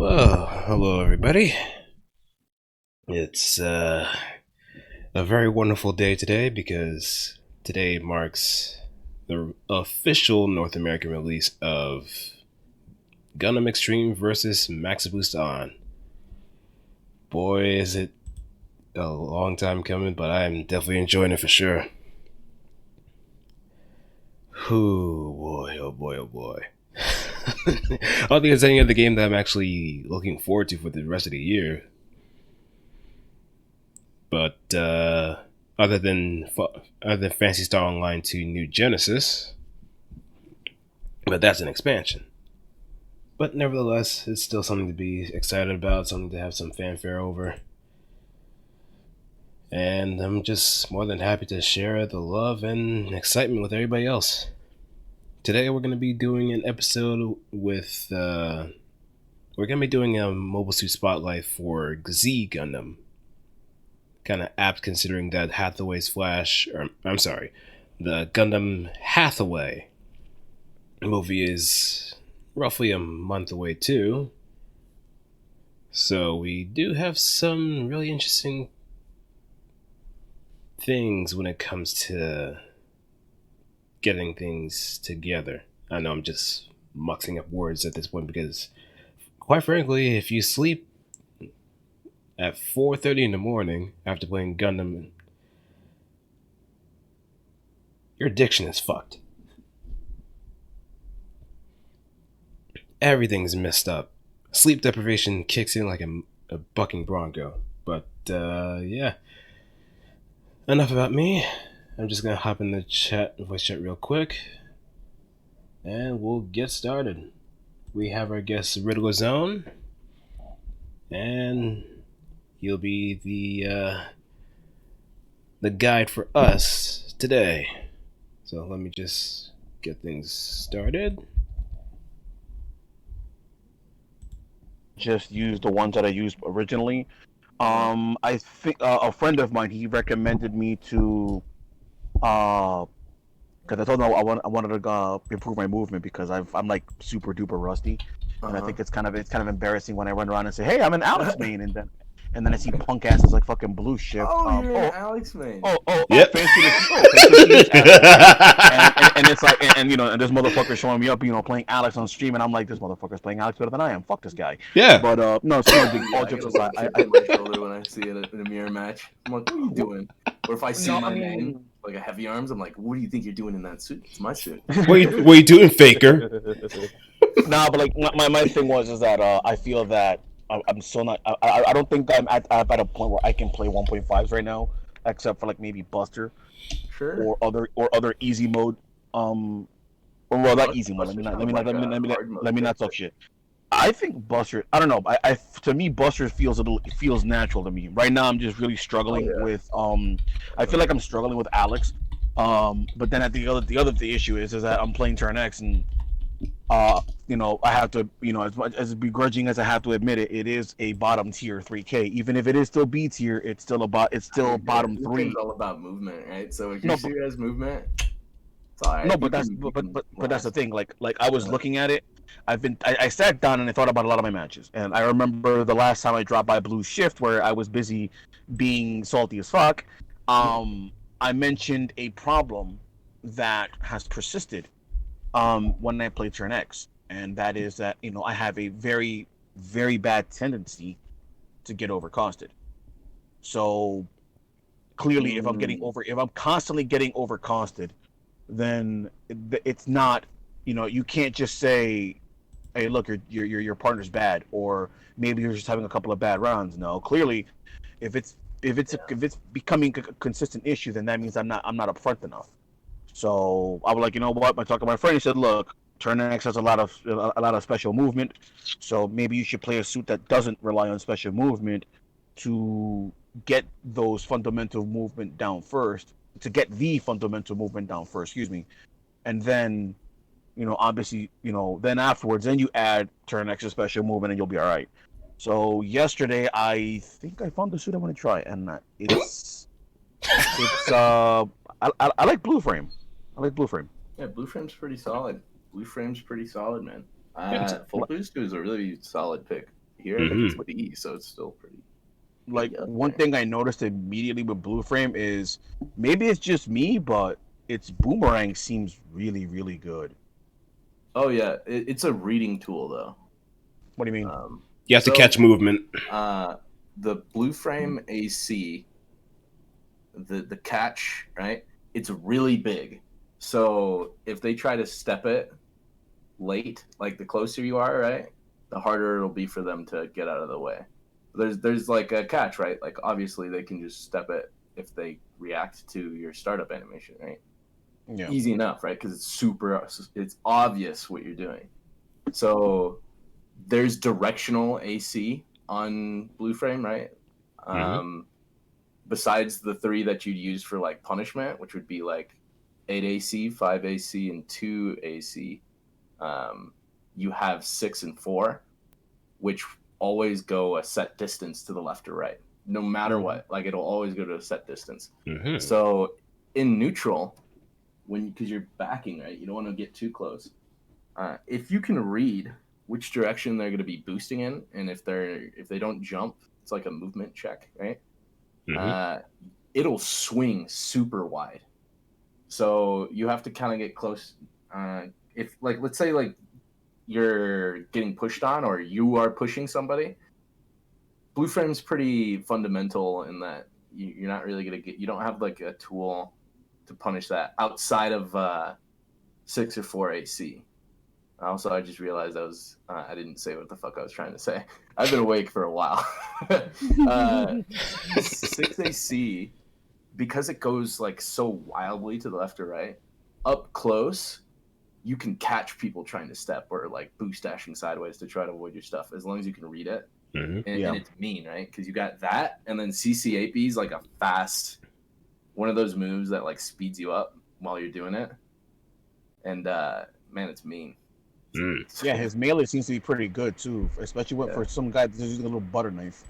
Well, hello everybody. It's a very wonderful day today because today marks the official North American release of Gundam Extreme versus Max Boost On. Boy, is it a long time coming, but I am definitely enjoying it for sure. Ooh, boy, oh boy, oh boy. I don't think there's any other game that I'm actually looking forward to for the rest of the year. But other than Fantasy Star Online 2 New Genesis, but that's an expansion. But nevertheless, it's still something to be excited about, something to have some fanfare over. And I'm just more than happy to share the love and excitement with everybody else. Today we're going to be doing an episode with we're going to be doing a mobile suit spotlight for Z Gundam. Kind of apt considering that Hathaway's Flash, or I'm sorry, the Gundam Hathaway movie is roughly a month away too. So we do have some really interesting things when it comes to getting things together. I know I'm just muxing up words at this point because, quite frankly, if you sleep at 4:30 in the morning after playing Gundam, your addiction is fucked. Everything's messed up. Sleep deprivation kicks in like a bucking bronco. But yeah, enough about me. I'm just gonna hop in the voice chat real quick, and we'll get started. We have our guest Ridler Zone, and he'll be the guide for us today. So let me just get things started. Just use the ones that I used originally. I think a friend of mine he recommended me to because I told him I wanted to improve my movement because I'm like super duper rusty, and I think it's kind of embarrassing when I run around and say, hey, I'm an Alex main, and then I see punk asses like fucking Blue Shift. Oh, you're an Alex man. Yep. Fancy to see Alex. And it's like, and this motherfucker showing me up, playing Alex on stream, and I'm like, this motherfucker's playing Alex better than I am. Fuck this guy. Yeah. But no, so all I jokes get a aside, little chip on my shoulder when I see it in a mirror match. I'm like, what are you doing? Or if I see no, my I man, mean, like a heavy arms, I'm like, what do you think you're doing in that suit? It's my suit. What you doing, Faker? nah, but like my thing was is that I feel that I'm still not. I don't think I'm at a point where I can play 1.5s right now, except for like maybe Buster Sure. or other easy mode. Or well, not easy mode. Buster's kind of like a hard mode Let me not talk character. shit. I think Buster. I don't know. To me, Buster feels natural to me. Right now, I'm just really Oh struggling yeah. with. I feel like I'm struggling with Alex. But then at the issue is that I'm playing Turn X and I have to, as much as begrudging as I have to admit it, it is a bottom tier 3K. Even if it is still B tier, it's I still mean, bottom this game's three. all about movement, right? So if your No, suit has movement, it's all right. no, You but can you can but that's the last. thing. Like I was looking at it. I sat down and I thought about a lot of my matches, and I remember the last time I dropped by Blue Shift where I was busy being salty as fuck. I mentioned a problem that has persisted when I play Turn X, and that is that I have a very bad tendency to get overcosted. So clearly, if I'm constantly getting overcosted, then it's not, you can't just say, hey, look, your partner's bad, or maybe you're just having a couple of bad rounds. No, clearly, if it's if it's becoming a consistent issue, then that means I'm not upfront enough. So I was like, you know what? I talked to my friend. He said, look, Turn X has a lot of special movement, so maybe you should play a suit that doesn't rely on special movement to get those fundamental movement down first, to get the fundamental movement down first, excuse me, and then obviously, then afterwards, then you add Turn X's special movement, and you'll be all right. So yesterday, I think I found the suit I want to try, and it's I like Blue Frame. I like Blue Frame. Yeah, Blue Frame's pretty solid. Blue Frame's pretty solid, man. Yeah, Full Boost is a really solid pick. here, like it's B, so it's still pretty. Like Yeah, one thing I noticed immediately with Blue Frame is maybe it's just me, but its boomerang seems really, really good. Oh yeah, it's a reading tool though. What do you mean? You have to catch movement. The Blue Frame AC, the catch, right? It's really big. So if they try to step it late, like the closer you are, right, the harder it'll be for them to get out of the way. There's like a catch, right? Like obviously they can just step it if they react to your startup animation, right? Yeah. Easy enough, right? Because it's obvious what you're doing. So there's directional AC on Blue Frame, right? Besides the 3 that you'd use for like punishment, which would be like 8 AC, 5 AC, and 2 AC. You have 6 and 4, which always go a set distance to the left or right, no matter what. Like it'll always go to a set distance. So in neutral, because you're backing, right, you don't want to get too close. If you can read which direction they're going to be boosting in, and if they don't jump, it's like a movement check, right? It'll swing super wide. So you have to kind of get close. If like let's say like you're getting pushed on or you are pushing somebody, Blue Frame's pretty fundamental in that you're not really gonna you don't have like a tool to punish that outside of 6 or 4 AC. Also, I just realized I didn't say what the fuck I was trying to say. I've been awake for a while. 6 AC, because it goes like so wildly to the left or right, up close, you can catch people trying to step or like boost dashing sideways to try to avoid your stuff as long as you can read it. And it's mean, right? Because you got that, and then CCAP is like a fast one of those moves that like speeds you up while you're doing it. And man, it's mean. Yeah, his melee seems to be pretty good too, especially for some guy that's using a little butter knife.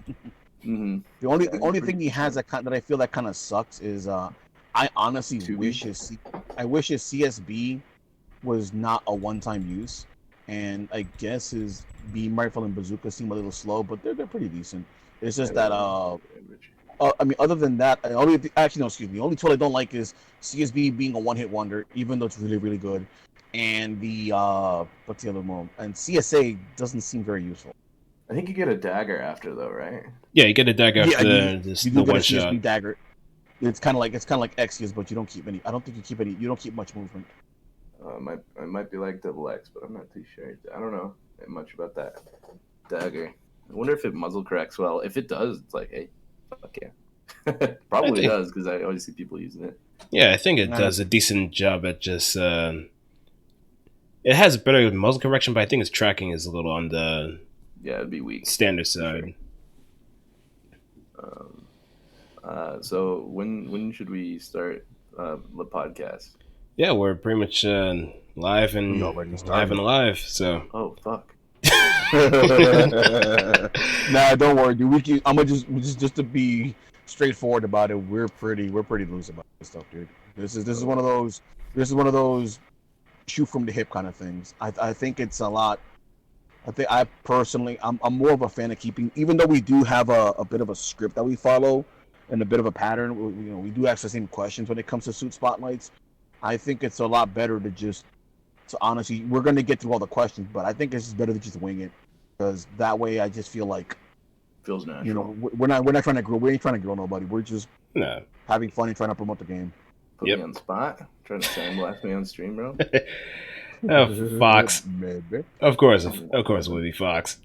The only thing he has that I feel that kind of sucks is I honestly wish his CSB was not a one-time use, and I guess his beam rifle and bazooka seem a little slow, but they're pretty decent. It's just that I mean, other than that, the only tool I don't like is CSB being a one-hit wonder, even though it's really, really good. And the what's the other one? And CSA doesn't seem very useful. I think you get a dagger after though, right? Yeah, you get a dagger after you do the get one a CSB shot. dagger. It's kind of like Exius, but you don't keep any. I don't think you keep any. You don't keep much movement. It might be like double X, but I'm not too sure. I don't know much about that dagger. I wonder if it muzzle corrects well. If it does, it's like, hey, fuck yeah. Probably does, because I always see people using it. Yeah, I think it does a decent job at just. It has better muzzle correction, but I think its tracking is a little on the it'd be weak standard side. Sure. So when should we start the podcast? Yeah, we're pretty much live and live. So. Oh fuck. Nah, don't worry, dude. I'm gonna just to be straightforward about it. We're pretty loose about this stuff, dude. This is one of those shoot from the hip kind of things. I think it's a lot. I personally, I'm more of a fan of keeping, even though we do have a bit of a script that we follow and a bit of a pattern. We do ask the same questions when it comes to suit spotlights. I think it's a lot better to just. So honestly, we're gonna get through all the questions, but I think it's just better to just wing it, because that way I just feel like feels natural. We're not trying to grow. We ain't trying to grow nobody. We're just having fun and trying to promote the game. Put me on the spot. Trying to sandblast me on stream, bro. Fox. Of course it would be Fox.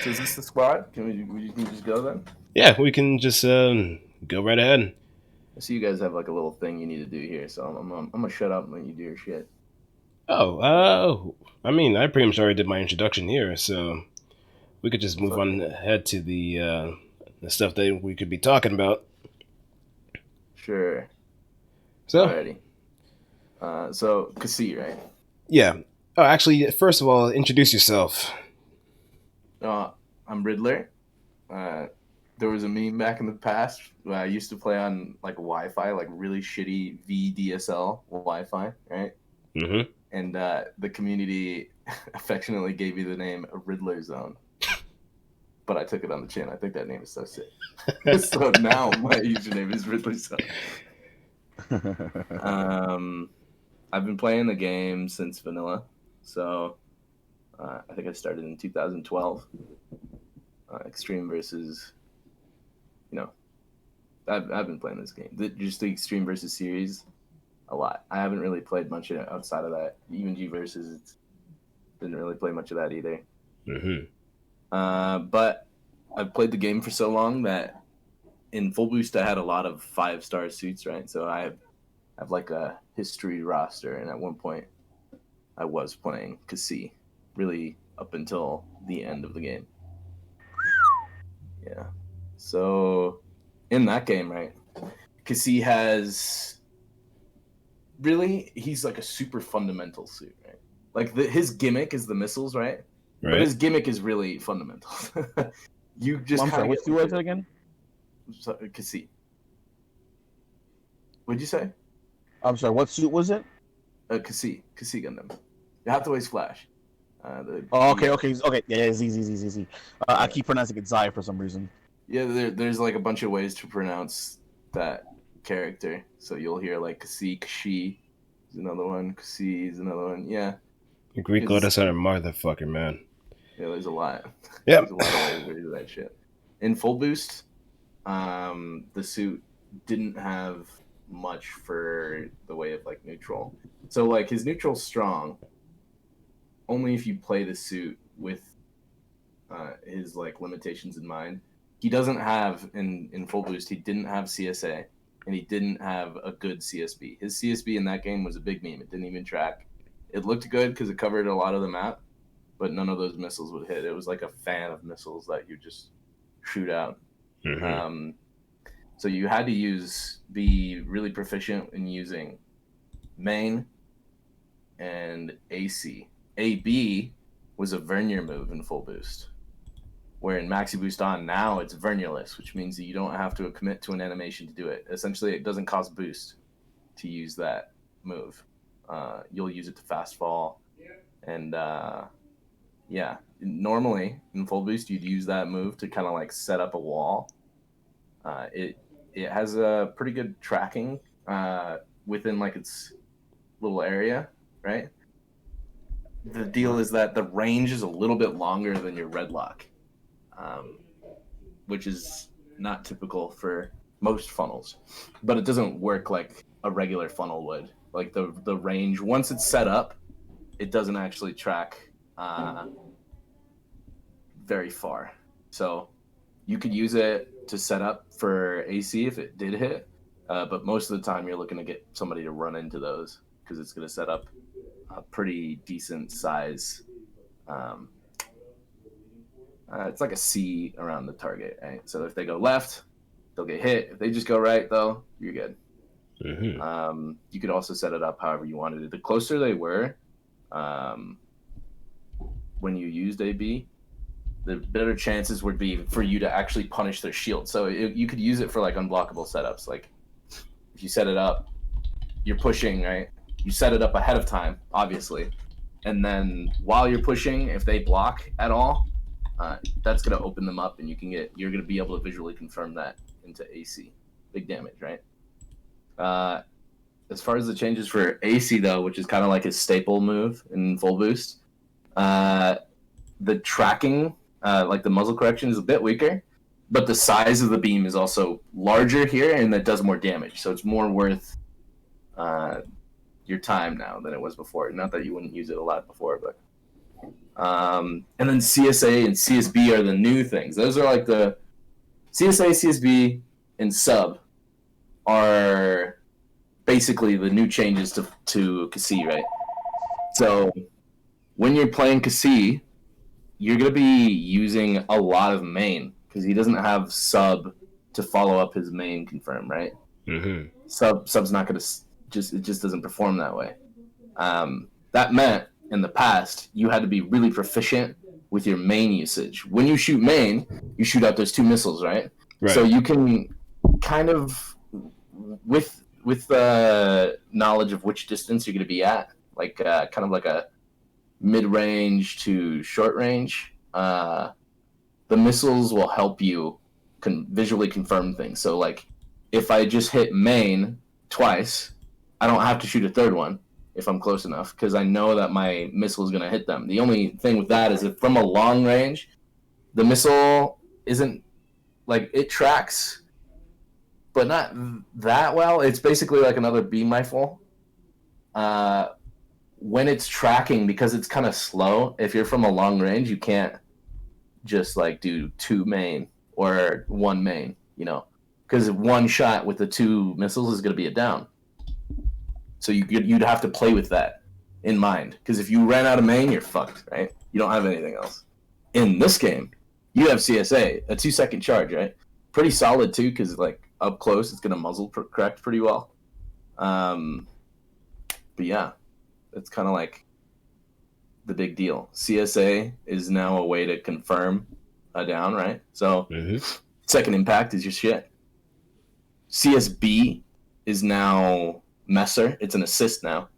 So is this the squad? Can we just go then? Yeah, we can just go right ahead. I see you guys have like a little thing you need to do here, so I'm gonna shut up when you do your shit. I mean, I pretty much already did my introduction here, so we could just move on ahead to the stuff that we could be talking about. Sure. So. Alrighty. So Kasi, right? Yeah. Oh, actually, first of all, introduce yourself. I'm Ridler. There was a meme back in the past when I used to play on like Wi-Fi, like really shitty VDSL Wi-Fi, right? and the community affectionately gave me the name Ridler Zone. But I took it on the chin. I think that name is so sick. So now my username is Ridler Zone. I've been playing the game since vanilla, so I think I started in 2012. Extreme versus, I've been playing this game. Just the Extreme versus series, a lot. I haven't really played much outside of that. Even G versus, didn't really play much of that either. But I've played the game for so long that in Full Boost I had a lot of 5-star suits, right? So I have like a history roster, and at one point I was playing Cassie really up until the end of the game. Yeah. So in that game, right, Cassie has really, he's like a super fundamental suit, right? Like his gimmick is the missiles, right? But his gimmick is really fundamental. You just I'm sorry, what suit was it again? Cassie. What'd you say? I'm sorry, what suit was it? Cassie Gundam. You have to always flash. Okay. Yeah, Z. I keep pronouncing it Zai for some reason. Yeah, there's like a bunch of ways to pronounce that character. So you'll hear like Kashi is another one, Cassie is another one. Yeah. Greek letters are a motherfucker, man. Yeah, there's a lot. Yeah. There's a lot of ways to do that shit. In Full Boost, the suit didn't have much for the way of like neutral. So like his neutral's strong only if you play the suit with his like limitations in mind. He doesn't have in Full Boost, he didn't have CSA, and he didn't have a good CSB. His CSB in that game was a big meme. It didn't even track. It looked good because it covered a lot of the map, but none of those missiles would hit. It was like a fan of missiles that you just shoot out. So you had to be really proficient in using main and AC. AB was a Vernier move in Full Boost, where in Maxi Boost On now it's Vernierless, which means that you don't have to commit to an animation to do it. Essentially, it doesn't cost boost to use that move. You'll use it to fast fall, and normally in Full Boost you'd use that move to kind of like set up a wall. It has a pretty good tracking within like its little area, right? The deal is that the range is a little bit longer than your red lock, which is not typical for most funnels, but it doesn't work like a regular funnel would. Like the range, once it's set up, it doesn't actually track very far. So you could use it to set up for AC if it did hit, but most of the time you're looking to get somebody to run into those because it's going to set up a pretty decent size. It's like a C around the target, right? So if they go left, they'll get hit. If they just go right, though, you're good. You could also set it up however you wanted it. The closer they were, when you used AB, the better chances would be for you to actually punish their shield. So you could use it for like unblockable setups. Like if you set it up, you're pushing, right? You set it up ahead of time, obviously, and then while you're pushing, if they block at all, that's going to open them up, and you're going to be able to visually confirm that into AC. Big damage, right? As far as the changes for AC though, which is kind of like his staple move in Full Boost, the tracking, like the muzzle correction, is a bit weaker, but the size of the beam is also larger here, and that does more damage. So it's more worth your time now than it was before. Not that you wouldn't use it a lot before, but and then CSA and CSB are the new things. Those are like the CSA, CSB, and sub are basically the new changes to Cassie, right? So when you're playing Cassie, you're going to be using a lot of main because he doesn't have sub to follow up his main confirm, right? Sub's not going to it just doesn't perform that way. That meant in the past you had to be really proficient with your main usage. When you shoot main, you shoot out those two missiles, right? So you can kind of with the knowledge of which distance you're going to be at, like kind of like a mid-range to short range, the missiles will help you visually confirm things. So like if I just hit main twice, I don't have to shoot a third one if I'm close enough, because I know that my missile is going to hit them. The only thing with that is that from a long range, the missile isn't like, it tracks, but not that well. It's basically like another beam rifle. When it's tracking, because it's kind of slow, if you're from a long range, you can't just like do 2 main or 1 main, because one shot with the 2 missiles is going to be a down. So you'd have to play with that in mind, because if you ran out of main, you're fucked, right? You don't have anything else. In this game, you have CSA, a 2-second charge, right? Pretty solid too, because like up close, it's going to muzzle correct pretty well. But yeah, it's kind of like the big deal. CSA is now a way to confirm a down, right? So second impact is your shit. CSB is now Messer. It's an assist now.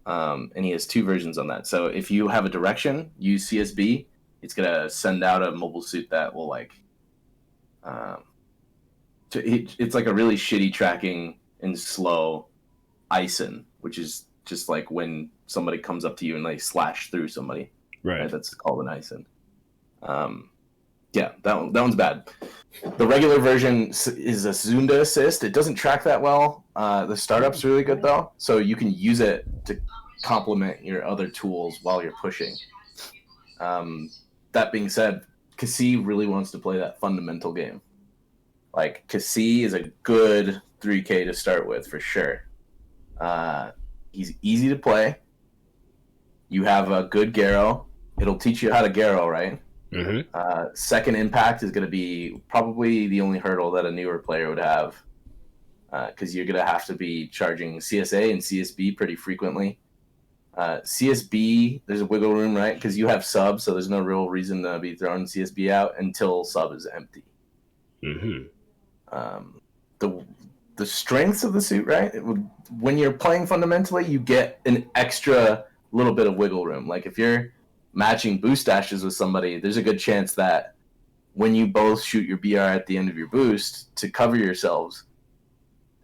And he has 2 versions on that. So if you have a direction, use CSB. It's going to send out a mobile suit that will like... it's like a really shitty tracking and slow ISIN, which is just like when somebody comes up to you and they slash through somebody. Right? That's called an ISIN. Yeah, that one's bad. The regular version is a Zunda assist. It doesn't track that well. The startup's really good though, so you can use it to complement your other tools while you're pushing. That being said, Cassie really wants to play that fundamental game. Like, Cassie is a good 3K to start with for sure. He's easy to play. You have a good Garo. It'll teach you how to Garo, right? Second impact is going to be probably the only hurdle that a newer player would have, because you're going to have to be charging CSA and CSB pretty frequently. CSB, there's a wiggle room, right? Because you have sub, so there's no real reason to be throwing CSB out until sub is empty. The strengths of the suit, right? When you're playing fundamentally, you get an extra little bit of wiggle room. Like if you're matching boost dashes with somebody, there's a good chance that when you both shoot your BR at the end of your boost to cover yourselves,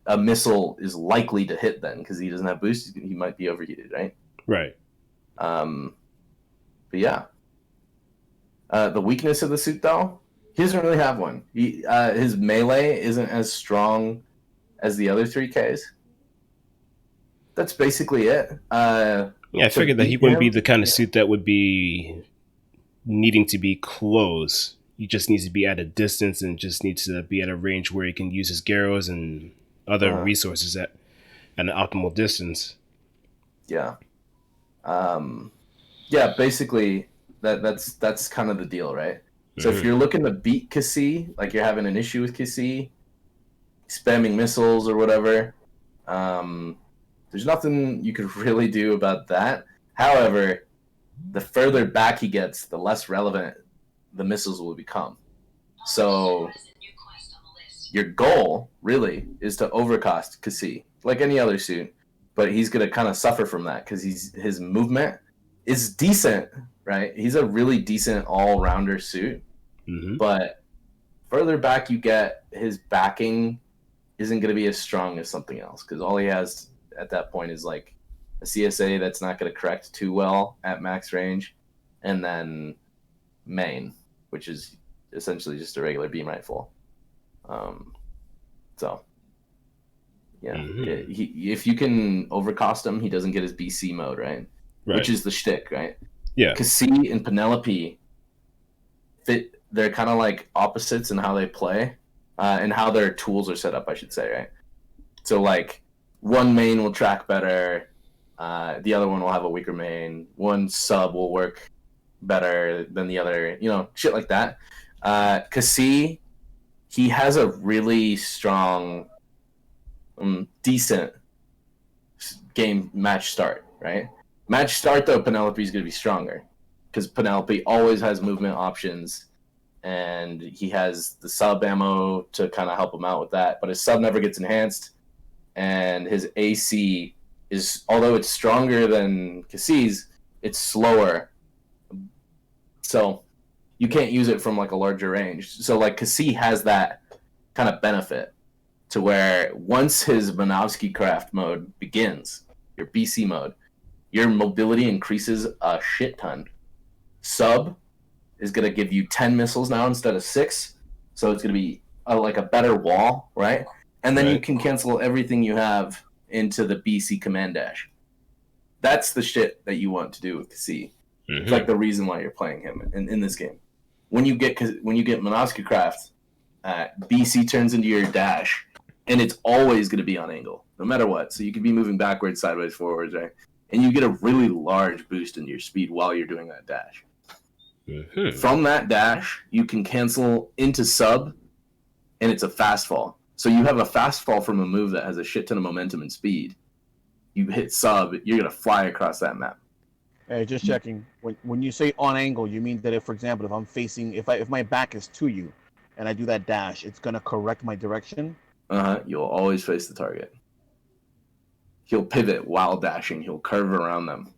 a missile is likely to hit then, because he doesn't have boost. He might be overheated, right? Right. But yeah. The weakness of the suit, though, he doesn't really have one. His melee isn't as strong as the other 3Ks. That's basically it. Yeah, I figured that he wouldn't be the kind of suit that would be needing to be close. He just needs to be at a distance and just needs to be at a range where he can use his Garrows and other resources at an optimal distance. Yeah. Yeah, basically that's kind of the deal, right? So if you're looking to beat Cassie, like you're having an issue with Cassie, spamming missiles or whatever, there's nothing you could really do about that. However, the further back he gets, the less relevant the missiles will become. So your goal, really, is to overcost Cassie, like any other suit. But he's going to kind of suffer from that because his movement is decent, right? He's a really decent all-rounder suit. But further back you get, his backing isn't going to be as strong as something else, because all he has at that point is like a CSA that's not going to correct too well at max range, and then main, which is essentially just a regular beam rifle. So yeah, if you can overcost him, he doesn't get his BC mode, right? Which is the shtick, right? Yeah. Cassie and Penelope they're kind of like opposites in how they play, and how their tools are set up, I should say, right? So like one main will track better, the other one will have a weaker main, one sub will work better than the other, shit like that. Cassie, he has a really strong, decent game match start, right? Match start, though, Penelope's going to be stronger, because Penelope always has movement options, and he has the sub ammo to kind of help him out with that, but his sub never gets enhanced, and his AC is, although it's stronger than Cassie's, it's slower. So you can't use it from like a larger range. So like Cassie has that kind of benefit to where once his Minovsky craft mode begins, your BC mode, your mobility increases a shit ton. Sub is going to give you 10 missiles now instead of 6. So it's going to be like a better wall, right? And then you can cancel everything you have into the BC command dash. That's the shit that you want to do with Cassie. Mm-hmm. It's like the reason why you're playing him in this game. When you get Minovsky craft, BC turns into your dash, and it's always going to be on angle, no matter what. So you could be moving backwards, sideways, forwards, right? And you get a really large boost in your speed while you're doing that dash. Mm-hmm. From that dash, you can cancel into sub, and it's a fast fall. So you have a fast fall from a move that has a shit ton of momentum and speed. You hit sub, you're going to fly across that map. Hey, just checking. When you say on angle, you mean that if, for example, if I'm facing, if my back is to you, and I do that dash, it's gonna correct my direction. You'll always face the target. He'll pivot while dashing. He'll curve around them,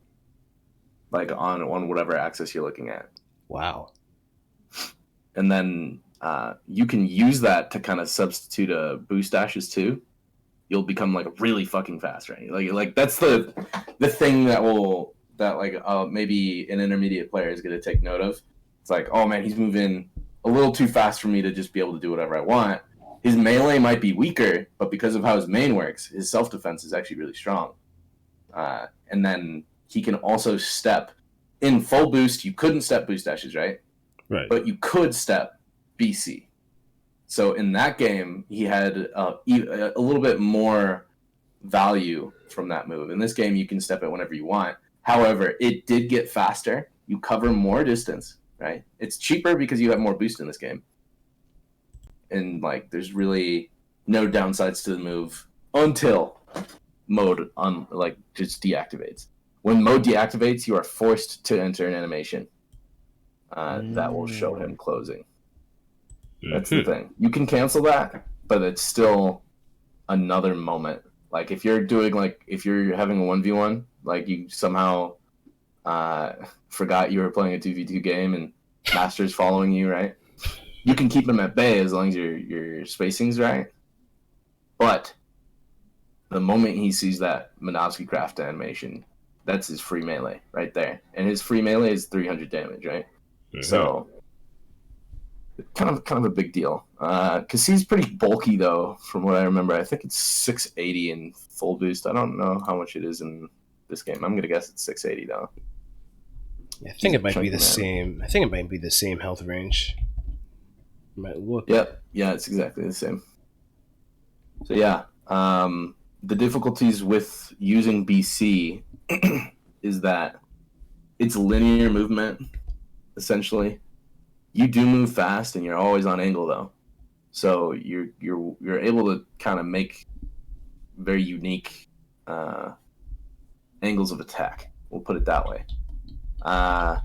like on whatever axis you're looking at. Wow. And then you can use that to kind of substitute boost dashes too. You'll become like really fucking fast, right? Like that's the thing that maybe an intermediate player is going to take note of. It's like, oh man, he's moving a little too fast for me to just be able to do whatever I want. His melee might be weaker, but because of how his main works, his self-defense is actually really strong. And then he can also step. In full boost, you couldn't step boost dashes, right? Right. But you could step BC. So in that game, he had a little bit more value from that move. In this game, you can step it whenever you want. However, it did get faster. You cover more distance, right? It's cheaper because you have more boost in this game. And like, there's really no downsides to the move until mode just deactivates. When mode deactivates, you are forced to enter an animation that will show him closing. That's the thing. You can cancel that, but it's still another moment. Like if you're having a 1v1, like you somehow forgot you were playing a 2v2 game and Master's following you, right? You can keep him at bay as long as your spacing's right. But the moment he sees that Minovsky craft animation, that's his free melee right there. And his free melee is 300 damage, right? Mm-hmm. So kind of a big deal. Because he's pretty bulky though, from what I remember. I think it's 680 in full boost. I don't know how much it is in this game. I'm gonna guess it's 680 though. Yeah, I think it might be the same. I think it might be the same health range. Might look. Yeah, it's exactly the same. So yeah, the difficulties with using BC is that it's linear movement, essentially. You do move fast, and you're always on angle though, so you're able to kind of make very unique angles of attack. We'll put it that way. 5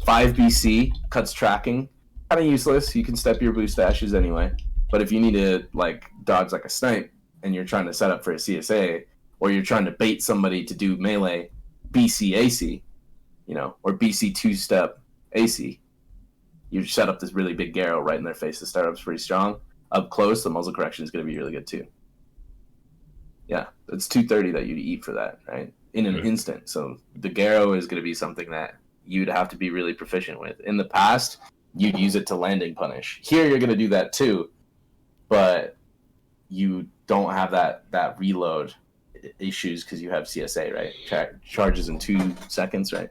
BC cuts tracking. Kind of useless. You can step your boost dashes anyway. But if you need to like dodge like a snipe and you're trying to set up for a CSA, or you're trying to bait somebody to do melee, BC AC, or BC 2-step AC, you set up this really big Garo right in their face. The startup's pretty strong. Up close, the muzzle correction is going to be really good too. Yeah, it's 230 that you'd eat for that, right? In an instant. So the Garo is going to be something that you'd have to be really proficient with. In the past, you'd use it to landing punish. Here, you're going to do that too, but you don't have that reload issues because you have CSA, right? Charges in 2 seconds, right?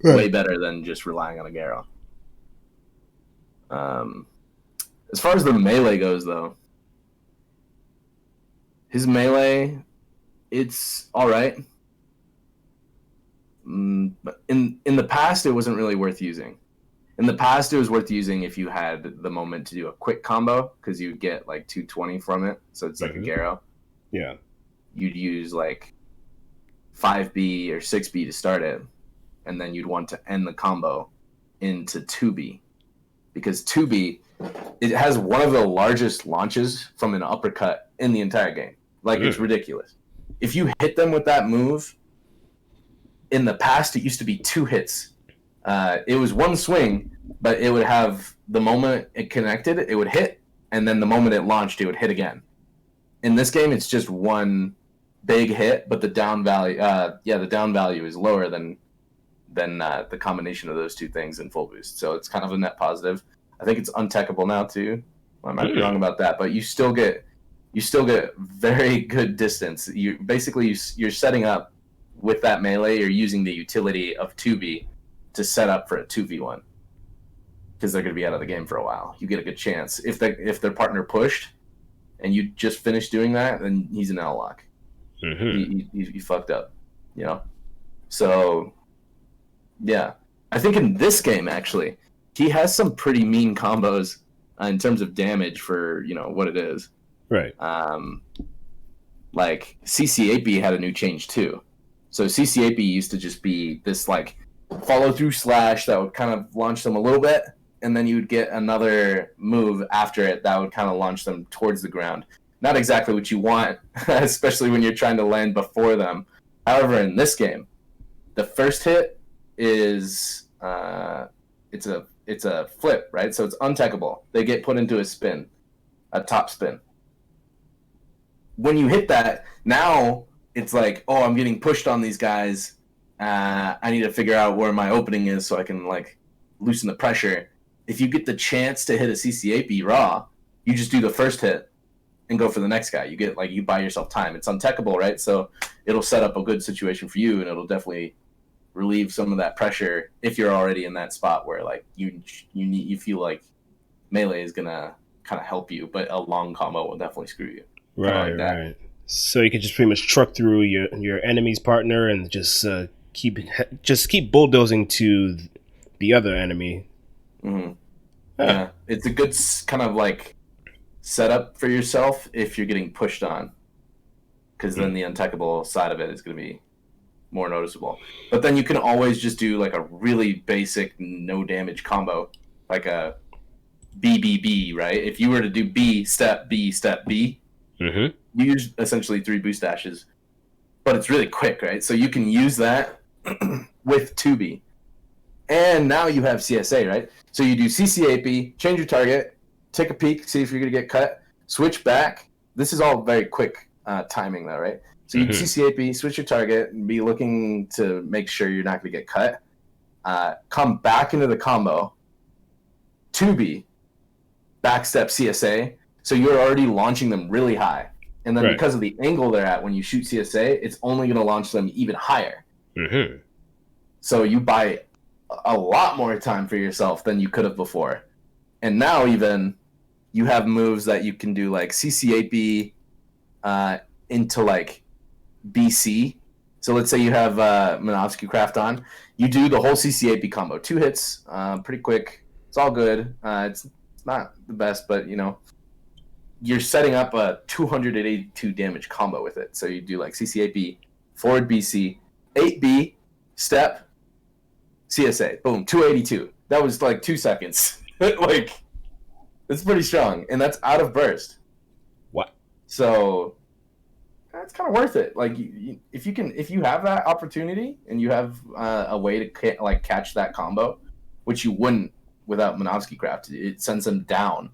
Way better than just relying on a Garo. As far as the melee goes, though, his melee, it's all right. But in the past, it wasn't really worth using. In the past, it was worth using if you had the moment to do a quick combo, because you'd get like 220 from it. So it's like a Garo. Yeah. You'd use like 5B or 6B to start it, and then you'd want to end the combo into 2B. Because 2B, it has one of the largest launches from an uppercut in the entire game. Like, it's ridiculous. if you hit them with that move, in the past it used to be 2 hits. It was one swing, but it would have the moment it connected, it would hit, and then the moment it launched, it would hit again. In this game, it's just one big hit, but the down value, the down value is lower than the combination of those two things in full boost. So it's kind of a net positive. I think it's untechable now too. I might be wrong about that, but you still get very good distance. You're setting up with that melee. You're using the utility of 2B to set up for a 2v1 because they're going to be out of the game for a while. You get a good chance if their partner pushed and you just finished doing that, then he's an L lock. You fucked up, you know. So yeah, I think in this game actually he has some pretty mean combos in terms of damage for what it is. Right. Like CC8B had a new change too. So CC8B used to just be this like follow through slash that would kind of launch them a little bit, and then you would get another move after it that would kind of launch them towards the ground. Not exactly what you want, especially when you're trying to land before them. However, in this game, the first hit is it's a flip, right? So it's untechable. They get put into a spin, a top spin. When you hit that, now it's like, oh, I'm getting pushed on these guys. I need to figure out where my opening is so I can like loosen the pressure. If you get the chance to hit a CC8B raw, you just do the first hit and go for the next guy. You buy yourself time. It's untechable, right? So it'll set up a good situation for you, and it'll definitely relieve some of that pressure if you're already in that spot where like you feel like melee is gonna kind of help you, but a long combo will definitely screw you. Right, like right. So you can just pretty much truck through your enemy's partner and just keep bulldozing to the other enemy. Mm-hmm. Yeah, it's a good kind of like setup for yourself if you're getting pushed on, because then the untechable side of it is going to be more noticeable. But then you can always just do like a really basic no damage combo, like a BBB, right? If you were to do B step B, you use essentially 3 boost dashes, but it's really quick, right? So you can use that with 2B. And now you have CSA, right? So you do CC8B, change your target, take a peek, see if you're going to get cut, switch back. This is all very quick timing, though, right? So you CC8B, switch your target, and be looking to make sure you're not going to get cut. Come back into the combo, 2B, backstep CSA. So you're already launching them really high. And then because of the angle they're at when you shoot CSA, it's only going to launch them even higher. So you buy a lot more time for yourself than you could have before. And now even you have moves that you can do like CC8B into like BC. So let's say you have Minovsky Craft on. You do the whole CC8B combo. 2 hits, pretty quick. It's all good. It's not the best, but you're setting up a 282 damage combo with it. So you do like CC8B, forward BC, 8B, step, CSA. Boom, 282. That was like 2 seconds. Like, it's pretty strong. And that's out of burst. What? So that's kind of worth it. Like, if you have that opportunity and you have a way to catch that combo, which you wouldn't without Minovsky Craft, it sends them down.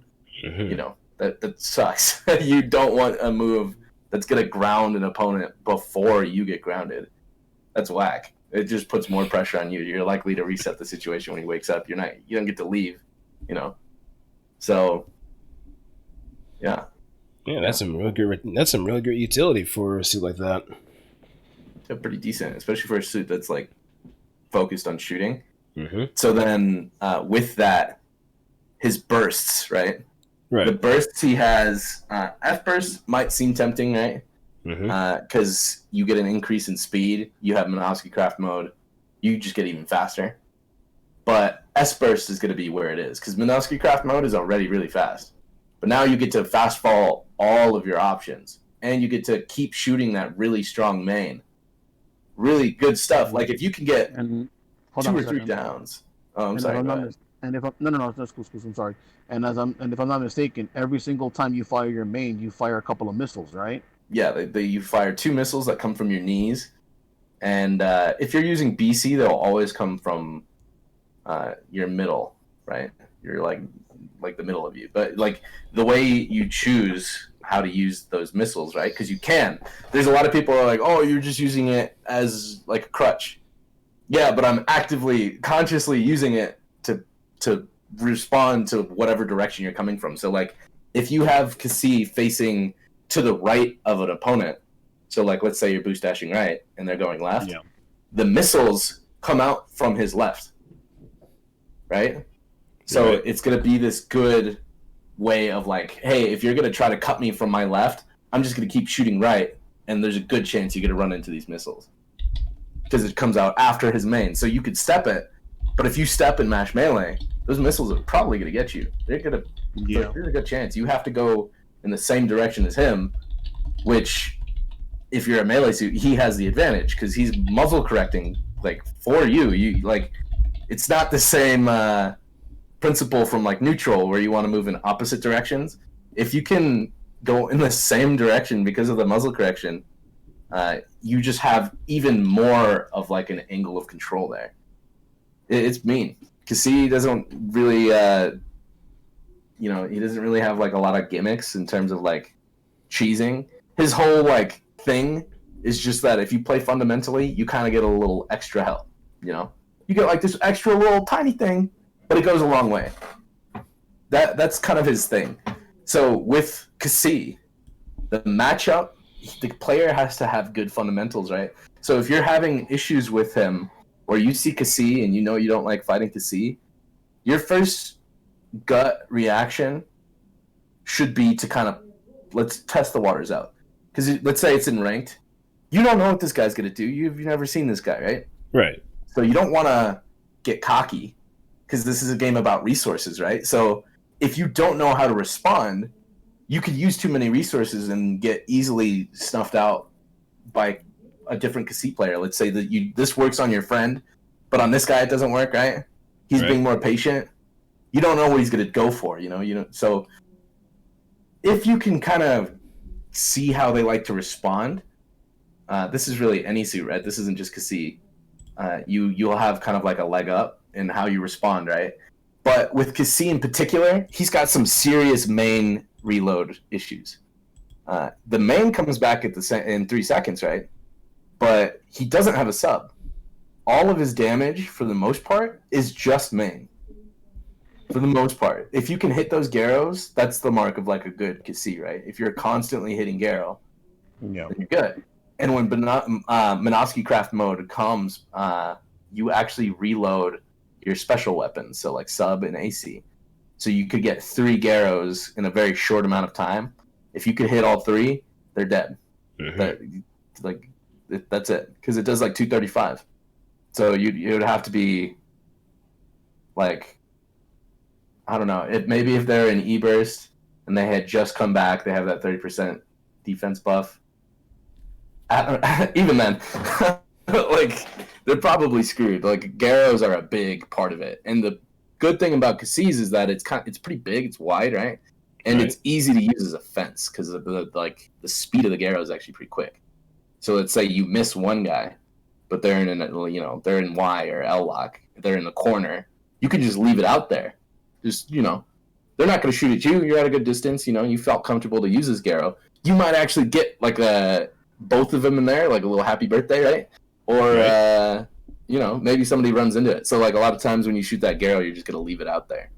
That sucks. You don't want a move that's gonna ground an opponent before you get grounded. That's whack. It just puts more pressure on you. You're likely to reset the situation when he wakes up. You don't get to leave. So yeah. Yeah, that's some really good utility for a suit like that. Yeah, pretty decent, especially for a suit that's like focused on shooting. So then with that, his bursts, right? Right. The bursts he has, F burst might seem tempting, right? Because you get an increase in speed. You have Minovsky Craft mode. You just get even faster. But S burst is going to be where it is, because Minovsky Craft mode is already really fast. But now you get to fast fall all of your options, and you get to keep shooting that really strong main. Really good stuff. Like if you can get 2 or 3 downs. Oh, I'm sorry. No, that's cool. I'm sorry. And if I'm not mistaken, every single time you fire your main, you fire a couple of missiles, right? you fire 2 missiles that come from your knees, and if you're using BC, they'll always come from your middle, right? You're like the middle of you, but like the way you choose how to use those missiles, right? Because you can. There's a lot of people who are like, oh, you're just using it as like a crutch. Yeah, but I'm actively, consciously using it to respond to whatever direction you're coming from. So like, if you have Cassie facing to the right of an opponent, so like let's say you're boost dashing right and they're going left, the missiles come out from his left, right? So it's gonna be this good way of like, hey, if you're gonna try to cut me from my left, I'm just gonna keep shooting right, and there's a good chance you're gonna run into these missiles because it comes out after his main. So you could step it, but if you step and mash melee, those missiles are probably gonna get you. There's a good chance you have to go in the same direction as him, which if you're a melee suit, he has the advantage because he's muzzle correcting like for you. You like, it's not the same principle from like neutral where you want to move in opposite directions. If you can go in the same direction because of the muzzle correction, you just have even more of like an angle of control there. It's mean. Cassie doesn't really, he doesn't really have like a lot of gimmicks in terms of like cheesing. His whole like thing is just that if you play fundamentally, you kind of get a little extra help. You get like this extra little tiny thing, but it goes a long way. That's kind of his thing. So with Cassie, the matchup, the player has to have good fundamentals, right? So if you're having issues with him, or you see Cassie and you don't like fighting Cassie, your first gut reaction should be to kind of, let's test the waters out. Because let's say it's in ranked. You don't know what this guy's going to do. You've never seen this guy, right? Right. So you don't want to get cocky because this is a game about resources, right? So if you don't know how to respond, you could use too many resources and get easily snuffed out by a different Cassie player. Let's say that this works on your friend, but on this guy it doesn't work, right? He's being more patient. You don't know what he's going to go for, So if you can kind of see how they like to respond, this is really any suit, right? This isn't just Cassie. You'll have kind of like a leg up in how you respond, right? But with Cassie in particular, he's got some serious main reload issues. The main comes back in 3 seconds, right? But he doesn't have a sub. All of his damage, for the most part, is just main. For the most part. If you can hit those Garrows, that's the mark of like a good Cassie, right? If you're constantly hitting Garrow, then you're good. And when Minovsky Craft mode comes, you actually reload your special weapons, so like sub and AC. So you could get 3 Garrows in a very short amount of time. If you could hit all 3, they're dead. That's it, because it does like 235. So you would have to be like, I don't know. Maybe if they're in E-burst and they had just come back, they have that 30% defense buff. Even then, like they're probably screwed. Like Garrows are a big part of it, and the good thing about Cassie's is that it's pretty big, it's wide, right? And it's easy to use as a fence because the speed of the Garrow is actually pretty quick. So let's say you miss one guy, but they're they're in Y or L lock, they're in the corner. You can just leave it out there. Just they're not going to shoot at you. You're at a good distance. You felt comfortable to use this Garrow. You might actually get like both of them in there, like a little happy birthday, right? Or maybe somebody runs into it. So like a lot of times when you shoot that Garrow, you're just going to leave it out there.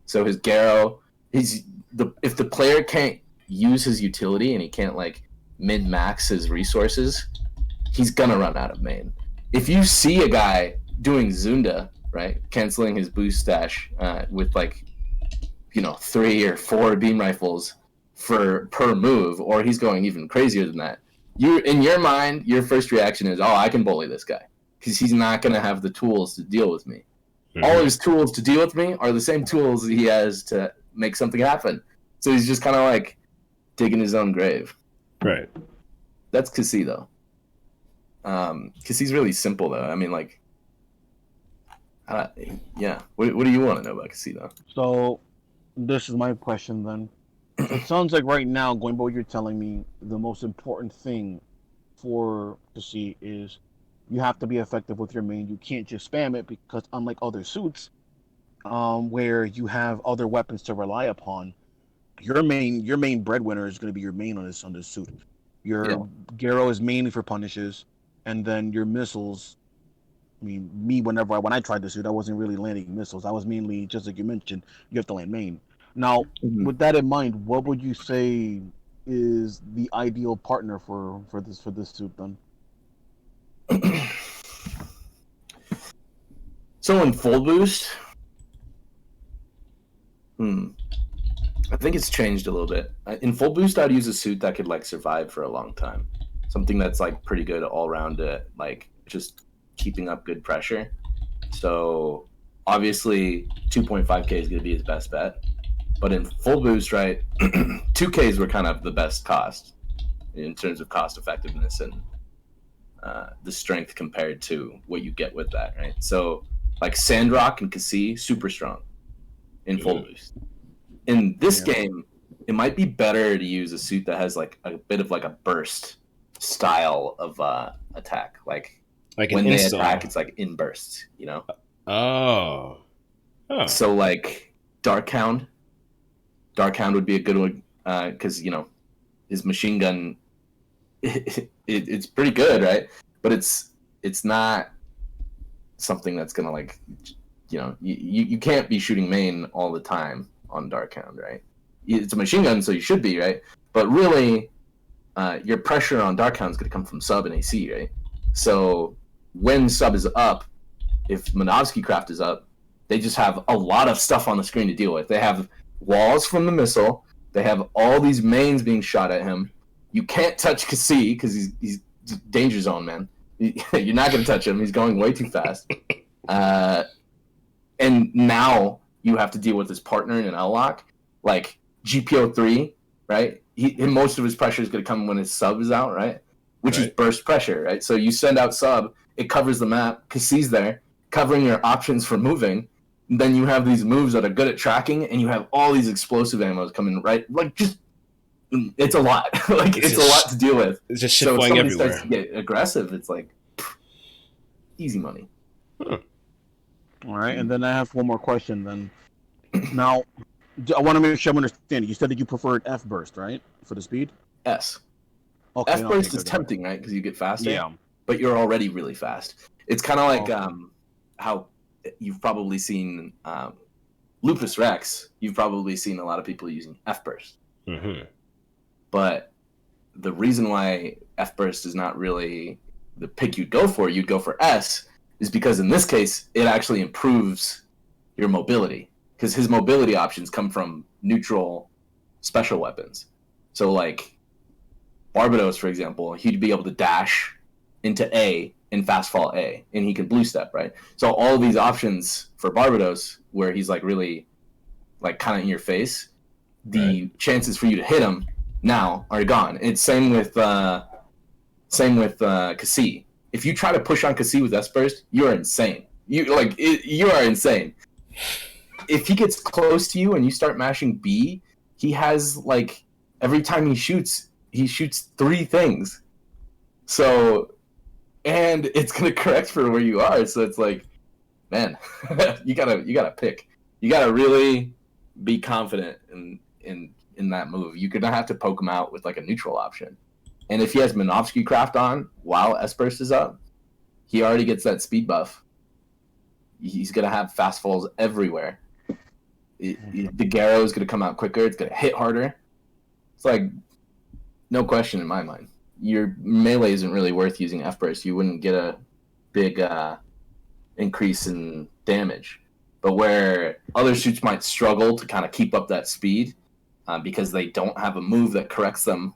So his Garrow, if the player can't use his utility and he can't like min-max his resources, he's gonna run out of main. If you see a guy doing Zunda, right, canceling his boost stash with like 3 or 4 beam rifles per move, or he's going even crazier than that, in your mind, your first reaction is, I can bully this guy because he's not gonna have the tools to deal with me. All his tools to deal with me are the same tools he has to make something happen. So he's just kind of like digging his own grave. Right. That's Cassie, though. Cassie's really simple, though. I mean, like, yeah. What do you want to know about Cassie, though? So, this is my question then. So it sounds like right now, going by what you're telling me, the most important thing for to see is you have to be effective with your main. You can't just spam it because unlike other suits, where you have other weapons to rely upon, your main breadwinner is going to be your main on this suit. Yeah. Your Garo is mainly for punishes, and then your missiles. I mean, when I tried the suit, I wasn't really landing missiles. I was mainly just like you mentioned, you have to land main. Now, Mhm. with that in mind, what would you say is the ideal partner for this suit then? So in full boost, I think it's changed a little bit. In full boost, I'd use a suit that could like survive for a long time. Something that's like pretty good all around it, like just keeping up good pressure. So obviously 2.5K is going to be his best bet. But in full boost, right, 2Ks were kind of the best cost in terms of cost effectiveness and the strength compared to what you get with that, right? So like Sandrock and Cassie, super strong in full boost. In this Yeah. game, it might be better to use a suit that has like a bit of like a burst style of attack. Like Like an when they install. attack, it's like in bursts, you know? Oh. Huh. So like Darkhound. Darkhound would be a good one because, you know, his machine gun, it's pretty good, right? But it's not something that's going to like, you know, you can't be shooting main all the time on Darkhound, right? It's a machine gun, so you should be, right? But really, your pressure on Darkhound is going to come from sub and AC, right? So when sub is up, if Minovsky Craft is up, they just have a lot of stuff on the screen to deal with. They have walls from the missile. They have all these mains being shot at him. You can't touch Cassie because he's danger zone, man. You're not going to touch him. He's going way too fast. And now you have to deal with his partner in an L-lock. Like GPO3, right? Most of his pressure is going to come when his sub is out, right? Which is burst pressure, right? So you send out sub, it covers the map, Cassie's there, covering your options for moving. Then you have these moves that are good at tracking, and you have all these explosive ammos coming, right? Like, just, it's a lot. Like, it's a lot to deal with. It's just shit So if flying somebody everywhere. starts to get aggressive, it's like, easy money. All right, and then I have one more question. Then, now, I want to make sure I'm understanding. You said that you preferred F burst, right, for the speed? S. Okay, F burst okay, is good. tempting, right? Because you get faster. Yeah. But you're already really fast. It's kind of like Okay. how you've probably seen Lupus Rex. You've probably seen a lot of people using F burst. Mm-hmm. But the reason why F burst is not really the pick you'd go for S, is because in this case it actually improves your mobility, because his mobility options come from neutral special weapons. So like Barbados, for example, he'd be able to dash into A and fast fall A, and he can blue step, right? So all of these options for Barbados, where he's like really like kind of in your face, the chances for you to hit him now are gone. It's same with Cassie. If you try to push on Cassie with S burst, you are insane. You are insane. If he gets close to you and you start mashing B, he has like every time he shoots 3 things. So, and it's gonna correct for where you are. So it's like, man, you gotta pick. You gotta really be confident in that move. You're gonna have to poke him out with like a neutral option. And if he has Minovsky Craft on while S burst is up, he already gets that speed buff. He's gonna have fast falls everywhere. The Garo is gonna come out quicker. It's gonna hit harder. It's like no question in my mind. Your melee isn't really worth using F burst. You wouldn't get a big increase in damage. But where other suits might struggle to kind of keep up that speed because they don't have a move that corrects them,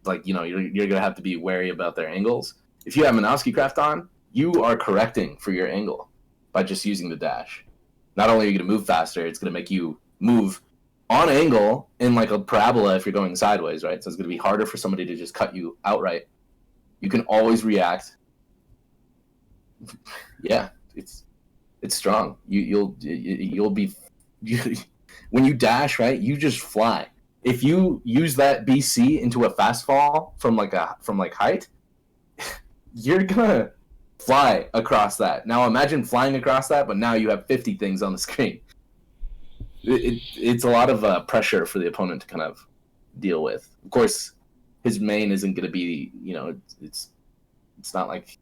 like, you know, you're gonna have to be wary about their angles. If you have Minovsky Craft on, you are correcting for your angle by just using the dash. Not only are you gonna move faster, it's gonna make you move on angle in like a parabola if you're going sideways, right? So it's gonna be harder for somebody to just cut you outright. You can always react. Yeah, it's strong. You'll be when you dash, right? You just fly. if you use that BC into a fast fall from height, you're gonna fly across that. Now imagine flying across that, but now you have 50 things on the screen. It's a lot of pressure for the opponent to kind of deal with. Of course, his main isn't going to be, it's not like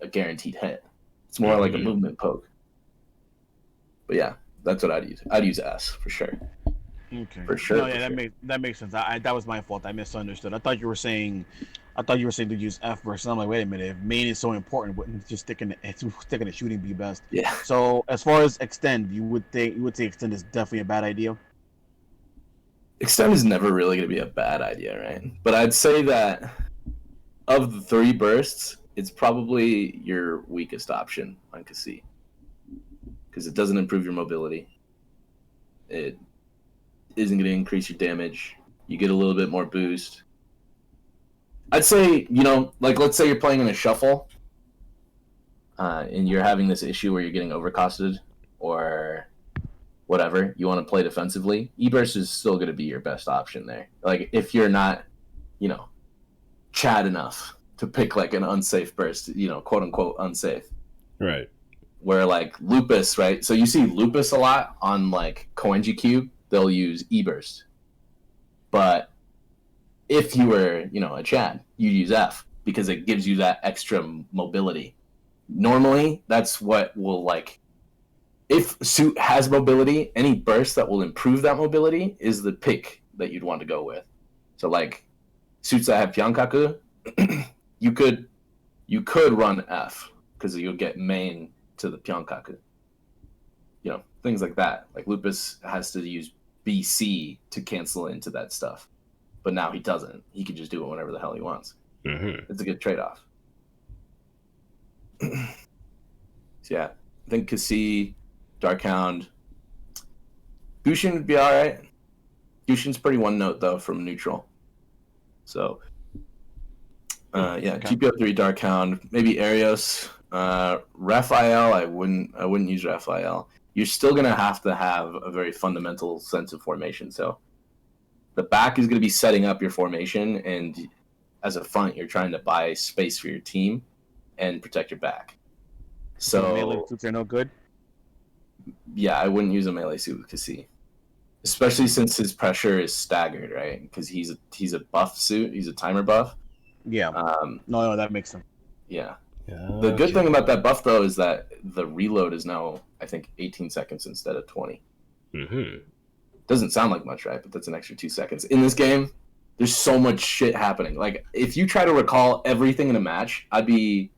a guaranteed hit. It's more like a movement poke. But yeah, that's what I'd use. I'd use S for sure. Okay. For sure. No, yeah, that makes sense. That was my fault. I misunderstood. I thought you were saying to use F versus. I'm like, wait a minute. If main is so important, wouldn't just sticking to shooting be best? Yeah. So as far as extend, you would say extend is definitely a bad idea. Extend is never really going to be a bad idea, right? But I'd say that of the 3 bursts, it's probably your weakest option on Kasi. Because it doesn't improve your mobility. It isn't going to increase your damage. You get a little bit more boost. I'd say, let's say you're playing in a shuffle, and you're having this issue where you're getting overcosted, or whatever, you want to play defensively, E-Burst is still going to be your best option there. Like, if you're not, Chad enough to pick, like, an unsafe burst, quote-unquote unsafe. Right. Where, like, Lupus, right? So you see Lupus a lot on, like, Koenji Cube, they'll use E-Burst. But if you were, a Chad, you'd use F, because it gives you that extra mobility. Normally, that's what will, like, if Suit has mobility, any burst that will improve that mobility is the pick that you'd want to go with. So, like, suits that have Pyankaku, you could run F, because you'll get main to the Pyankaku. Things like that. Like, Lupus has to use BC to cancel into that stuff. But now he doesn't. He can just do it whenever the hell he wants. Mm-hmm. It's a good trade-off. So, yeah. I think Kasi, Darkhound, Gushin would be alright. Gushin's pretty one note, though, from neutral. So, GPO3, Darkhound, maybe Arios. Raphael, I wouldn't use Raphael. You're still going to have a very fundamental sense of formation. So the back is going to be setting up your formation, and as a front, you're trying to buy space for your team and protect your back. So melee suits are no good? Yeah, I wouldn't use a melee suit with Kasi. Especially since his pressure is staggered, right? Because he's a buff suit. He's a timer buff. Yeah. No, that makes sense. Yeah. The good thing about that buff, though, is that the reload is now, I think, 18 seconds instead of 20. Mm-hmm. Doesn't sound like much, right? But that's an extra 2 seconds. In this game, there's so much shit happening. Like, if you try to recall everything in a match, I'd be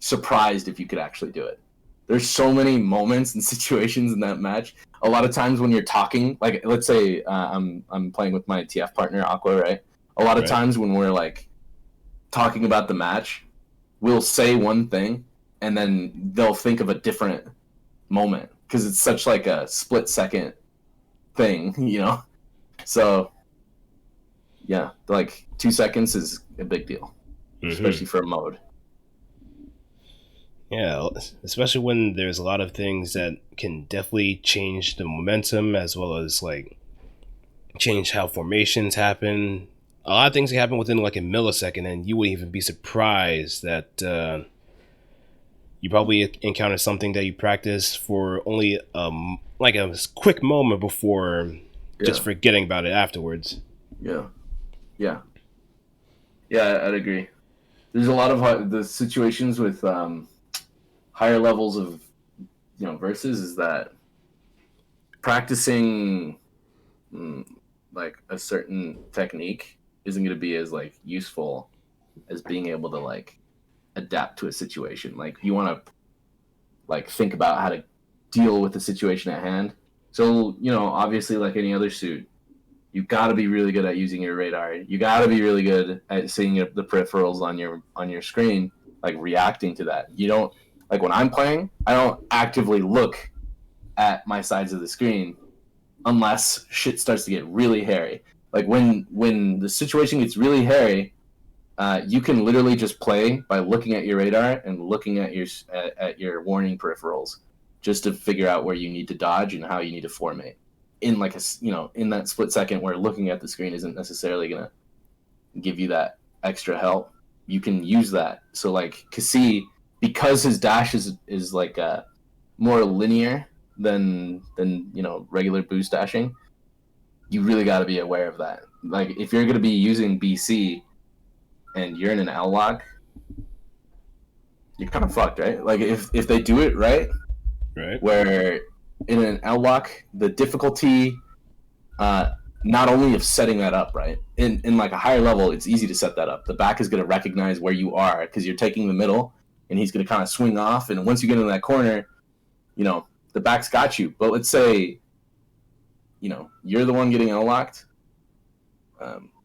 surprised if you could actually do it. There's so many moments and situations in that match. A lot of times when you're talking, like, let's say I'm playing with my TF partner, Aqua, right? A lot of times when we're, like, talking about the match, we'll say one thing, and then they'll think of a different moment, because it's such, like, a split-second thing, So, yeah, like, 2 seconds is a big deal, especially for a mode. Yeah, especially when there's a lot of things that can definitely change the momentum, as well as, like, change how formations happen. A lot of things can happen within, like, a millisecond, and you wouldn't even be surprised that you probably encountered something that you practiced for only like a quick moment before just forgetting about it afterwards. Yeah, I'd agree. There's a lot of the situations with higher levels of versus is that practicing like a certain technique isn't going to be as, like, useful as being able to, like, adapt to a situation. Like, you want to, like, think about how to deal with the situation at hand. So, obviously, like any other suit, you got to be really good at using your radar. You got to be really good at seeing the peripherals on your screen, like, reacting to that. You don't, like, when I'm playing, I don't actively look at my sides of the screen unless shit starts to get really hairy. Like, when the situation gets really hairy, you can literally just play by looking at your radar and looking at your warning peripherals, just to figure out where you need to dodge and how you need to formate. in like in that split second where looking at the screen isn't necessarily gonna give you that extra help, you can use that. So like Cassie, because his dash is like more linear than regular boost dashing, you really got to be aware of that. Like if you're gonna be using BC and you're in an L lock, you're kind of fucked, right? Like if they do it right, where in an L lock, the difficulty, not only of setting that up, right? In like a higher level, it's easy to set that up. The back is going to recognize where you are because you're taking the middle, and he's going to kind of swing off. And once you get in that corner, the back's got you. But let's say, you're the one getting L locked.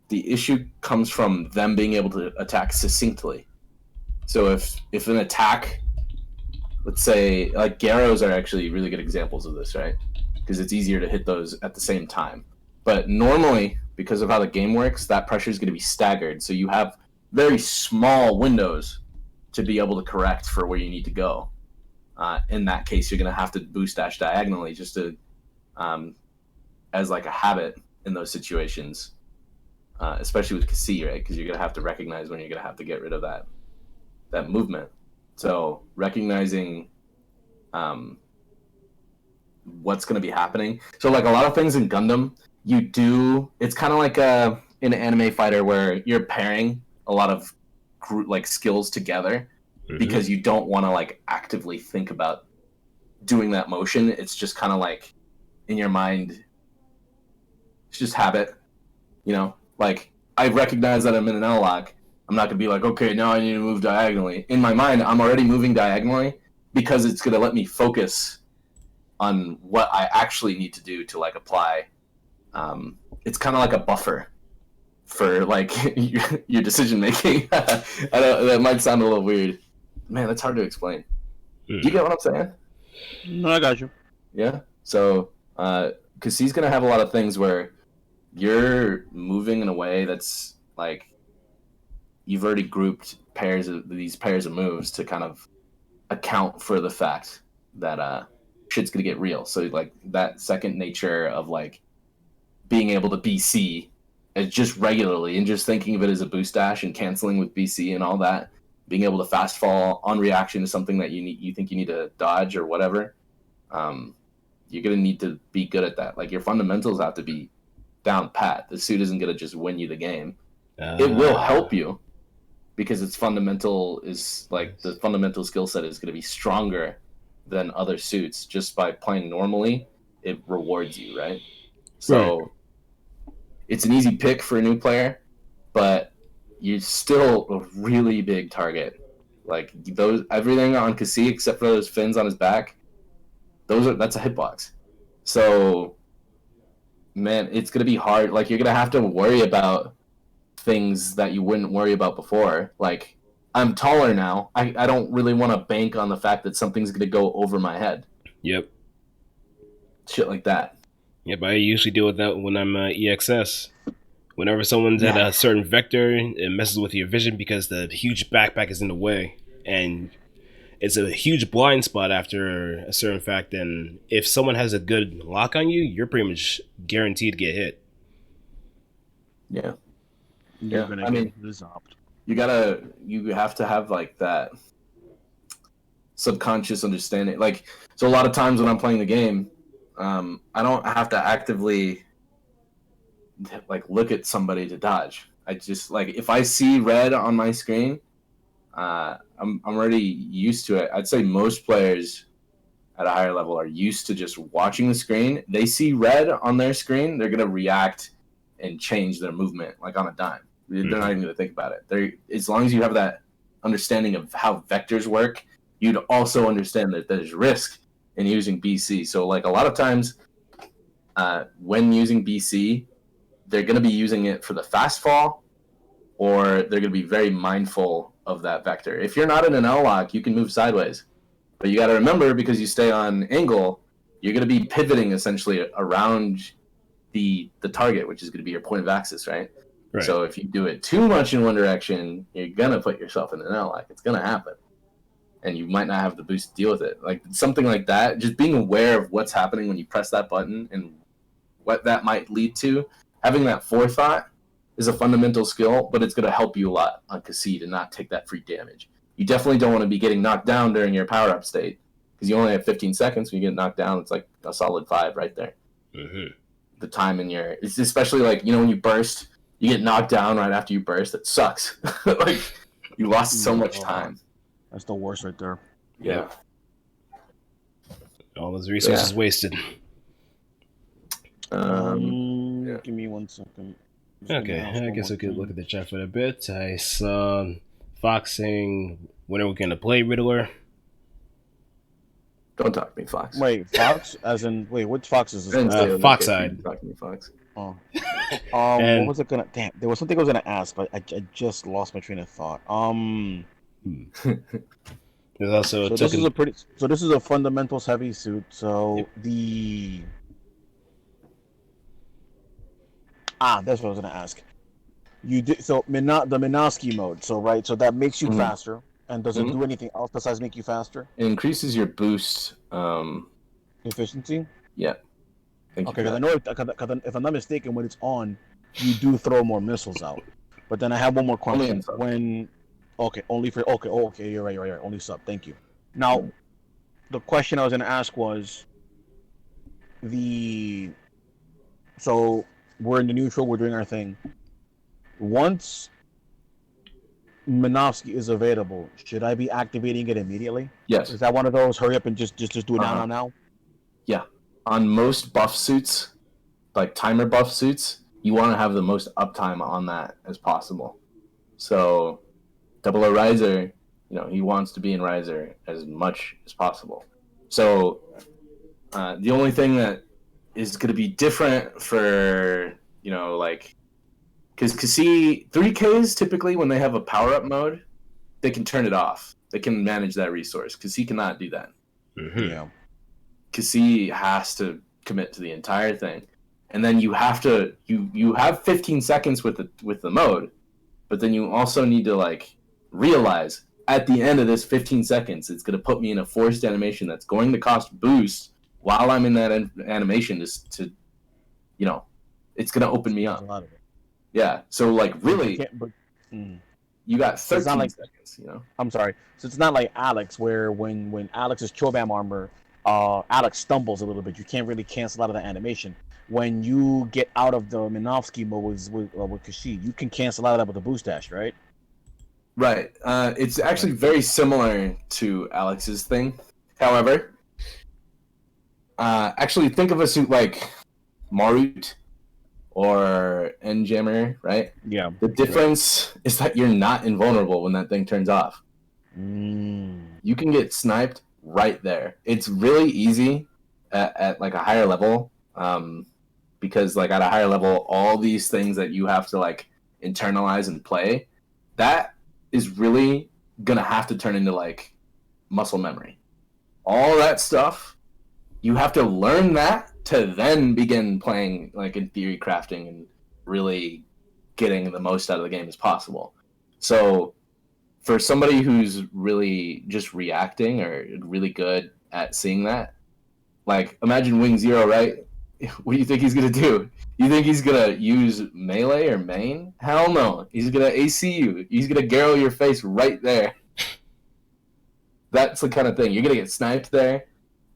The issue comes from them being able to attack succinctly. So if an attack, let's say, like Garrows are actually really good examples of this, right? Because it's easier to hit those at the same time. But normally, because of how the game works, that pressure is going to be staggered. So you have very small windows to be able to correct for where you need to go. In that case, you're going to have to boost dash diagonally just to, as like a habit in those situations, especially with Cassie, right? Because you're going to have to recognize when you're going to have to get rid of that movement. So recognizing what's going to be happening. So like a lot of things in Gundam, it's kind of like in an anime fighter where you're pairing a lot of like skills together because you don't want to like actively think about doing that motion. It's just kind of like in your mind, it's just habit, like I recognize that I'm in an L lock. I'm not going to be like, okay, now I need to move diagonally. In my mind, I'm already moving diagonally because it's going to let me focus on what I actually need to do to like apply. It's kind of like a buffer for like your decision making. I know that might sound a little weird. Man, that's hard to explain. Do you get what I'm saying? No, I got you. Yeah. So, because he's going to have a lot of things where you're moving in a way that's like you've already grouped these pairs of moves to kind of account for the fact that shit's gonna get real. So like that second nature of like being able to BC as just regularly and just thinking of it as a boost dash and canceling with BC and all that, being able to fast fall on reaction to something that you think you need to dodge or whatever. You're gonna need to be good at that. Like your fundamentals have to be down pat. The suit isn't gonna just win you the game. It will help you because its fundamental is like the fundamental skill set is going to be stronger than other suits just by playing normally. It rewards you, right? So it's an easy pick for a new player, but you're still a really big target. Like everything on Cassie except for those fins on his back, that's a hitbox. So man, it's gonna be hard. Like you're gonna have to worry about things that you wouldn't worry about before. Like I'm taller now. I don't really want to bank on the fact that something's gonna go over my head. Yep. Shit like that. Yep, I usually deal with that when I'm EXS. Whenever someone's at a certain vector, it messes with your vision because the huge backpack is in the way. And it's a huge blind spot after a certain fact. And if someone has a good lock on you, you're pretty much guaranteed to get hit. Yeah. You're gonna get resolved. You have to have like that subconscious understanding. Like, so a lot of times when I'm playing the game, I don't have to actively like look at somebody to dodge. I just like if I see red on my screen, I'm already used to it. I'd say most players at a higher level are used to just watching the screen. They see red on their screen, they're gonna react and change their movement like on a dime. They're not even gonna think about it. As long as you have that understanding of how vectors work, you'd also understand that there's risk in using BC. So like a lot of times when using BC, they're going to be using it for the fast fall, or they're going to be very mindful of that vector. If you're not in an L lock, you can move sideways. But you got to remember, because you stay on angle, you're going to be pivoting essentially around the target, which is going to be your point of axis, right? So if you do it too much in one direction, you're going to put yourself in an L lock. It's going to happen. And you might not have the boost to deal with it. Like something like that, just being aware of what's happening when you press that button and what that might lead to, having that forethought is a fundamental skill, but it's going to help you a lot on Cassie to not take that free damage. You definitely don't want to be getting knocked down during your power-up state, because you only have 15 seconds. When you get knocked down, it's like a solid 5 right there. Mm-hmm. The time in your... It's especially like, when you burst, you get knocked down right after you burst. It sucks. Like, you lost so much time. That's the worst right there. Yeah. All those resources wasted. Give me 1 second. Okay, I guess I could look at the chat for a bit. I saw Fox saying, when are we going to play Ridler? Don't talk to me, Fox. Wait, Fox? As in, which Fox is this? Foxside. Talk to me, Fox. Oh. And- What was it gonna? Damn, there was something I was gonna ask, but I just lost my train of thought. There's also So this is a pretty. So this is a fundamentals heavy suit. So the. That's what I was gonna ask. You do so the Minovsky mode. So right, so that makes you Mhm. faster. And does it Mhm. do anything else besides make you faster? It increases your boost. Efficiency. Yeah. Thank you Okay, for because I that. know cause if I'm not mistaken, when it's on, you do throw more missiles out. But then I have one more Only question. in sub. Okay, you're right. Only sub. Thank you. Now, the question I was gonna ask was so we're in the neutral, we're doing our thing. Once Minovsky is available, should I be activating it immediately? Yes. Is that one of those hurry up and just do it now? Yeah. On most buff suits, like timer buff suits, you want to have the most uptime on that as possible. So, Double O Riser, he wants to be in Riser as much as possible. So, the only thing that is going to be different for, because Cassie 3Ks typically when they have a power up mode, they can turn it off. They can manage that resource. Cassie cannot do that. Mm-hmm. Yeah. Cassie has to commit to the entire thing, and then you have to you have 15 seconds with the mode, but then you also need to realize at the end of this 15 seconds, it's going to put me in a forced animation that's going to cost boost while I'm in that animation to it's going to open me There's up. a lot of it. Yeah, so really, you got 13 seconds. I'm sorry. So it's not like Alex, where when Alex's Chobam armor, Alex stumbles a little bit. You can't really cancel out of the animation. When you get out of the Minovsky mode with Kashi, you can cancel out of that with the boost dash, right? Right. It's actually very similar to Alex's thing. However, actually think of a suit like Marut or Njammer, right? Yeah. The difference is that you're not invulnerable when that thing turns off. You can get sniped right there. It's really easy at a higher level, because at a higher level, all these things that you have to internalize and play, that is really gonna have to turn into muscle memory. All that stuff, you have to learn that to then begin playing in theory crafting and really getting the most out of the game as possible. So for somebody who's really just reacting or really good at seeing that, imagine Wing Zero, right? What do you think he's gonna do? You think he's gonna use melee or main? Hell no. He's gonna AC you. He's gonna Garrow your face right there. That's the kind of thing. You're gonna get sniped there.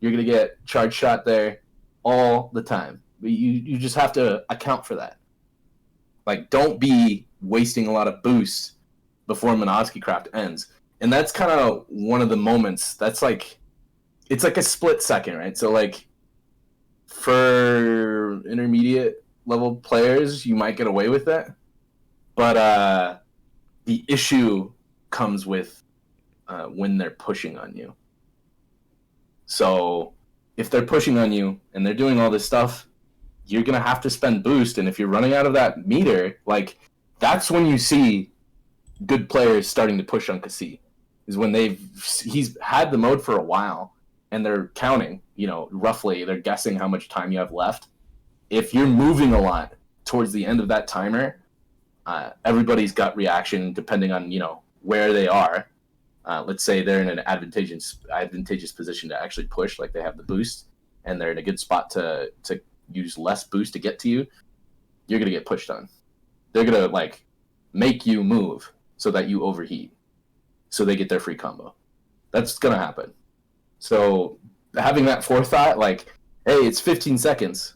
You're gonna get charge shot there all the time. But you just have to account for that. Don't be wasting a lot of boosts before Minovsky craft ends. And that's kind of one of the moments. That's it's a split second, right? So for intermediate level players, you might get away with that. But the issue comes with when they're pushing on you. So if they're pushing on you and they're doing all this stuff, you're going to have to spend boost. And if you're running out of that meter, that's when you see good players starting to push on Cassie. Is when he's had the mode for a while and they're counting, roughly, they're guessing how much time you have left. If you're moving a lot towards the end of that timer, everybody's gut reaction, depending on, where they are. Let's say they're in an advantageous position to actually push, they have the boost, and they're in a good spot to use less boost to get to you, you're gonna get pushed on. They're gonna like make you move so that you overheat, so they get their free combo. That's gonna happen. So having that forethought, like, hey, it's 15 seconds,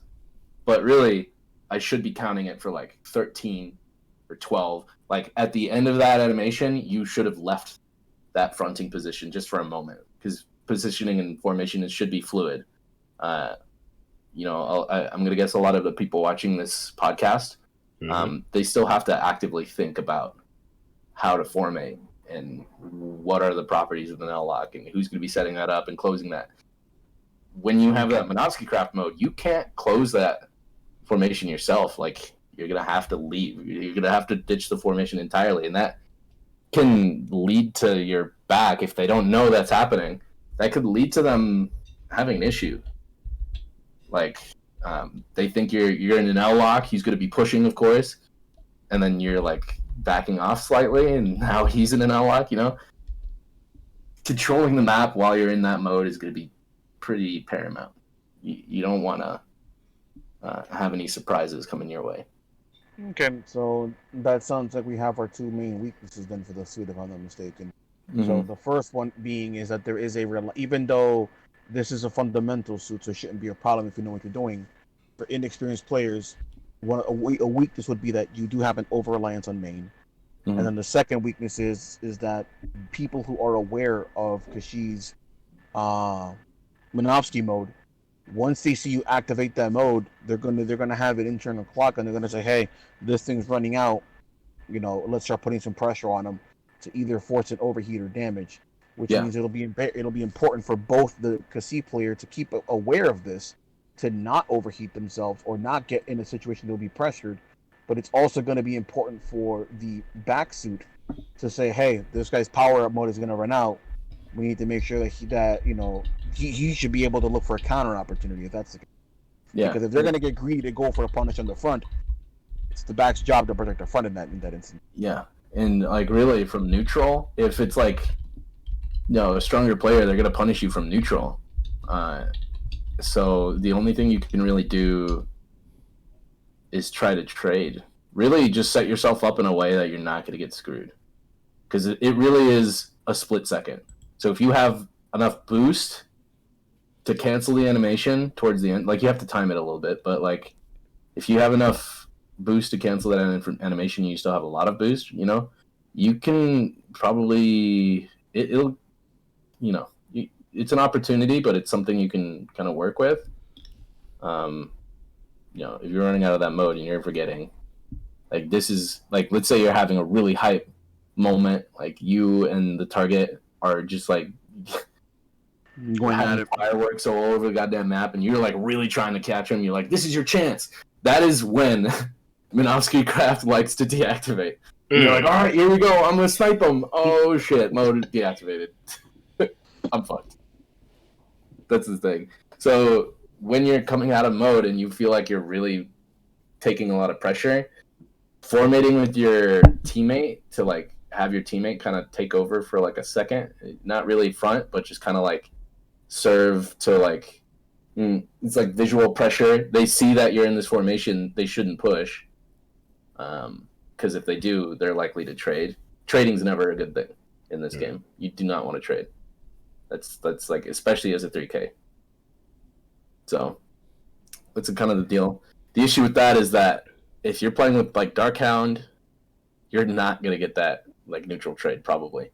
but really, I should be counting it for like 13 or 12. Like at the end of that animation, you should have left that fronting position just for a moment, because positioning and formation should be fluid. You know, I'm going to guess a lot of the people watching this podcast, they still have to actively think about how to formate and what are the properties of an L-lock and who's going to be setting that up and closing that. When you have that Minovsky craft mode, you can't close that formation yourself. Like, you're going to have to leave. You're going to have to ditch the formation entirely, and that can lead to your back, if they don't know that's happening, that could lead to them having an issue. Like, they think you're in an L-lock, he's going to be pushing, of course, and then you're like backing off slightly, and now he's in an L-lock, you know? Controlling the map while you're in that mode is going to be pretty paramount. You don't want to have any surprises coming your way. Okay, so that sounds like we have our two main weaknesses then for the suit, if I'm not mistaken. So the first one being is that there is even though this is a fundamental suit, so it shouldn't be a problem if you know what you're doing. For inexperienced players, a weakness would be that you do have an over-reliance on main. And then the second weakness is that people who are aware of Kashi's Minovsky mode, once they see you activate that mode, they're gonna have an internal clock, and they're gonna say, "Hey, this thing's running out. You know, let's start putting some pressure on them to either force an overheat or damage." Which means it'll be important for both the Kasi player to keep aware of this, to not overheat themselves or not get in a situation they'll be pressured. But it's also going to be important for the back suit to say, "Hey, this guy's power up mode is going to run out. We need to make sure that he should be able to look for a counter opportunity if that's the case." Yeah. Because if they're going to get greedy to go for a punish on the front, it's the back's job to protect the front in that instance. Yeah, and like really from neutral, if it's like, you know, a stronger player, they're going to punish you from neutral. So the only thing you can really do is try to trade. Really just set yourself up in a way that you're not going to get screwed. Because it really is a split second. So if you have enough boost to cancel the animation towards the end, like you have to time it a little bit, but like if you have enough boost to cancel that animation, you still have a lot of boost, you know, you can probably, it'll, you know, it's an opportunity, but it's something you can kind of work with. You know, if you're running out of that mode and you're forgetting, like this is like, let's say you're having a really hype moment, like you and the target are just like going at it, fireworks all over the goddamn map, and you're like really trying to catch him. You're like, this is your chance. That is when Minovsky Craft likes to deactivate. You're like, all right, here we go. I'm gonna snipe him. Oh shit, mode deactivated. I'm fucked. That's the thing. So when you're coming out of mode and you feel like you're really taking a lot of pressure, formatting with your teammate to like have your teammate kind of take over for like a second, not really front, but just kind of like serve to like, it's like visual pressure. They see that you're in this formation, they shouldn't push. Because if they do, they're likely to trade. Trading's never a good thing in this game. You do not want to trade. That's like, especially as a 3K. So that's kind of the deal. The issue with that is that if you're playing with like Darkhound, you're not gonna get that like neutral trade probably,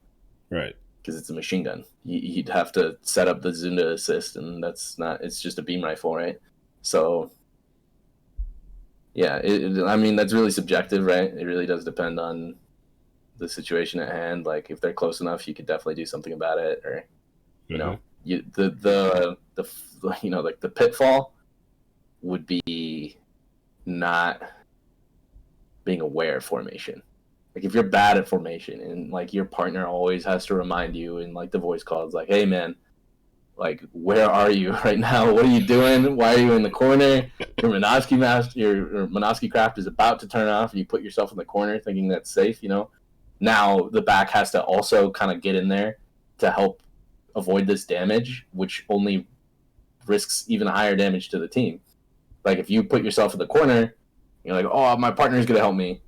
right? Because it's a machine gun. You'd have to set up the Zunda assist, and that's not. It's just a beam rifle, right? So yeah, I mean that's really subjective, right? It really does depend on the situation at hand. Like if they're close enough, you could definitely do something about it, or you know, the you know, like the pitfall would be not being aware of formation. Like if you're bad at formation and like your partner always has to remind you in like the voice calls, like, hey man, like where are you right now? What are you doing? Why are you in the corner? Your Minovsky craft is about to turn off and you put yourself in the corner thinking that's safe, you know? Now the back has to also kind of get in there to help avoid this damage, which only risks even higher damage to the team. Like if you put yourself in the corner, you're like, oh, my partner's gonna help me.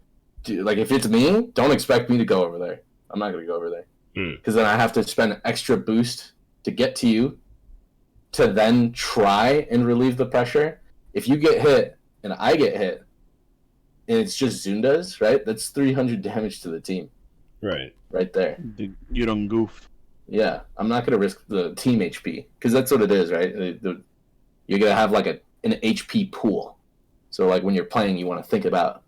Like if it's me, don't expect me to go over there. I'm not gonna go over there because then I have to spend an extra boost to get to you, to then try and relieve the pressure. If you get hit and I get hit, and it's just Zundas, right? That's 300 damage to the team. Right there. You don't goof. Yeah, I'm not going to risk the team HP, because that's what it is, right? You're going to have like an HP pool. So like when you're playing, you want to think about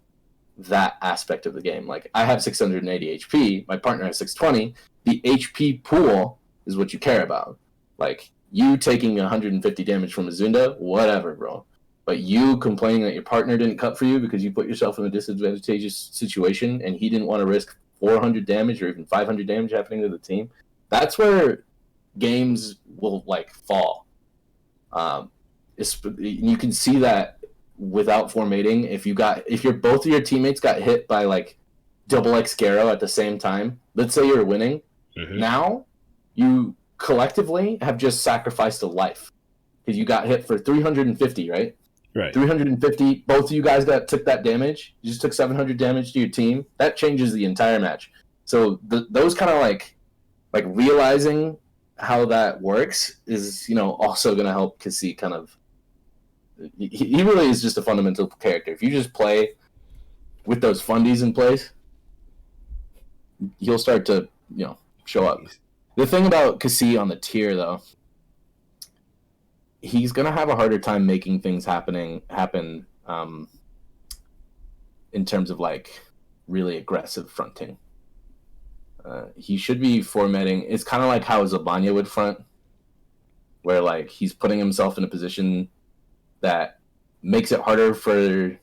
that aspect of the game. Like I have 680 HP, my partner has 620. The HP pool is what you care about. Like you taking 150 damage from a Zunda, whatever, bro. But you complaining that your partner didn't cut for you because you put yourself in a disadvantageous situation and he didn't want to risk 400 damage or even 500 damage happening to the team, that's where games will like fall. You can see that without formatting. If both of your teammates got hit by like double X Garo at the same time, let's say you're winning, now you collectively have just sacrificed a life because you got hit for 350, right? Right. 350. Both of you guys took that damage. You just took 700 damage to your team. That changes the entire match. So those kind of like realizing how that works is, also going to help Cassie kind of. He really is just a fundamental character. If you just play with those fundies in place, he'll start to show up. The thing about Cassie on the tier though, he's gonna have a harder time making things happen in terms of like really aggressive fronting. He should be formatting. It's kind of like how Zabanya would front, where like he's putting himself in a position that makes it harder for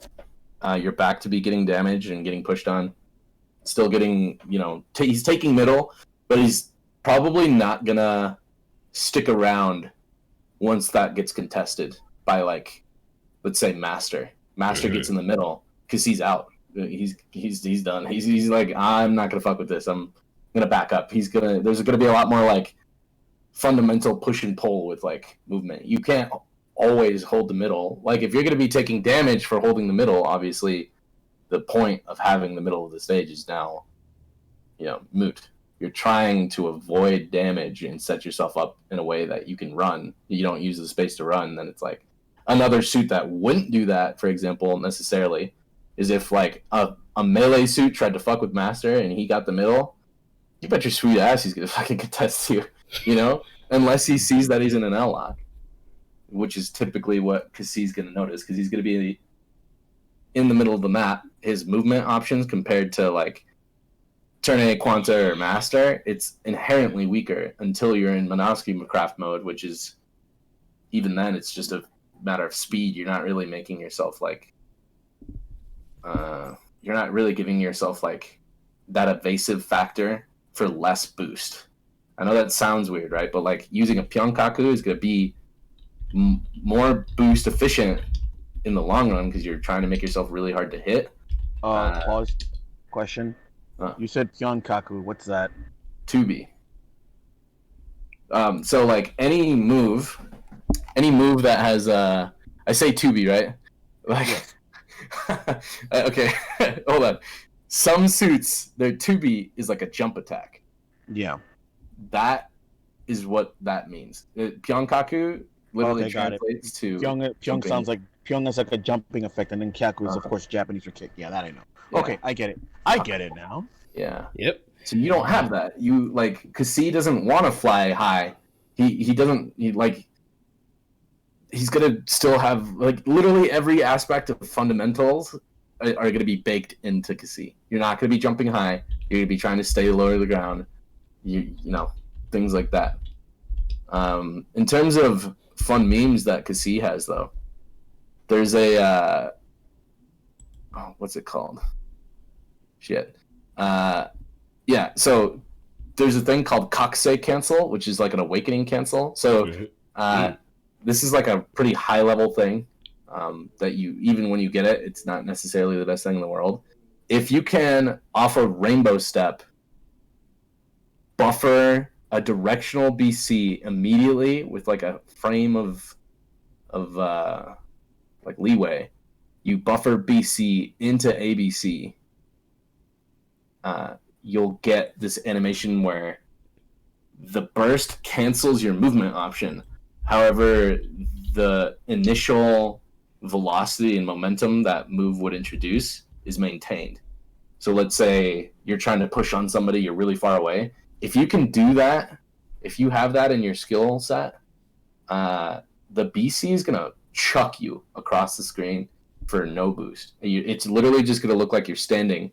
your back to be getting damage and getting pushed on. Still getting, he's taking middle, but he's probably not gonna stick around once that gets contested by like, let's say Master gets in the middle because he's out. He's done. He's like, I'm not gonna fuck with this. I'm gonna back up. There's gonna be a lot more like fundamental push and pull with like movement. You can't always hold the middle. Like if you're gonna be taking damage for holding the middle, obviously the point of having the middle of the stage is now, moot. You're trying to avoid damage and set yourself up in a way that you can run. You don't use the space to run, then it's like another suit that wouldn't do that, for example, necessarily, is if like a melee suit tried to fuck with Master and he got the middle, you bet your sweet ass he's gonna fucking contest you, unless he sees that he's in an L lock, which is typically what Cassie's gonna notice, because he's gonna be in the middle of the map. His movement options compared to like Turn A, Quanta, or Master, it's inherently weaker until you're in Monosky Craft mode, which is, even then, it's just a matter of speed. You're not really making yourself like, you're not really giving yourself like that evasive factor for less boost. I know that sounds weird, right? But like using a Pyeongkaku is going to be more boost efficient in the long run because you're trying to make yourself really hard to hit. Pause. Question. You said Pyeongkaku. What's that? 2B. So like any move that has I say 2B, right? Like okay, hold on. Some suits, their 2B is like a jump attack. Yeah. That is what that means. Pyeongkaku literally translates to Pyong sounds like Pyong is like a jumping effect, and then Kaku is of course Japanese for kick. Yeah, that I know. Yeah. Okay, I get it. I get it now. Yeah. Yep. So you don't have that. You like Cassie doesn't want to fly high. He doesn't. He's gonna still have like literally every aspect of fundamentals are gonna be baked into Cassie. You're not gonna be jumping high. You're gonna be trying to stay low to the ground. You know, things like that. In terms of fun memes that Cassie has though, there's a what's it called? Shit. Yeah, so there's a thing called Kakusei cancel, which is like an awakening cancel. So this is like a pretty high level thing that you, even when you get it, it's not necessarily the best thing in the world. If you can, off a rainbow step, buffer a directional BC immediately with like a frame of like leeway, you buffer BC into ABC, you'll get this animation where the burst cancels your movement option. However, the initial velocity and momentum that move would introduce is maintained. So let's say you're trying to push on somebody, you're really far away. If you can do that, if you have that in your skill set, the BC is going to chuck you across the screen for no boost. It's literally just going to look like you're standing.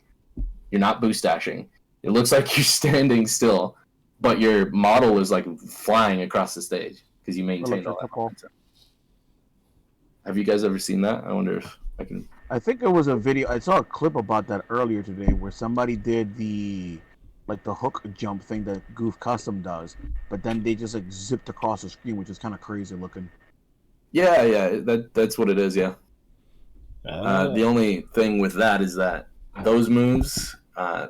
You're not boost dashing. It looks like you're standing still, but your model is like flying across the stage because you maintained all that momentum. Have you guys ever seen that? I wonder if I can. I think it was a video. I saw a clip about that earlier today where somebody did the hook jump thing that Goof Custom does, but then they just like zipped across the screen, which is kind of crazy looking. Yeah, that's what it is. Yeah. The only thing with that is that those moves,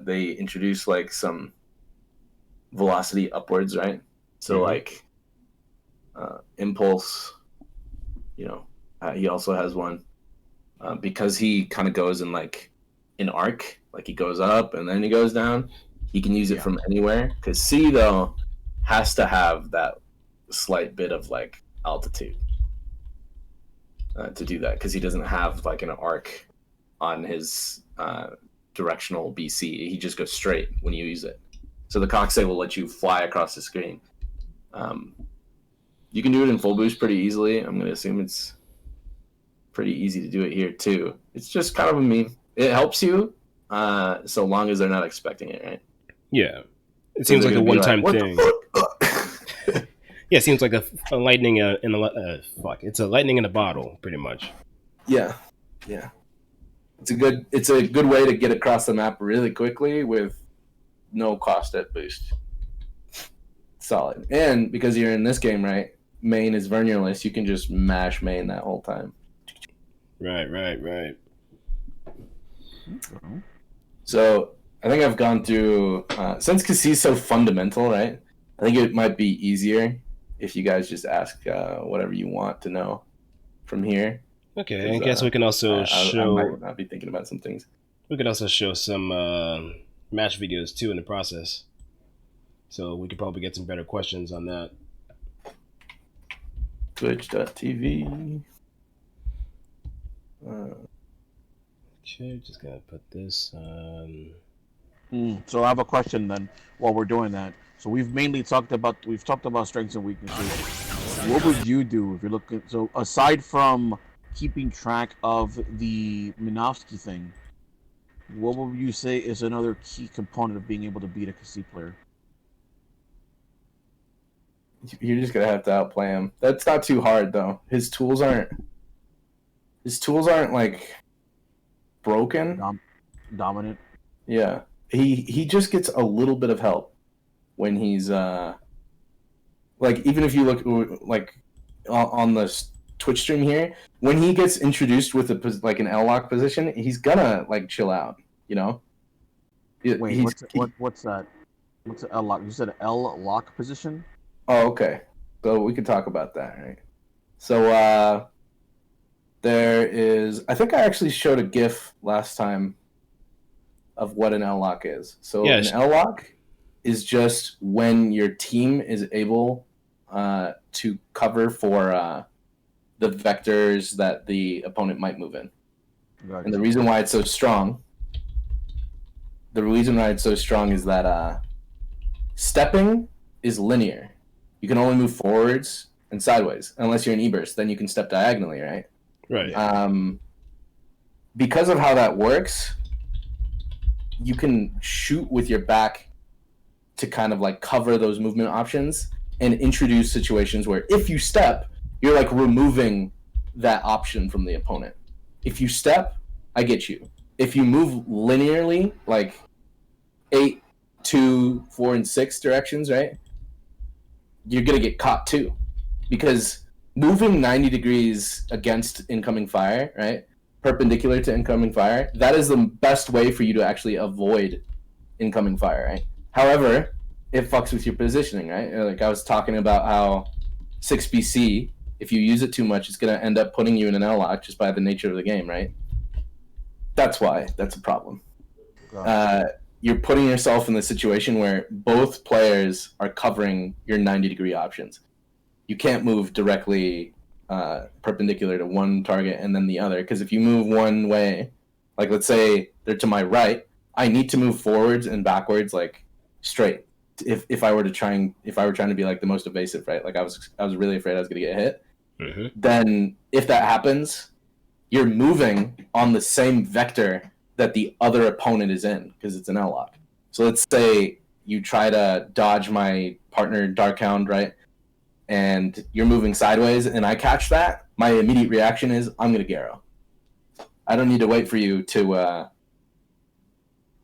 they introduce like some velocity upwards, right? So like impulse, he also has one because he kind of goes in like an arc, like he goes up and then he goes down. He can use it from anywhere because C though has to have that slight bit of like altitude to do that because he doesn't have like an arc on his directional BC. He just goes straight when you use it. So the Coxswain will let you fly across the screen. You can do it in full boost pretty easily. I'm going to assume it's pretty easy to do it here too. It's just kind of a meme. It helps you so long as they're not expecting it, right? Yeah. It seems like a one-time thing. Yeah, it seems like a lightning in a it's a lightning in a bottle, pretty much. Yeah. It's a good way to get across the map really quickly with no cost at boost. Solid. And because you're in this game, right? Main is Vernulus, you can just mash main that whole time. Right. So I think I've gone through since Cassie's so fundamental, right? I think it might be easier if you guys just ask whatever you want to know from here. Okay, I guess we can also show. I might not be thinking about some things. We could also show some match videos too in the process, so we could probably get some better questions on that. Twitch.tv. Okay, just gonna put this on. So I have a question then while we're doing that. So we've talked about strengths and weaknesses. What would you do if you're looking? So aside from keeping track of the Minovsky thing, what would you say is another key component of being able to beat a Cassie player? You're just gonna have to outplay him. That's not too hard though. His tools aren't like broken. Dominant. Yeah. He just gets a little bit of help when he's like, even if you look like on the Twitch stream here, when he gets introduced with an L lock position, he's gonna like chill out, Wait, what's that? What's an L lock? You said L lock position? Oh, okay. So we could talk about that, right? So there is, I think I actually showed a GIF last time of what an L lock is. So an L lock is just when your team is able to cover for the vectors that the opponent might move in. Gotcha. And the reason why it's so strong is that stepping is linear. You can only move forwards and sideways unless you're an E-burst. Then you can step diagonally, right? Right. Because of how that works, you can shoot with your back to kind of like cover those movement options and introduce situations where if you step, you're like removing that option from the opponent. If you step, I get you. If you move linearly, like 8, 2, 4, and 6 directions, right? You're going to get caught too. Because moving 90 degrees against incoming fire, right? Perpendicular to incoming fire, that is the best way for you to actually avoid incoming fire, right? However, it fucks with your positioning, right? Like I was talking about how 6BC If you use it too much, it's going to end up putting you in an L-lock just by the nature of the game, right? That's why. That's a problem. You're putting yourself in the situation where both players are covering your 90-degree options. You can't move directly perpendicular to one target and then the other, because if you move one way, like let's say they're to my right, I need to move forwards and backwards like straight. If I were trying to be like the most evasive, right? Like I was really afraid I was going to get hit. Mm-hmm. Then if that happens, you're moving on the same vector that the other opponent is in, because it's an L-lock. So let's say you try to dodge my partner Darkhound, right? And you're moving sideways, and I catch that. My immediate reaction is I'm gonna Gyaro. I don't need to wait for you to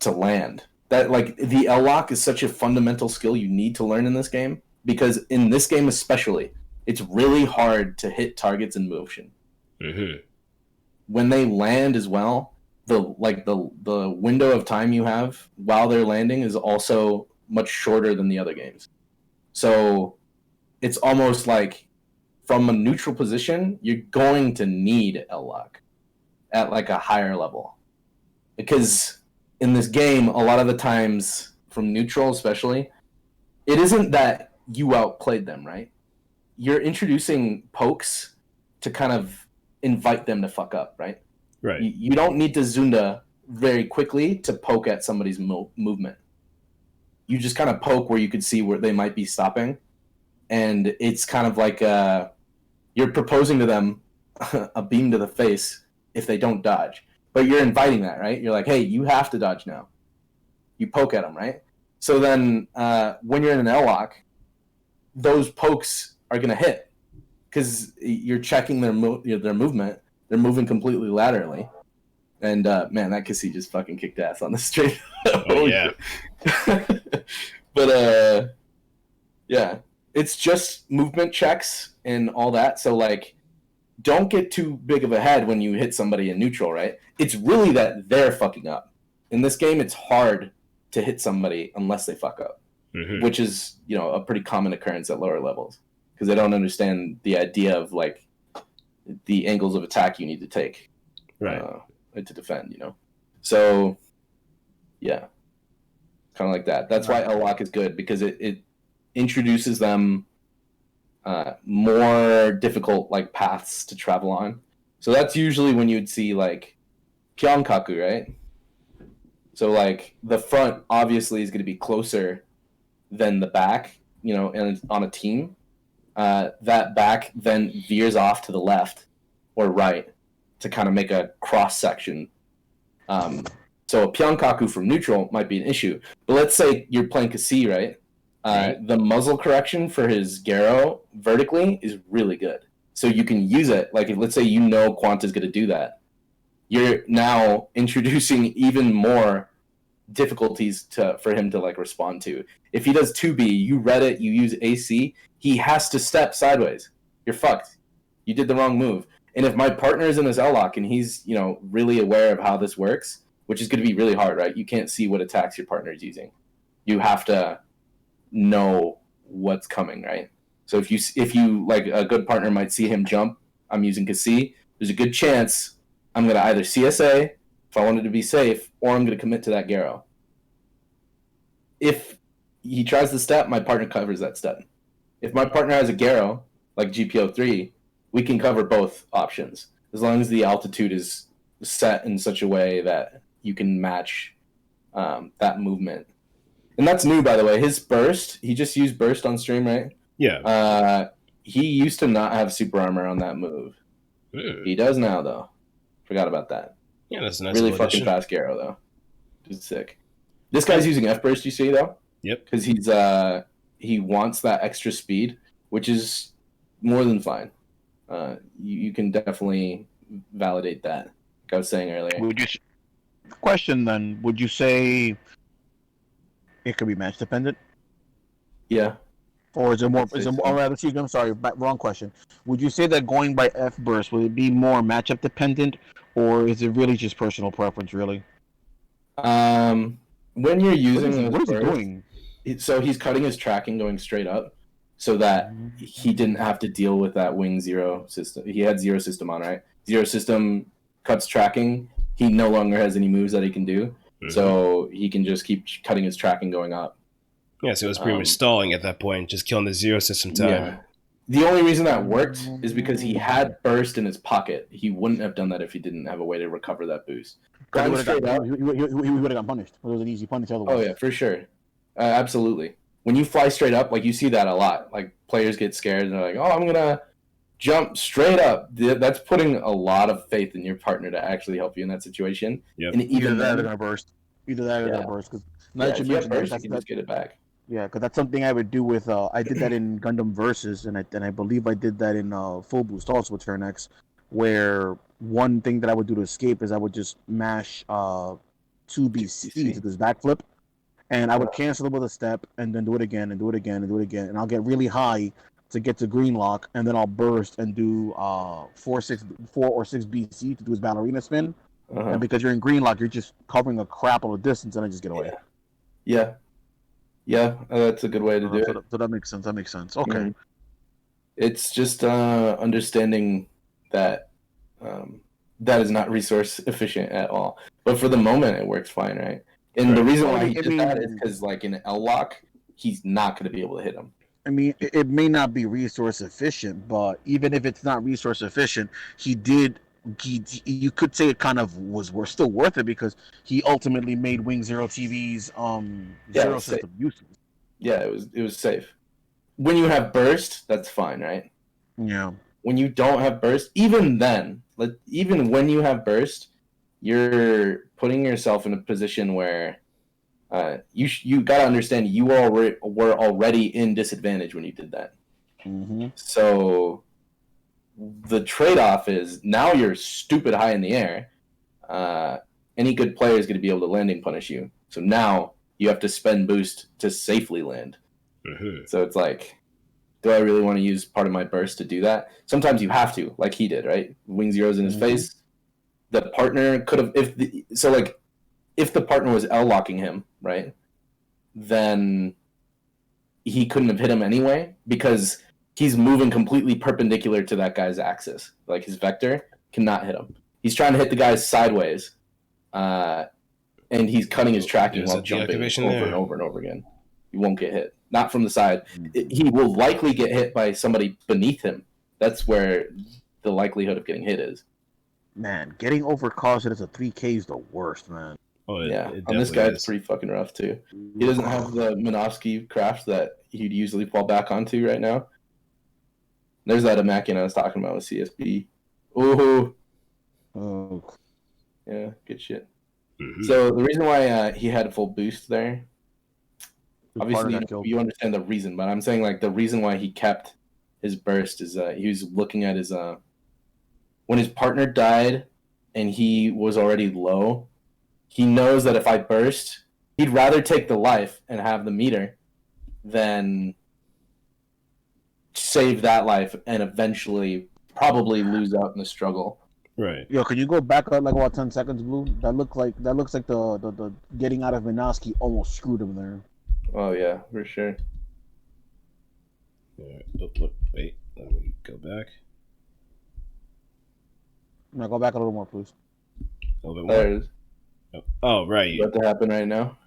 land. That like the L-lock is such a fundamental skill you need to learn in this game, because in this game especially, it's really hard to hit targets in motion. Mm-hmm. When they land as well, the window of time you have while they're landing is also much shorter than the other games. So it's almost like from a neutral position, you're going to need L-lock at like a higher level. Because in this game, a lot of the times, from neutral especially, it isn't that you outplayed them, right? You're introducing pokes to kind of invite them to fuck up, right? Right. You don't need to Zunda very quickly to poke at somebody's movement. You just kind of poke where you could see where they might be stopping. And it's kind of like you're proposing to them a beam to the face if they don't dodge. But you're inviting that, right? You're like, hey, you have to dodge now. You poke at them, right? So then when you're in an L-lock, those pokes are going to hit because you're checking their movement. They're moving completely laterally. And, man, that Cassie just fucking kicked ass on the street. Oh, yeah. But, yeah. It's just movement checks and all that. So, like, don't get too big of a head when you hit somebody in neutral, right? It's really that they're fucking up. In this game, it's hard to hit somebody unless they fuck up, which is, you know, a pretty common occurrence at lower levels because they don't understand the idea of, like, the angles of attack you need to take to defend, you know? So, yeah. Kind of like that. That's why L-lock is good because it introduces them more difficult like paths to travel on. So that's usually when you'd see like Pyeongkaku, right? So like the front obviously is going to be closer than the back, you know, and on a team. That back then veers off to the left or right to kind of make a cross section. So a Pyeongkaku from neutral might be an issue. But let's say you're playing Kasi, right? The muzzle correction for his Gyaro vertically is really good. So you can use it. Like, if, let's say you know Quanta's going to do that. You're now introducing even more difficulties for him to, like, respond to. If he does 2B, you read it, you use AC, he has to step sideways. You're fucked. You did the wrong move. And if my partner is in this L-lock and he's, you know, really aware of how this works, which is going to be really hard, right? You can't see what attacks your partner is using. You have to know what's coming, right? So if you like a good partner might see him jump, I'm using Kasi, there's a good chance I'm going to either CSA if I wanted to be safe, or I'm going to commit to that Gyaro. If he tries the step, my partner covers that step. If my partner has a Gyaro, like GPO3, we can cover both options, as long as the altitude is set in such a way that you can match that movement. And that's new, by the way. His burst, he just used burst on stream, right? Yeah. He used to not have super armor on that move. He does now, though. Forgot about that. Yeah, that's a nice really addition. Fucking fast Gyaro, though. Just sick. This guy's using F burst, you see, though? Yep. Because he wants that extra speed, which is more than fine. You can definitely validate that, like I was saying earlier. Question then, would you say it could be match dependent? Yeah. Or is it more? All right, excuse me. I'm sorry. Wrong question. Would you say that going by F burst would it be more matchup dependent, or is it really just personal preference? Really. When you're using what is he doing? So he's cutting his tracking going straight up. so that he didn't have to deal with that wing zero system. He had zero system on, right? Zero system cuts tracking. He no longer has any moves that he can do, so he can just keep cutting his tracking going up. Yeah, so it was pretty much stalling at that point, just killing the zero system time. Yeah. The only reason that worked is because he had burst in his pocket. He wouldn't have done that if he didn't have a way to recover that boost. He Flying would straight up. have gotten punished. It was an easy punish otherwise. Oh yeah, for sure, absolutely. When you fly straight up, like you see that a lot. Like players get scared and they're like, "Oh, I'm gonna jump straight up." That's putting a lot of faith in your partner to actually help you in that situation. Yep. And Either even that or then, they're gonna burst. Either that or they're gonna burst. Because now yeah, that you if you have mentioned burst, that, you can just get it back. yeah, because that's something I would do with. I did that in Gundam Versus, and I believe I did that in Full Boost also with Turn X, where one thing that I would do to escape is I would just mash 2BC to this backflip, and I would cancel it with a step, and then do it again, and do it again, and do it again, and I'll get really high to get to green lock, and then I'll burst and do 4 or 6 BC to do his ballerina spin, and because you're in green lock, you're just covering a crap of a distance, and I just get away. Yeah, that's a good way to do it. So that makes sense. That makes sense. Okay. Mhm. It's just understanding that that is not resource efficient at all. But for the moment, it works fine, right? And the reason why he did that is because, like in L lock, he's not going to be able to hit him. I mean, it may not be resource efficient, but even if it's not resource efficient, you could say it kind of was still worth it because he ultimately made Wing Zero TV's zero system useless. Yeah, it was safe. When you have burst, that's fine, right? Yeah. When you don't have burst, even then, even when you have burst, you're putting yourself in a position where you got to understand you were already in disadvantage when you did that. Mm-hmm. So the trade-off is now you're stupid high in the air. Any good player is going to be able to landing punish you. So now you have to spend boost to safely land. So it's like, do I really want to use part of my burst to do that? Sometimes you have to, like he did, right? Wing zero's in his face. The partner could have, if the partner was L locking him, right? Then he couldn't have hit him anyway because he's moving completely perpendicular to that guy's axis. Like his vector cannot hit him. He's trying to hit the guy sideways, and he's cutting his tracking while jumping over and over and over again. He won't get hit. Not from the side. He will likely get hit by somebody beneath him. That's where the likelihood of getting hit is. Man, getting overcosted as a 3K is the worst, man. Oh, yeah, on this guy, it's pretty fucking rough, too. He doesn't have the Minovsky craft that he'd usually fall back onto right now. There's that Amakian I was talking about with CSB. Ooh. Oh. Yeah, good shit. So the reason why he had a full boost there, obviously you understand the reason, but I'm saying like the reason why he kept his burst is he was looking at his when his partner died and he was already low, he knows that if I burst, he'd rather take the life and have the meter than save that life and eventually probably lose out in the struggle. Right. Yo, could you go back up like about 10 seconds, Blue? That looks like the getting out of Minovsky almost screwed him there. Oh yeah, for sure. Wait, let me go back. No, go back a little more, please. A little bit more. There it is. Oh, right. What's about to happen right now?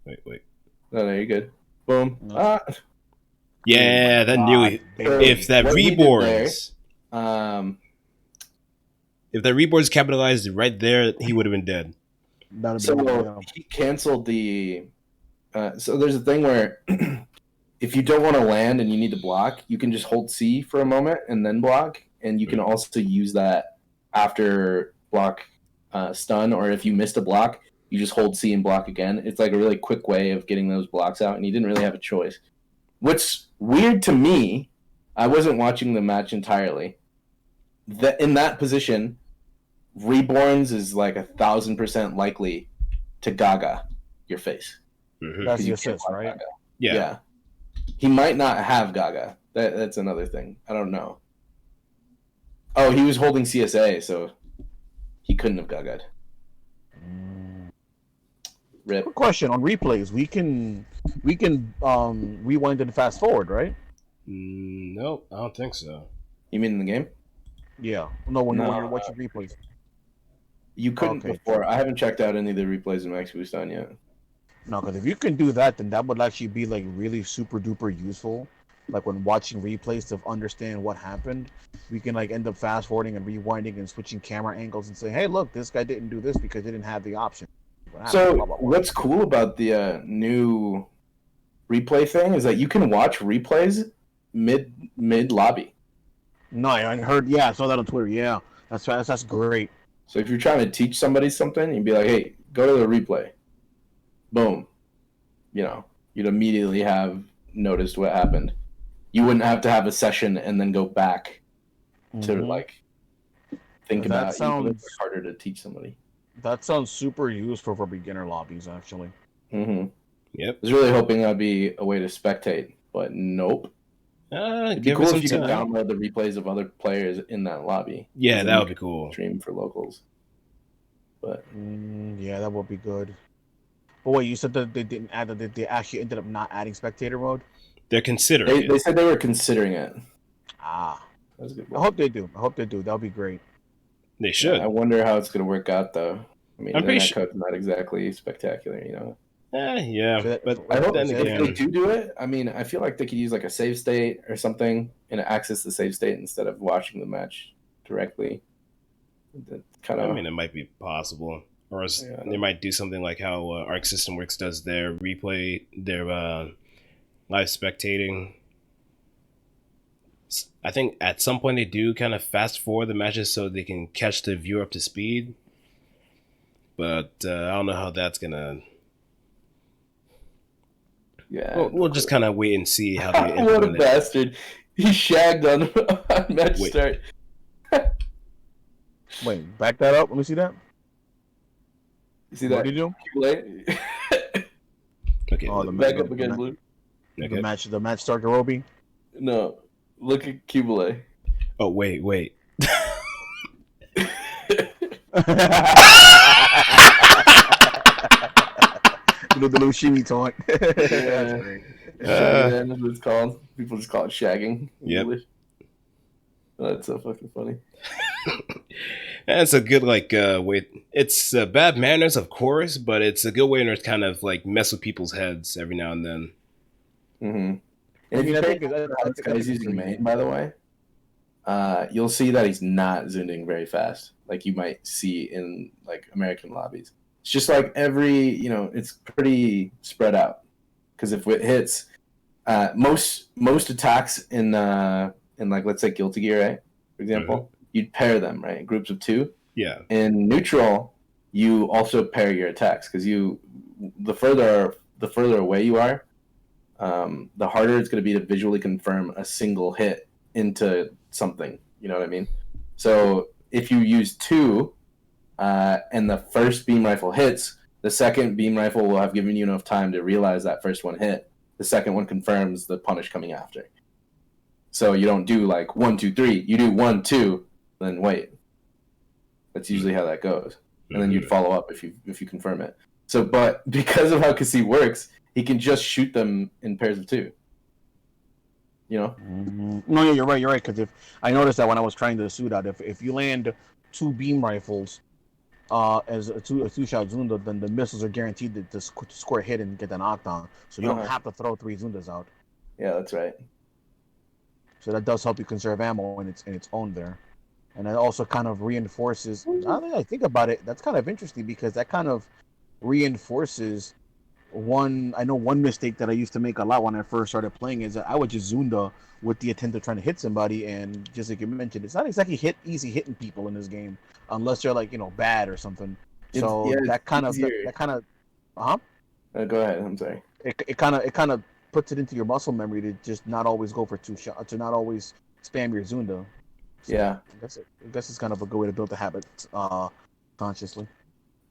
Wait. No, you're good. Boom. No. Yeah, that knew it. If that reborns, if that reborn's capitalized right there, he would have been dead. So he canceled the. So there's a thing where if you don't want to land and you need to block, you can just hold C for a moment and then block, and you can also use that after block stun, or if you missed a block, you just hold C and block again. It's like a really quick way of getting those blocks out, and he didn't really have a choice. What's weird to me, I wasn't watching the match entirely. That in that position, Reborns is like 1,000% likely to Gaga your face. That's the assist, right? Gaga. Yeah. He might not have Gaga. That's another thing. I don't know. Oh, he was holding CSA, so he couldn't have Gaga'd. Rip. Quick question on replays. We can rewind and fast forward, right? Nope, I don't think so. You mean in the game? Yeah. No, when No, you're watching replays. You couldn't Okay. before. I haven't checked out any of the replays in Max Boost on yet. No, because if you can do that, then that would actually be like really super duper useful. Like when watching replays to understand what happened, we can like end up fast forwarding and rewinding and switching camera angles and say, "Hey, look, this guy didn't do this because he didn't have the option." What happened? So Blah, blah, blah. what's cool about the new replay thing is that you can watch replays mid lobby. No, I heard. Yeah, I saw that on Twitter. Yeah, that's great. So if you're trying to teach somebody something, you'd be like, "Hey, go to the replay." Boom. You'd immediately have noticed what happened. You wouldn't have to have a session and then go back to like think That about it. sounds- It's harder to teach somebody. That sounds super useful for beginner lobbies, actually. Mm-hmm. Yep. I was really hoping that'd be a way to spectate, but nope. It'd be Give cool it some if you could time. download the replays of other players in that lobby. Yeah, Then that you would be could cool. Stream for locals. But Yeah, that would be good. But wait, you said that they didn't add that they actually ended up not adding spectator mode? They're considering they it. said they were considering it. Ah, That was a good I one. hope they do. That would be great. They should. I wonder how it's going to work out, though. I mean, I'm pretty internet sure- code's not exactly spectacular, Yeah, So that- but I hope then if again, they do it, I mean, I feel like they could use like a save state or something and access the save state instead of watching the match directly. That kind of. I mean, it might be possible, or else Yeah. they might do something like how Arc System Works does their replay, their live spectating. I think at some point they do kind of fast forward the matches so they can catch the viewer up to speed, but I don't know how that's gonna. Yeah. We'll just kind of wait and see how they What a implement it. bastard! He shagged on match Wait. start. Wait, back that up. Let me see that. You see What that? did you do? Late? Okay, Oh, look, the Back ma- up again, Blue. okay. The match start Garobi. No, look at Cubele. Oh wait. The little shimmy taunt. That's Yeah. great. That's what it's called. People just call it shagging. in Yep. English. Oh, that's so fucking funny. That's a good way. It's bad manners, of course, but it's a good way to kind of like mess with people's heads every now and then. Mm-hmm. I And if mean, you I pay think it- I- attention to how I this think- I guy's think it's using pretty main, by the way, you'll see that he's not zooming very fast, like you might see in like American lobbies. It's just like it's pretty spread out. Because if it hits, most attacks in like let's say Guilty Gear, right? For example, you'd pair them, right? In groups of 2. Yeah. In neutral, you also pair your attacks because the further away you are, the harder it's going to be to visually confirm a single hit into something. You know what I mean? So if you use 2, and the first beam rifle hits, the second beam rifle will have given you enough time to realize that first one hit. The second one confirms the punish coming after. So you don't do like 1, 2, 3. You do 1, 2, then wait. That's usually how that goes. And then you'd follow up if you confirm it. So, but because of how Kasi works, he can just shoot them in pairs of 2. You know? No, yeah, you're right. Because if I noticed that when I was trying to shoot out, if you land 2 beam rifles, as a two-shot Zunda, then the missiles are guaranteed to score a hit and get an knockdown. So you don't have to throw 3 Zundas out. Yeah, that's right. So that does help you conserve ammo in its own there, and it also kind of reinforces. I think about it. That's kind of interesting because that kind of reinforces one. I know one mistake that I used to make a lot when I first started playing is that I would just Zunda with the intent of trying to hit somebody, and just like you mentioned, it's not exactly easy hitting people in this game unless they're like bad or something. So that kind of Go ahead. I'm sorry. It kind of puts it into your muscle memory to just not always go for 2 shots, to not always spam your Zunda. So Yeah. I guess it's kind of a good way to build the habit consciously.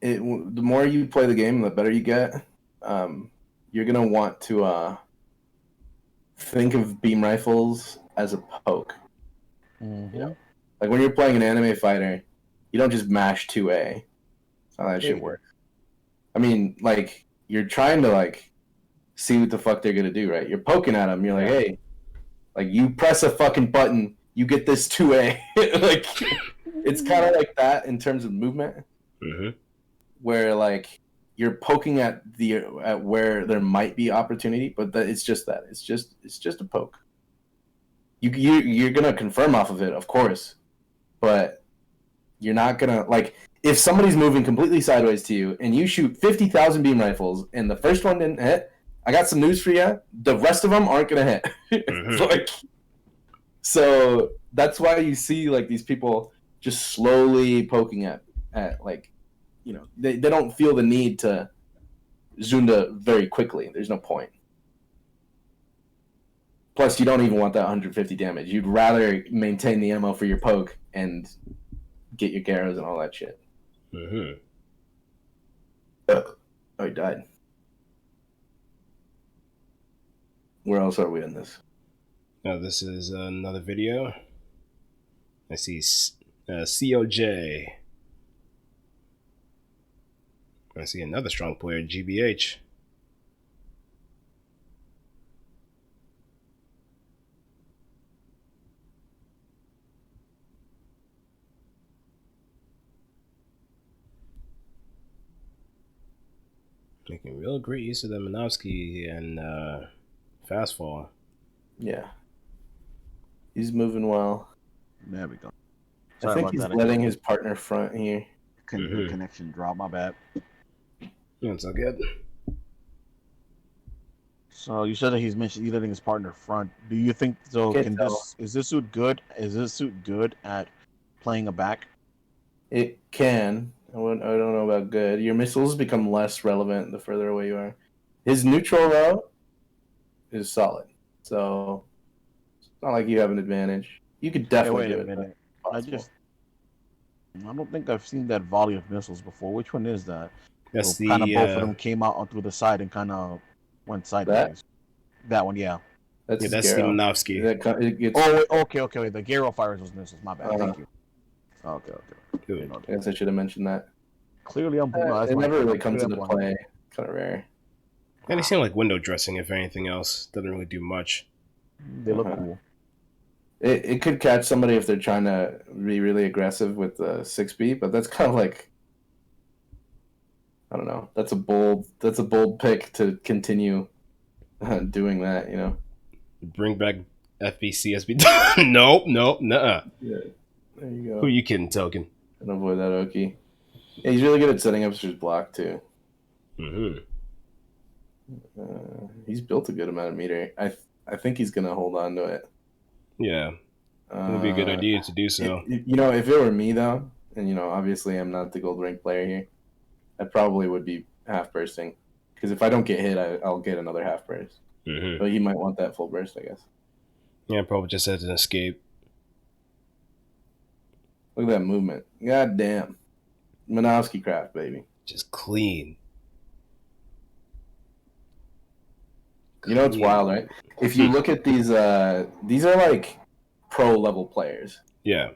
The more you play the game, the better you get. You're gonna want to think of beam rifles as a poke. Mm-hmm. You know? Like when you're playing an anime fighter, you don't just mash 2A. That's how that shit works. I mean, like you're trying to like see what the fuck they're gonna do, right? You're poking at them. You're like, hey, like you press a fucking button, you get this 2A. Like it's kind of like that in terms of movement, where like you're poking at where there might be opportunity, but it's just that it's just a poke. You're gonna confirm off of it, of course, but you're not gonna like if somebody's moving completely sideways to you and you shoot 50,000 beam rifles and the first one didn't hit. I got some news for you. The rest of them aren't gonna hit. Like, so that's why you see like these people just slowly poking at like, you know, they don't feel the need to Zunda very quickly. There's no point. Plus, you don't even want that 150 damage. You'd rather maintain the ammo for your poke and get your Garrows and all that shit. Oh, he died. Where else are we in this? Now, this is another video. I see COJ. I see another strong player, GBH. Making real great use of the Minovsky and fastfall. Yeah. He's moving well. There we go. I think he's letting his partner front here. Connection drop, my bad. That's all good. So you said that he's letting his partner front. Do you think so? Is this suit good? Is this suit good at playing a back? It can. I don't know about good. Your missiles become less relevant the further away you are. His neutral row is solid, so it's not like you have an advantage. You could definitely do it. I don't think I've seen that volley of missiles before. Which one is that? That's so kind of both of them came out onto the side and kind of went sideways. That one, yeah. That's the Minovsky. Okay. The Garo fires those missiles. My bad. Thank you. Okay. Good. I guess I should have mentioned that. Clearly, I'm. It never really comes into play. Kind of rare. And they seem like window dressing, if anything else. Doesn't really do much. They look cool. It could catch somebody if they're trying to be really aggressive with the 6B, but that's kind of like, I don't know. That's a bold pick to continue doing that. You know. Bring back FBCSB. Nope, nuh-uh. Yeah. There you go. Who you kidding, Token? And avoid that Oki. Yeah, he's really good at setting up his block too. He's built a good amount of meter. I think he's gonna hold on to it. Yeah, it would be a good idea to do so. You know, if it were me though, and obviously I'm not the gold rank player here, I probably would be half bursting because if I don't get hit, I'll get another half burst. But he might want that full burst, I guess. Yeah, probably just as an escape. Look at that movement. God damn. Minovsky craft, baby. Just clean. You know what's wild, right? If you look at these are like pro level players. Yeah.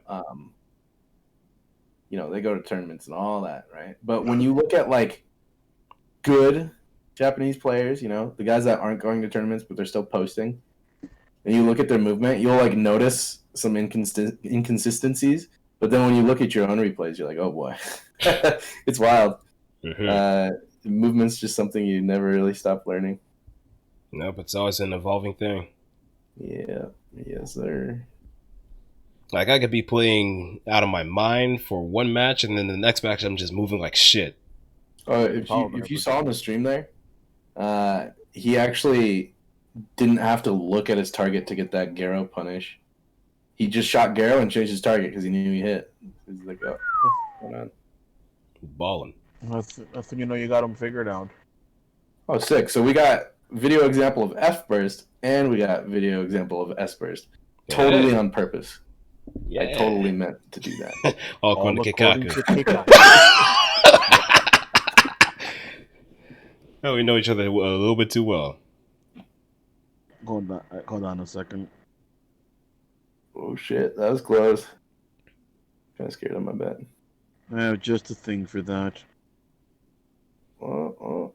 They go to tournaments and all that, right? But when you look at like good Japanese players, the guys that aren't going to tournaments but they're still posting, and you look at their movement, you'll like notice some inconsistencies. But then when you look at your own replays, you're like, oh boy, it's wild. Movement's just something you never really stop learning. Nope, it's always an evolving thing. Yeah, yes, sir. Like, I could be playing out of my mind for one match, and then the next match I'm just moving like shit. If you saw on the stream there, he actually didn't have to look at his target to get that Garo punish. He just shot Garo and changed his target because he knew he hit. He's like, oh, hold on. Balling. That's when you got him figured out. Oh, sick. So we got video example of F burst, and we got video example of S burst. Totally on purpose. Yeah. I totally meant to do that. All to Kikaku. Oh, we know each other a little bit too well. Hold on a second. Oh shit, that was close. Kind of scared on my bet. I have just a thing for that. Oh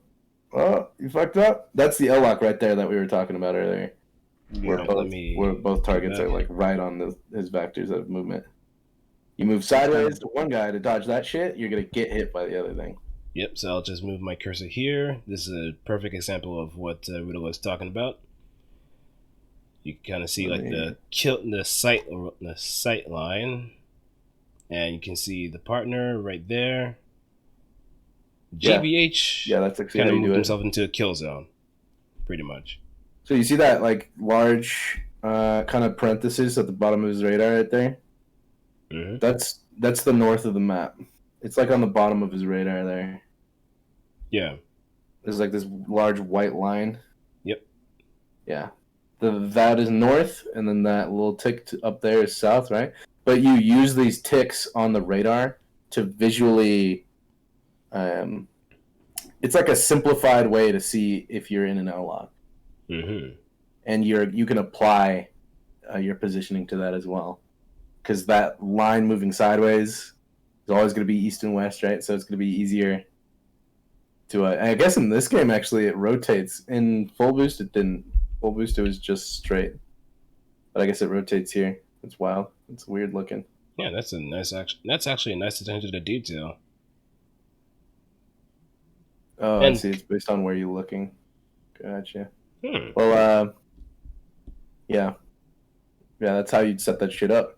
Oh, you fucked up. That's the L lock right there that we were talking about earlier. Where Yeah. both targets are like right on his vectors of movement. You move sideways to one guy to dodge that shit, you're gonna get hit by the other thing. Yep, so I'll just move my cursor here. This is a perfect example of what Ridler was talking about. You can kind of see like the sight line, and you can see the partner right there. GBH Yeah, that's actually kind how of you moved do it. himself into a kill zone, pretty much. So you see that like large kind of parenthesis at the bottom of his radar right there? Mm-hmm. That's the north of the map. It's like on the bottom of his radar there. Yeah. There's like this large white line. Yep. Yeah. That is north, and then that little tick up there is south, right? But you use these ticks on the radar to visually it's like a simplified way to see if you're in an L lock. Mm-hmm. And you can apply your positioning to that as well, because that line moving sideways is always going to be east and west, right? So it's going to be easier to. I guess in this game actually it rotates. In full boost it didn't. Full boost it was just straight, but I guess it rotates here. It's wild. It's weird looking. Yeah, that's actually a nice attention to detail. Oh, I see. It's based on where you're looking. Gotcha. Well, yeah. That's how you'd set that shit up.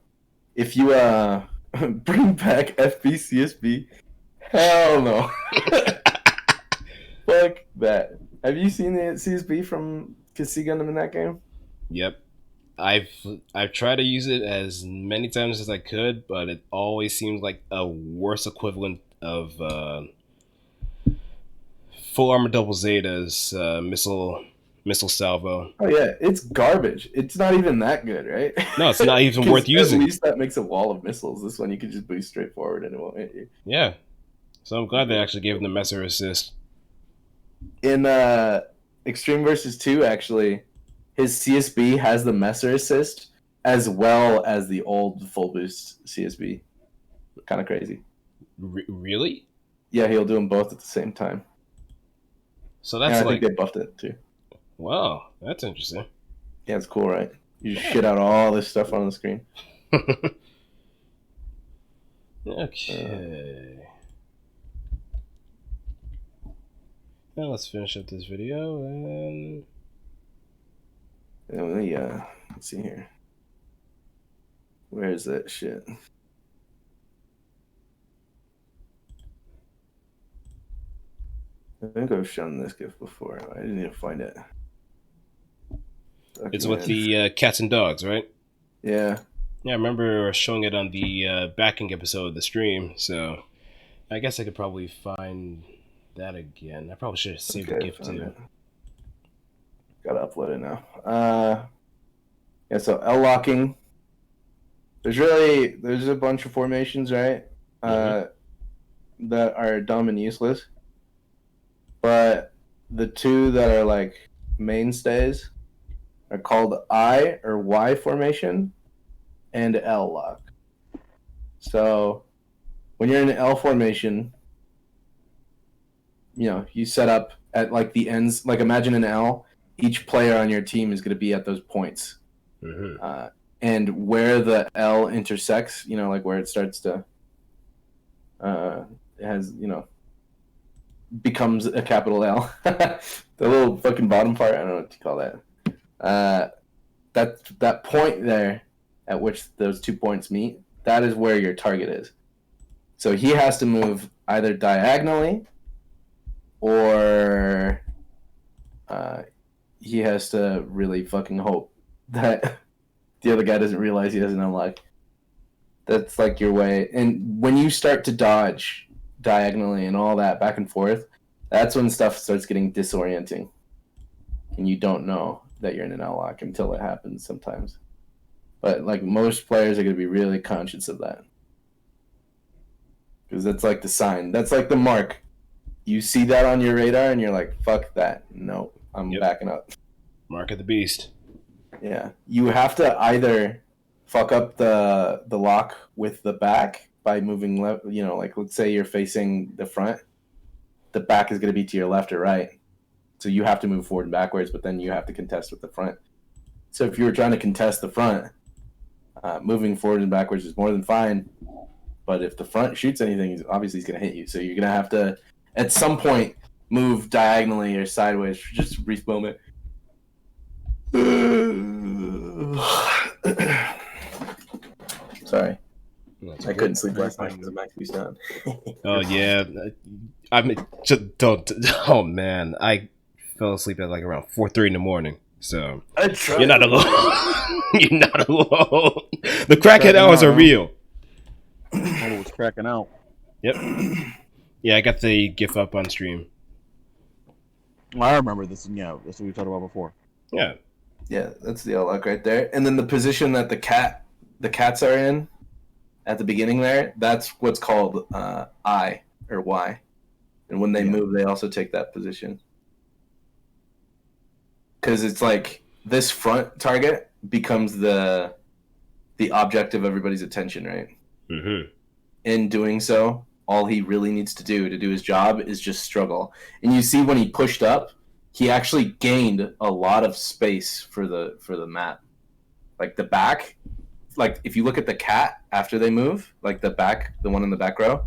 If you bring back FBCSB, hell no. Fuck that. Have you seen the CSB from C Gundam in that game? Yep. I've tried to use it as many times as I could, but it always seems like a worse equivalent of Full Armor Double Zeta's missile salvo. Oh yeah, it's garbage. It's not even that good, right? No, it's not even worth using. At least that makes a wall of missiles. This one you can just boost straight forward and it won't hit you. Yeah. So I'm glad they actually gave him the Messer assist. In Extreme vs. 2, actually, his CSB has the Messer assist as well as the old full boost CSB. Kind of crazy. Really? Yeah, he'll do them both at the same time. So that's I think they buffed it too. Wow, that's interesting. Yeah, it's cool, right? You just shit out all this stuff on the screen. Okay. Now let's finish up this video and let's see here. Where is that shit? I think I've shown this GIF before. I didn't even find it. It's with the cats and dogs, right? Yeah. Yeah, I remember showing it on the backing episode of the stream, so I guess I could probably find that again. I probably should have saved the GIF too. Gotta upload it now. Yeah, so L locking. There's a bunch of formations, right? That are dumb and useless. But the two that are like mainstays are called I or Y formation and L lock. So when you're in an L formation, you set up at like the ends, like imagine an L, each player on your team is going to be at those points. And where the L intersects, like where it starts to, it has, becomes a capital L. The little fucking bottom part, I don't know what to call that. That point there at which those 2 points meet, that is where your target is. So he has to move either diagonally or he has to really fucking hope that the other guy doesn't realize he doesn't unlock. That's like your way. And when you start to dodge diagonally and all that back and forth, that's when stuff starts getting disorienting. And you don't know that you're in an L lock until it happens sometimes. But like most players are going to be really conscious of that. Because that's like the sign. That's like the mark. You see that on your radar and you're like, fuck that. No, I'm backing up. Mark of the beast. Yeah. You have to either fuck up the lock with the back by moving left, like let's say you're facing the front. The back is going to be to your left or right. So you have to move forward and backwards, but then you have to contest with the front. So if you were trying to contest the front, moving forward and backwards is more than fine. But if the front shoots anything, obviously he's going to hit you. So you're going to have to, at some point, move diagonally or sideways for just a brief moment. Sorry. I couldn't sleep last night because of Max Beast down. Oh yeah, I mean, just don't. Oh man, I fell asleep at like around 4:30 in the morning. So you're not alone. You're not alone. The crackhead hours are real. Oh, it's cracking out. Yep. Yeah, I got the GIF up on stream. I remember this. Yeah, that's what we talked about before. Yeah. Yeah, that's the L-lock right there. And then the position that the cats are in at the beginning there, that's what's called I or Y. And when they move, they also take that position. Because it's like this front target becomes the object of everybody's attention, right? Mm-hmm. In doing so, all he really needs to do his job is just struggle. And you see when he pushed up, he actually gained a lot of space for the map. Like the back, like if you look at the cat after they move, like the one in the back row,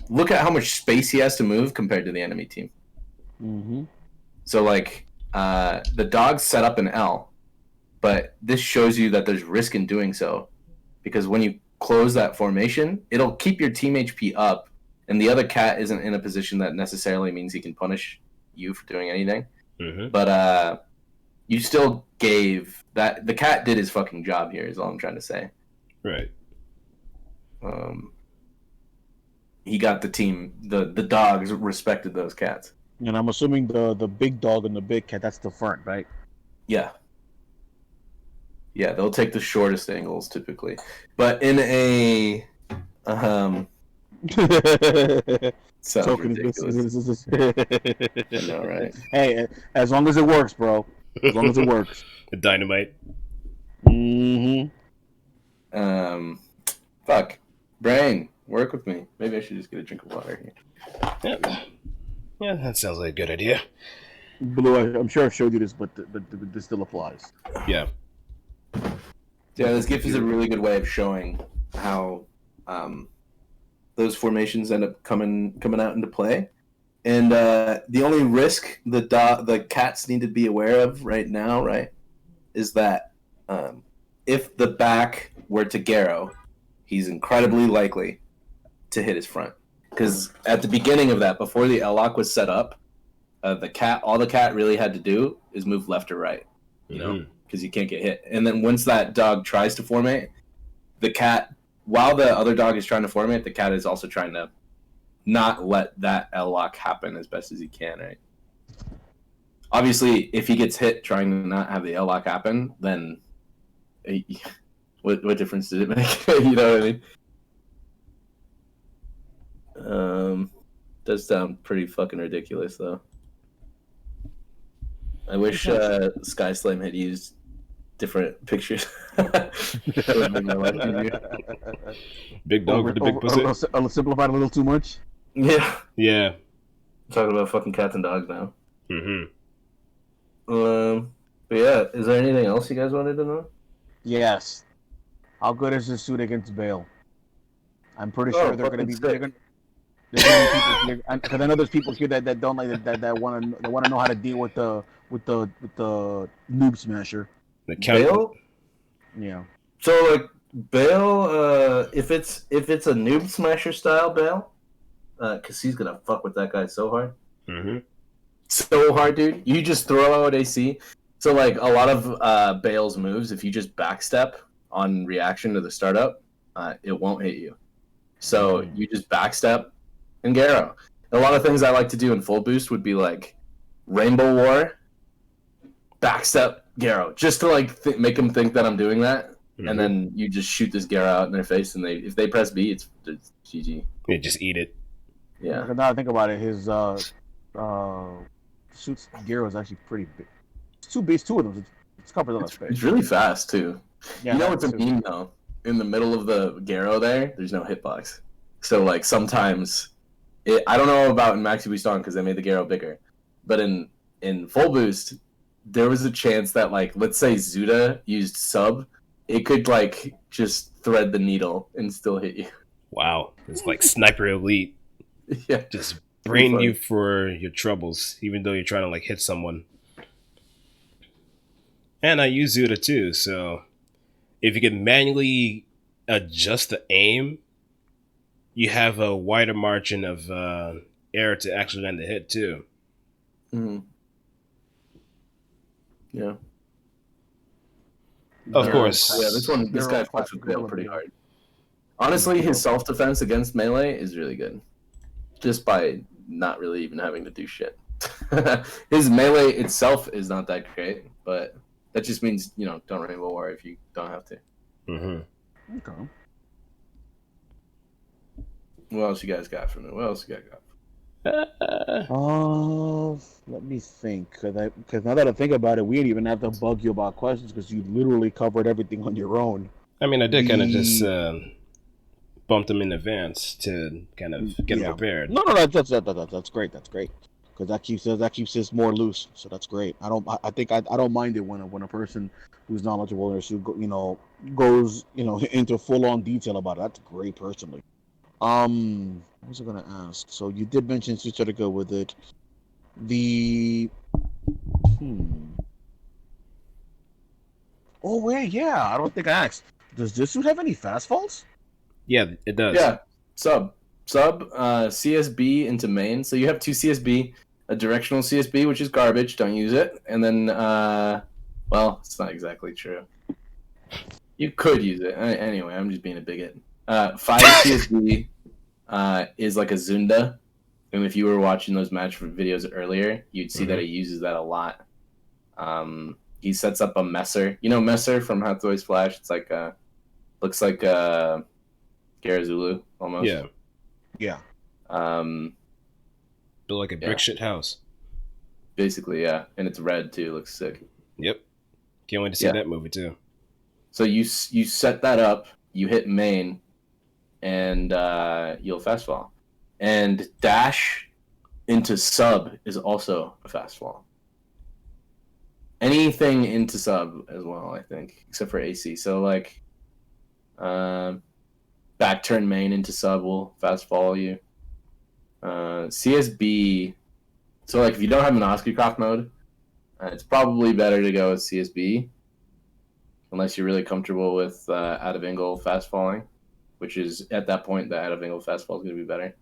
look at how much space he has to move compared to the enemy team. Mm-hmm. So like the dogs set up an L, but this shows you that there's risk in doing so, because when you close that formation, it'll keep your team HP up, and the other cat isn't in a position that necessarily means he can punish you for doing anything. Mm-hmm. But you still gave that, the cat did his fucking job here, is all I'm trying to say. Right. He got the team, the dogs respected those cats. And I'm assuming the big dog and the big cat, that's the front, right? Yeah. Yeah, they'll take the shortest angles typically. But in a sounds ridiculous. I know, right? Hey, as long as it works, bro. As long as it works. The dynamite. Mm-hmm. Fuck. Brain, work with me. Maybe I should just get a drink of water here. Yeah, that sounds like a good idea. Blue, I'm sure I've showed you this, but this still applies. Yeah. Yeah, this GIF is a really good way of showing how those formations end up coming out into play. And the only risk the cats need to be aware of right now, right, is that if the back were to Garrow, he's incredibly likely to hit his front. Because at the beginning of that, before the L-lock was set up, all the cat really had to do is move left or right, you know, because you can't get hit. And then once that dog tries to formate, the cat, while the other dog is trying to formate, the cat is also trying to not let that L-lock happen as best as he can, right? Obviously, if he gets hit trying to not have the L-lock happen, then what difference did it make? You know what I mean? Does sound pretty fucking ridiculous, though. I wish Sky Slam had used different pictures. Big dog with the big pussy. Simplified a little too much. Yeah. Yeah. I'm talking about fucking cats and dogs now. Mm-hmm. But yeah, is there anything else you guys wanted to know? Yes. How good is this suit against Bale? I'm pretty sure they're going to be. Because I know there's people here that don't like that want to know how to deal with the noob smasher. The Bale? Yeah. So like Bale, if it's a noob smasher style Bale, because he's gonna fuck with that guy so hard. Mm-hmm. So hard, dude. You just throw out AC. So like a lot of Bale's moves, if you just backstep on reaction to the startup, it won't hit you. So you just backstep and Garrow. A lot of things I like to do in full boost would be like Rainbow War, backstep, Garrow, just to like make them think that I'm doing that, and then you just shoot this Garrow out in their face, and if they press B, it's GG. Yeah, just eat it. Yeah. Now I think about it, his suits Garrow is actually pretty big. It's two of them. It's covers all that space. It's really fast too. Yeah, you know what's a meme though? In the middle of the Garrow there's no hitbox. So like sometimes I don't know about in Maxi Buston because they made the Garrow bigger, but in in full boost, there was a chance that, like, let's say Zuda used sub, it could like just thread the needle and still hit you. Wow, it's like Sniper Elite, Yeah, just pretty brain funny. you for your troubles, even though you're trying to like hit someone. And I use Zuda too, so if you can manually adjust the aim, you have a wider margin of error to actually land the hit too. Mm-hmm. Yeah. Of course. Yeah, this They're guy all fucks with Gale pretty classic hard. Honestly, his self defense against melee is really good, just by not really even having to do shit. His melee itself is not that great, but that just means don't Rainbow War if you don't have to. Mm-hmm. Okay. What else you guys got for me? What else you guys got? Let me think, because now that I think about it, we didn't even have to bug you about questions because you literally covered everything on your own. I mean, I did kind of just bump them in advance to kind of get them prepared. No, that's great. That's great because that keeps us more loose. So that's great. I don't mind it when a person who's knowledgeable or who goes into full on detail about it. That's great personally. What was I gonna ask? So you did mention to sort of go with it. The Oh wait, yeah. I don't think I asked. Does this suit have any fast falls? Yeah, it does. Yeah, sub, CSB into main. So you have two CSB, a directional CSB, which is garbage. Don't use it. And then, well, it's not exactly true. You could use it anyway. I'm just being a bigot. 5 CSB is like a Zunda, and if you were watching those match videos earlier, you'd see that he uses that a lot. He sets up a Messer. You know Messer from Hathaway's Flash? It's like looks like Garazulu almost. Yeah. Yeah. Built like a brick shit house. Basically, yeah, and it's red too. Looks sick. Yep. Can't wait to see that movie too. So you set that up. You hit main, and you'll fast fall. And dash into sub is also a fast fall. Anything into sub as well, I think, except for AC. So like, back turn main into sub will fast follow you. CSB. So like, if you don't have an Oscarcroft mode, it's probably better to go with CSB, unless you're really comfortable with out of angle fast falling, which is at that point the out of angle fast fall is going to be better.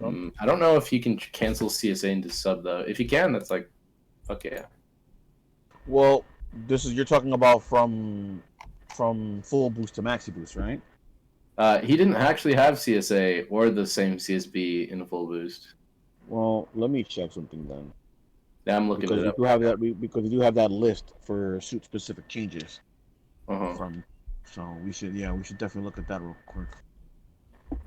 I don't know if you can cancel CSA into sub though. If you can, that's like, fuck yeah. Well, you're talking about from full boost to maxi boost, right? He didn't actually have CSA or the same CSB in full boost. Well, let me check something then. Yeah, I'm looking it up. Because you do have that list for suit specific changes. So we should definitely look at that real quick.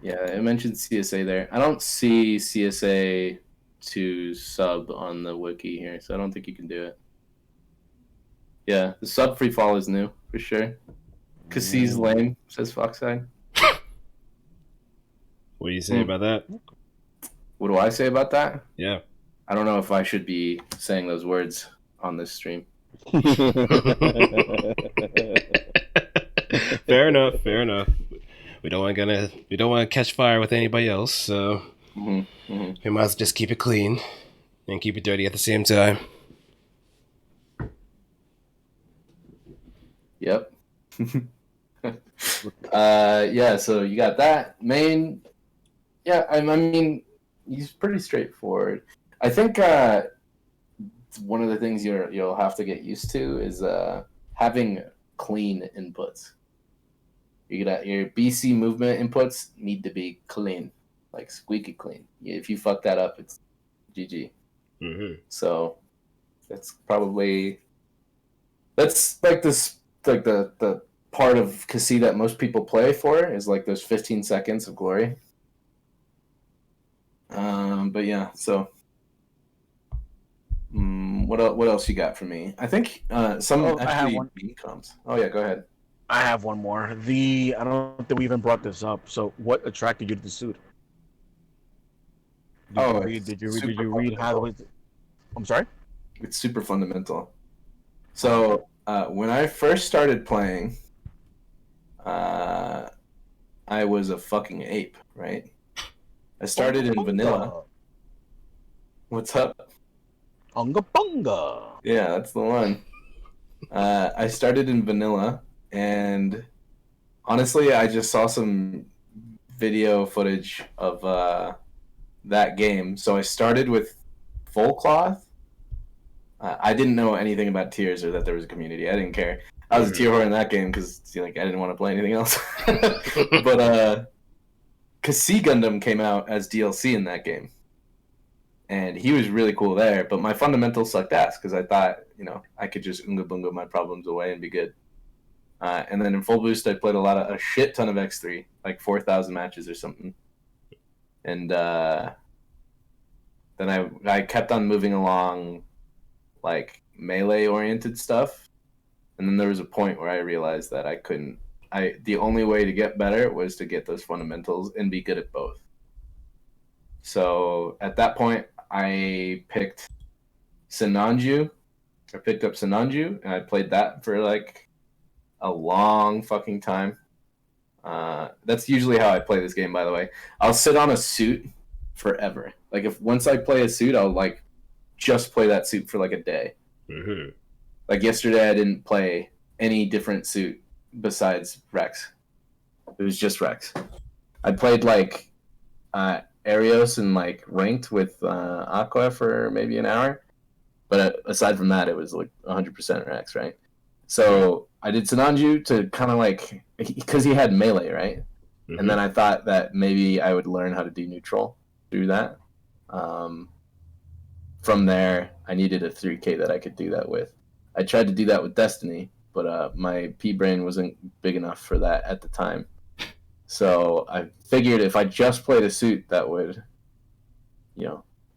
Yeah, it mentioned CSA there. I don't see CSA to sub on the wiki here, so I don't think you can do it. Yeah, the sub free fall is new for sure. Cassie's lame, says Foxside. What do you say about that? What do I say about that? Yeah. I don't know if I should be saying those words on this stream. Fair enough. We don't want to catch fire with anybody else, so we might as well just keep it clean and keep it dirty at the same time. Yep. Yeah, so you got that. Main, yeah, I mean, he's pretty straightforward. I think one of the things you'll have to get used to is having clean inputs. Your BC movement inputs need to be clean, like squeaky clean. If you fuck that up, it's GG. So that's like this, like the part of Cassie that most people play for is like those 15 seconds of glory. But yeah, so what else you got for me? I think some actually comes. Oh yeah, go ahead. I have one more. I don't think we even brought this up. So, what attracted you to the suit? Did you read Hathaway's? I'm sorry. It's super fundamental. So when I first started playing, I was a fucking ape, right? I started in vanilla. What's up? Unga bunga. Yeah, that's the one. I started in vanilla, and honestly, I just saw some video footage of that game. So I started with full cloth. I didn't know anything about tiers or that there was a community. I didn't care. I was a tier whore in that game because like I didn't want to play anything else. But Kasi Gundam came out as DLC in that game, and he was really cool there. But my fundamentals sucked ass because I thought I could just unga bunga my problems away and be good. And then in full boost, I played a shit ton of X3, like 4,000 matches or something. And then I kept on moving along, like melee oriented stuff. And then there was a point where I realized that I couldn't. The only way to get better was to get those fundamentals and be good at both. So at that point, I picked Sinanju. I picked up Sinanju, and I played that for like a long fucking time. That's usually how I play this game, by the way. I'll sit on a suit forever. Like if once I play a suit, I'll like just play that suit for like a day. Mm-hmm. Like yesterday, I didn't play any different suit besides Rex. It was just Rex. I played like Arios and like ranked with Aqua for maybe an hour, but aside from that, it was like 100% Rex, right? So I did Sinanju to kind of like because he had melee, right? Mm-hmm. And then I thought that maybe I would learn how to do neutral through that. From there, I needed a 3K that I could do that with. I tried to do that with Destiny, but my P-brain wasn't big enough for that at the time. So I figured if I just played a suit that would,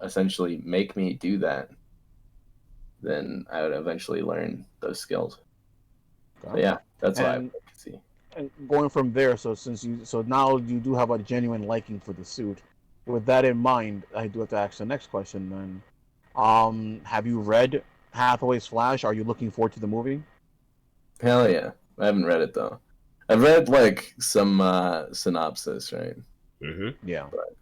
essentially make me do that, then I would eventually learn those skills. So yeah, that's what I can see. And going from there, so now you do have a genuine liking for the suit. With that in mind, I do have to ask the next question then. Have you read Hathaway's Flash? Are you looking forward to the movie? Hell yeah. I haven't read it though. I've read like some synopsis, right? Mm-hmm. Yeah. But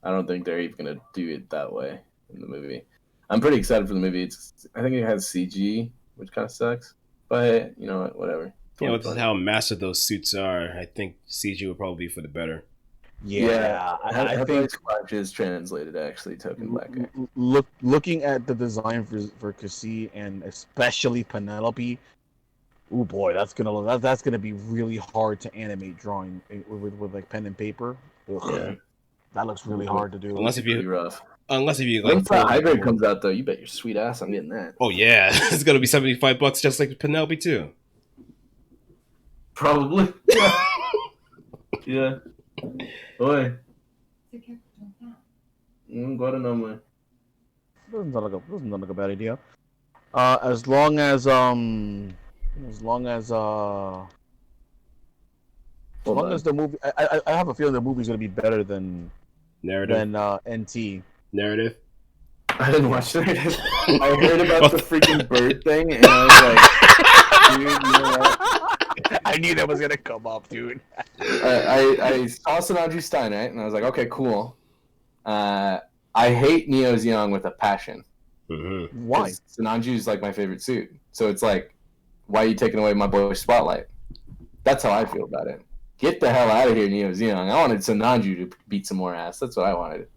I don't think they're even gonna do it that way in the movie. I'm pretty excited for the movie. I think it has CG, which kind of sucks. But you know what? Whatever. Yeah, with how massive those suits are, I think CG would probably be for the better. Yeah, I think Flash is translated actually token black. Looking at the design for Cassie and especially Penelope, oh boy, that's gonna be really hard to animate drawing with like pen and paper. Yeah, that looks really hard to do. Unless if you like. Once that hybrid comes out though, you bet your sweet ass I'm getting that. Oh yeah, it's gonna be $75 just like Penelope too. Probably. Yeah. Yeah. Boy. Agora não, mãe. Doesn't sound like a bad idea. As long as the movie, I have a feeling the movie's gonna be better than NT. Narrative. I didn't watch Narrative. I heard about the freaking bird thing, and I was like, dude, you know what? I knew that was gonna come up, dude. I saw Sanaju Stein, right? And I was like, okay, cool. I hate Neo's Young with a passion. Mm-hmm. Why? Sananju's like my favorite suit. So it's like, why are you taking away my boy's spotlight? That's how I feel about it. Get the hell out of here, Neo's Young. I wanted Sananju to beat some more ass. That's what I wanted.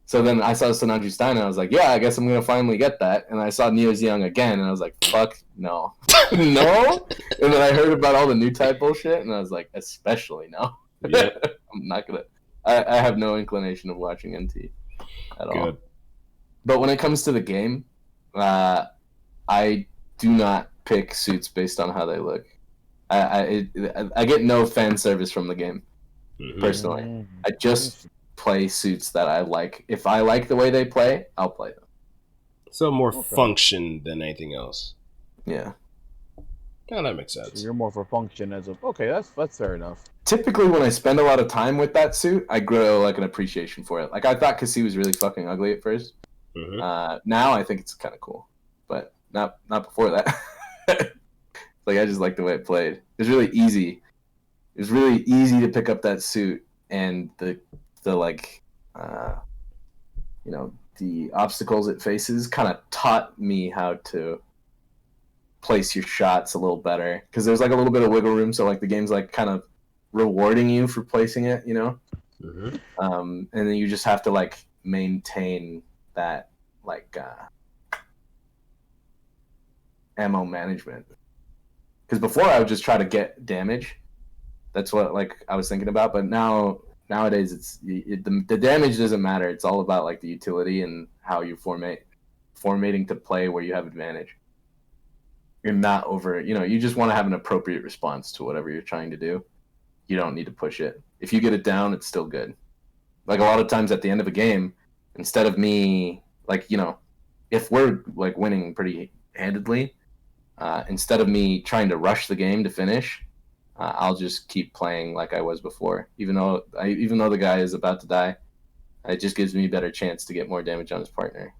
So then I saw Sananju Stein, and I was like, yeah, I guess I'm going to finally get that. And I saw Neo's Young again, and I was like, fuck, no. No? And then I heard about all the new type bullshit, and I was like, especially no. Yeah. I'm not going to. I have no inclination of watching NT at all. But when it comes to the game, I do not pick suits based on how they look. I get no fan service from the game, personally. I just play suits that I like. If I like the way they play, I'll play them. So more function than anything else. Yeah. Yeah, that makes sense. So you're more for function as of okay, that's fair enough. Typically, when I spend a lot of time with that suit, I grow like an appreciation for it. Like I thought Cassie was really fucking ugly at first, Now I think it's kind of cool, but not before that. Like, I just like the way it played. It's really easy. It was really easy to pick up that suit, and the like, the obstacles it faces kind of taught me how to place your shots a little better, because there's like a little bit of wiggle room. So like the game's like kind of rewarding you for placing it, and then you just have to like maintain that like ammo management. Because before I would just try to get damage. That's what like I was thinking about. But nowadays the damage doesn't matter. It's all about like the utility and how you formatting to play where you have advantage. You're not over. You just want to have an appropriate response to whatever you're trying to do. You don't need to push it. If you get it down, it's still good. Like a lot of times at the end of a game, instead of me like if we're like winning pretty handedly. Instead of me trying to rush the game to finish, I'll just keep playing like I was before. Even though the guy is about to die, it just gives me a better chance to get more damage on his partner.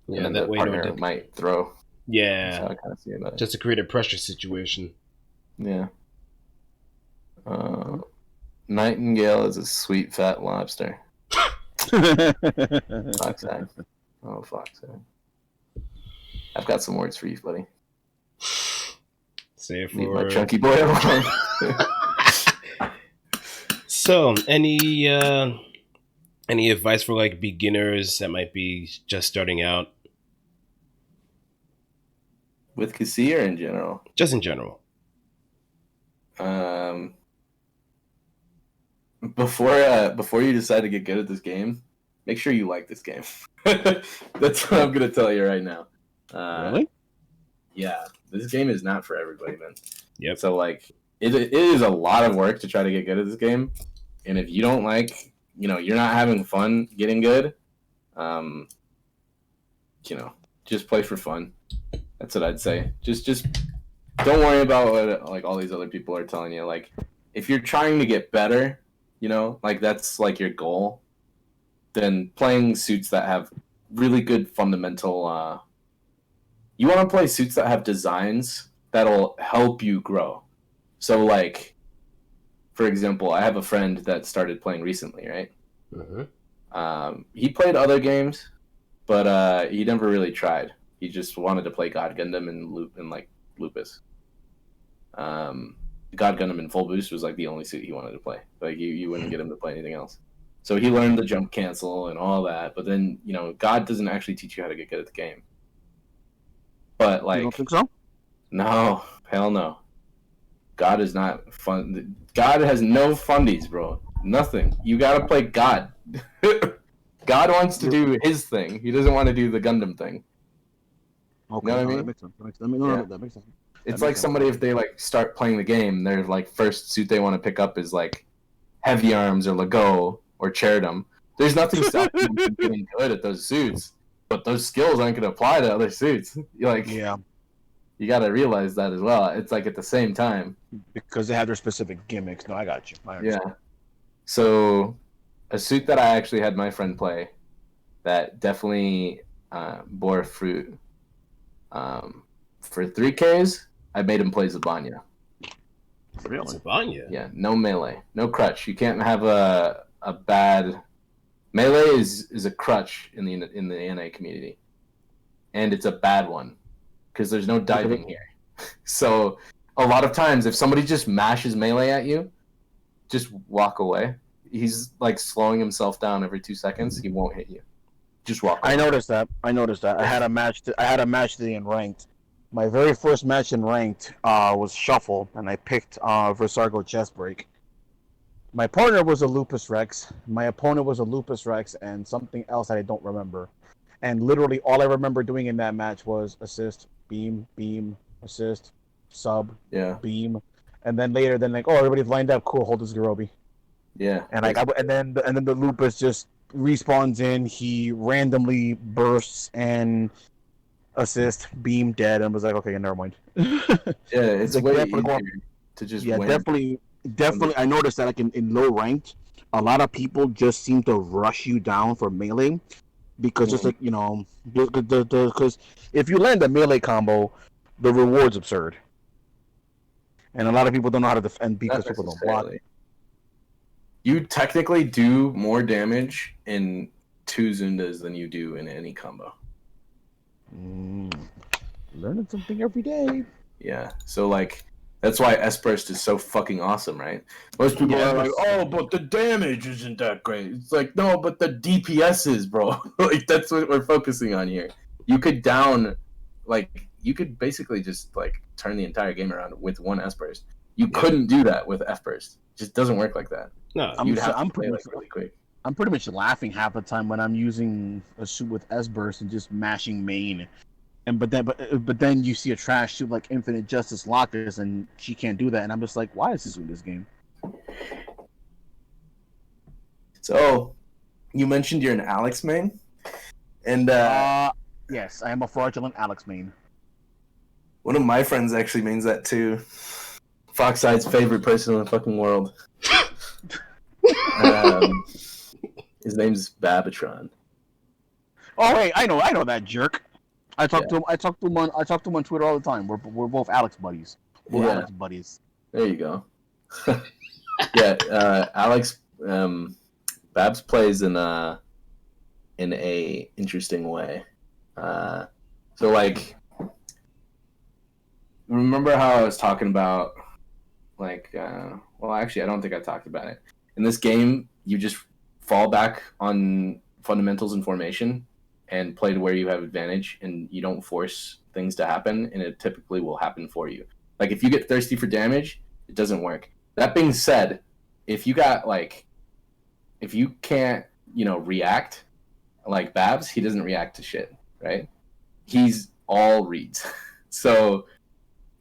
Yeah, and then that the way partner might throw. Yeah, That's how I kind of see about it. just to create a pressure situation. Yeah. Nightingale is a sweet fat lobster. Fuck's sake. Oh, fuck's sake. I've got some words for you, buddy. Say it Leave my for. chunky boy alone. So, any advice for like beginners that might be just starting out? With Cassie or in general? Just in general. Before you decide to get good at this game, make sure you like this game. That's what I'm gonna tell you right now. Really? Yeah, this game is not for everybody, man. Yep. So like, it is a lot of work to try to get good at this game, and if you don't like, you're not having fun getting good, just play for fun. That's what I'd say. Just don't worry about what like all these other people are telling you. Like, if you're trying to get better, like that's like your goal, then playing suits that have really good fundamental. You want to play suits that have designs that'll help you grow. So, like, for example, I have a friend that started playing recently, right? He played other games, but he never really tried. He just wanted to play God Gundam and like Lupus. God Gundam in full boost was like the only suit he wanted to play. Like you wouldn't get him to play anything else. So he learned the jump cancel and all that. But then God doesn't actually teach you how to get good at the game. But like, You don't think so? No, hell no. God is not fun. God has no fundies, bro. Nothing. You gotta play God. God wants to do his thing. He doesn't want to do the Gundam thing. Okay, You know what I mean? that makes sense. That makes sense. It's like somebody, if they like start playing the game, their like first suit they want to pick up is like Heavy Arms or Lego or Cheridum. There's nothing stopping them from getting good at those suits, but those skills aren't going to apply to other suits. You got to realize that as well. It's like at the same time. Because they have their specific gimmicks. No, I got you. Yeah. So a suit that I actually had my friend play that definitely bore fruit. For 3Ks, I made him play Zabanya. Really? Zabanya? Yeah, no melee, no crutch. You can't have a bad melee is a crutch in the NA community, and it's a bad one because there's no diving here. So a lot of times, if somebody just mashes melee at you, just walk away. He's like slowing himself down every 2 seconds. He won't hit you. Just walk away. I noticed that. I had a match. I had a match today in ranked. My very first match in ranked was shuffle, and I picked Versargo chest break. My partner was a Lupus Rex. My opponent was a Lupus Rex and something else that I don't remember. And literally all I remember doing in that match was assist, beam, assist, sub, beam, and then later, oh, everybody's lined up. Cool, hold this Garobi. Yeah. And then the Lupus just respawns in. He randomly bursts and assist, beam, dead, and was like, okay, never mind. It's like way easier to just win. Definitely. I noticed that like in low ranked, a lot of people just seem to rush you down for melee, because just like because if you land a melee combo, the reward's absurd, and a lot of people don't know how to defend because Not people don't block. necessarily. You technically do more damage in 2 Zundas than you do in any combo. Learning something every day. Yeah, so like that's why S-Burst is so fucking awesome, right? Most people are like, "Oh, but the damage isn't that great." It's like, no, but the DPS is, bro. Like that's what we're focusing on here. You could you could basically just like turn the entire game around with one S-Burst. You couldn't do that with F-Burst. It just doesn't work like that. No, You'd have to play like really quick. I'm pretty much laughing half the time when I'm using a suit with S burst and just mashing main. And but then you see a trash suit like Infinite Justice Locus and she can't do that, and I'm just like, why is this in this game? So, you mentioned you're an Alex main, and yes, I am a fraudulent Alex main. one of my friends actually means that too. Foxide's favorite person in the fucking world. His name's Babatron. Oh wait, I know that jerk. I talk to him on Twitter all the time. We're both Alex buddies. We're Alex buddies. There you go. Alex Babs plays in a interesting way. So like, remember how I was talking about like well actually I don't think I talked about it. In this game you just fall back on fundamentals and formation and play to where you have advantage, and you don't force things to happen, and it typically will happen for you. Like if you get thirsty for damage, it doesn't work. That being said, if you can't, react like Babs, he doesn't react to shit, right? He's all reads. So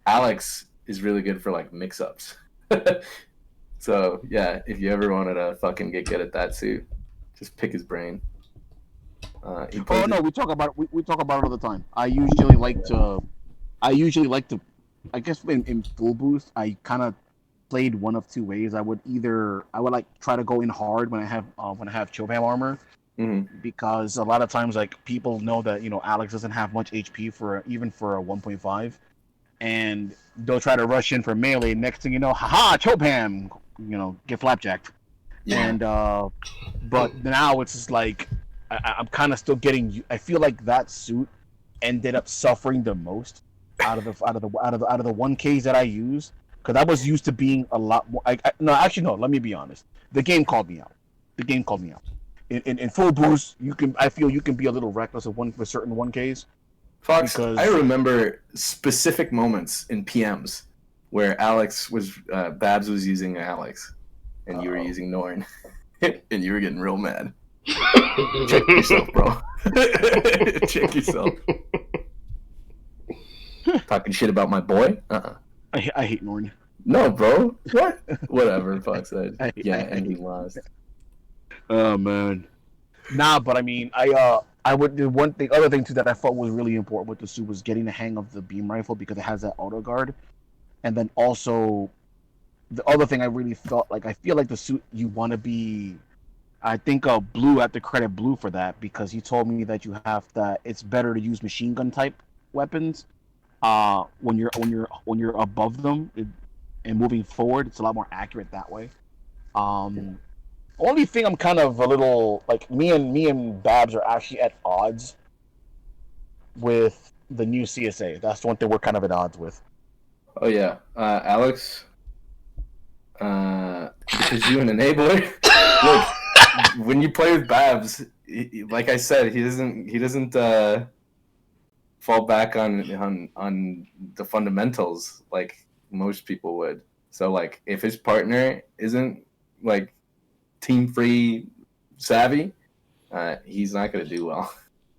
Alex is really good for like mix-ups. So yeah, if you ever wanted to fucking get good at that suit, just pick his brain. We talk about it. We talk about it all the time. I usually like to. I guess in full boost, I kind of played one of two ways. I would like try to go in hard when I have Chobham armor, because a lot of times like people know that Alex doesn't have much HP even for a 1.5, and they'll try to rush in for melee. Next thing you know, haha, Chobham, get flapjacked. Yeah. And but now it's just like. I'm kind of still getting. I feel like that suit ended up suffering the most out of the 1Ks that I use, because I was used to being a lot more. No. Let me be honest. The game called me out. In full boost, I feel you can be a little reckless with certain 1Ks. Fox, I remember specific moments in PMs where Babs was using Alex, and you were using Norn, and you were getting real mad. Check yourself, bro. Check yourself. Talking shit about my boy? I hate Norn. No, bro. What? Whatever, Fox said. And he lost. Oh man. Nah, but I mean, the other thing too that I thought was really important with the suit was getting the hang of the beam rifle, because it has that auto guard, and then also the other thing I really felt like, I feel like the suit you want to be. I think Blue, I have to credit Blue for that, because he told me that it's better to use machine gun type weapons when you're above them and moving forward. It's a lot more accurate that way. Only thing I'm kind of a little like, me and Babs are actually at odds with the new CSA. That's the one thing we're kind of at odds with. Oh yeah, Alex. Because you an enabler. Look. When you play with Babs, like I said, he doesn't fall back on the fundamentals like most people would. So like if his partner isn't like team free savvy, he's not gonna do well.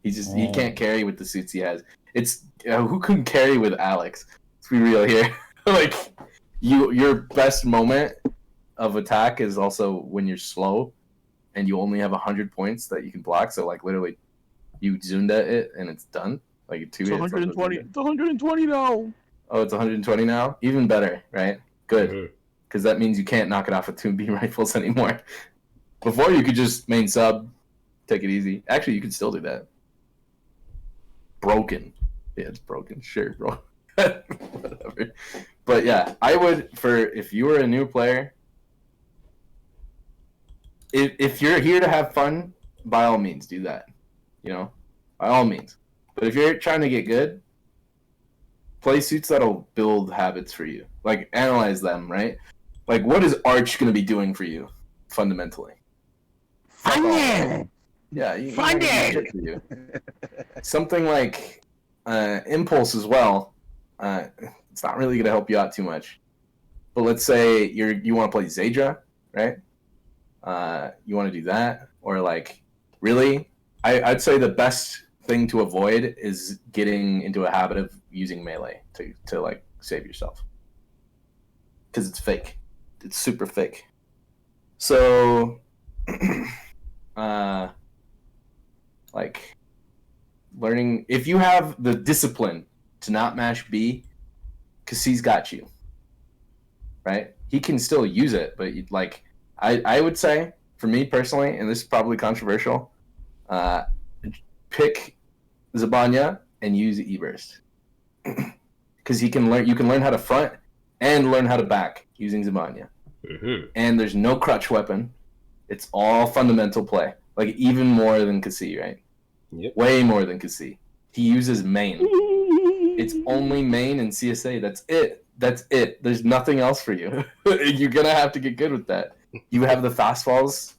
He can't carry with the suits he has. It's who can carry with Alex? Let's be real here. Like your best moment of attack is also when you're slow and you only have 100 points that you can block. So like literally, you zoomed at it and it's done. Like it's 120. It's 120 now. Oh, it's 120 now. Even better, right? Good, because that means you can't knock it off with 2 beam rifles anymore. Before you could just main sub, take it easy. Actually, you can still do that. Broken. Yeah, it's broken. Sure, bro. Whatever. But yeah, I would, if you were a new player, if you're here to have fun, by all means do that. You know, by all means. But if you're trying to get good, play suits that'll build habits for you. Like, analyze them, right? Like, what is Arch going to be doing for you, fundamentally? Funding! Yeah, you Funding! for you. Something like Impulse as well. It's not really going to help you out too much. But let's say you want to play Zaydra, right? You want to do that, or like, really, I'd say the best thing to avoid is getting into a habit of using melee to like save yourself, because it's fake. It's super fake. So, like, learning, if you have the discipline to not mash B, Cassie's got you, right? He can still use it, but like, I would say, for me personally, and this is probably controversial, pick Zabanya and use E-Burst. Because you can learn how to front and learn how to back using Zabanya. Mm-hmm. And there's no crutch weapon. It's all fundamental play. Like, even more than Cassie, right? Yep. Way more than Cassie. He uses main. It's only main and CSA. That's it. That's it. There's nothing else for you. You're going to have to get good with that. You have the fastfalls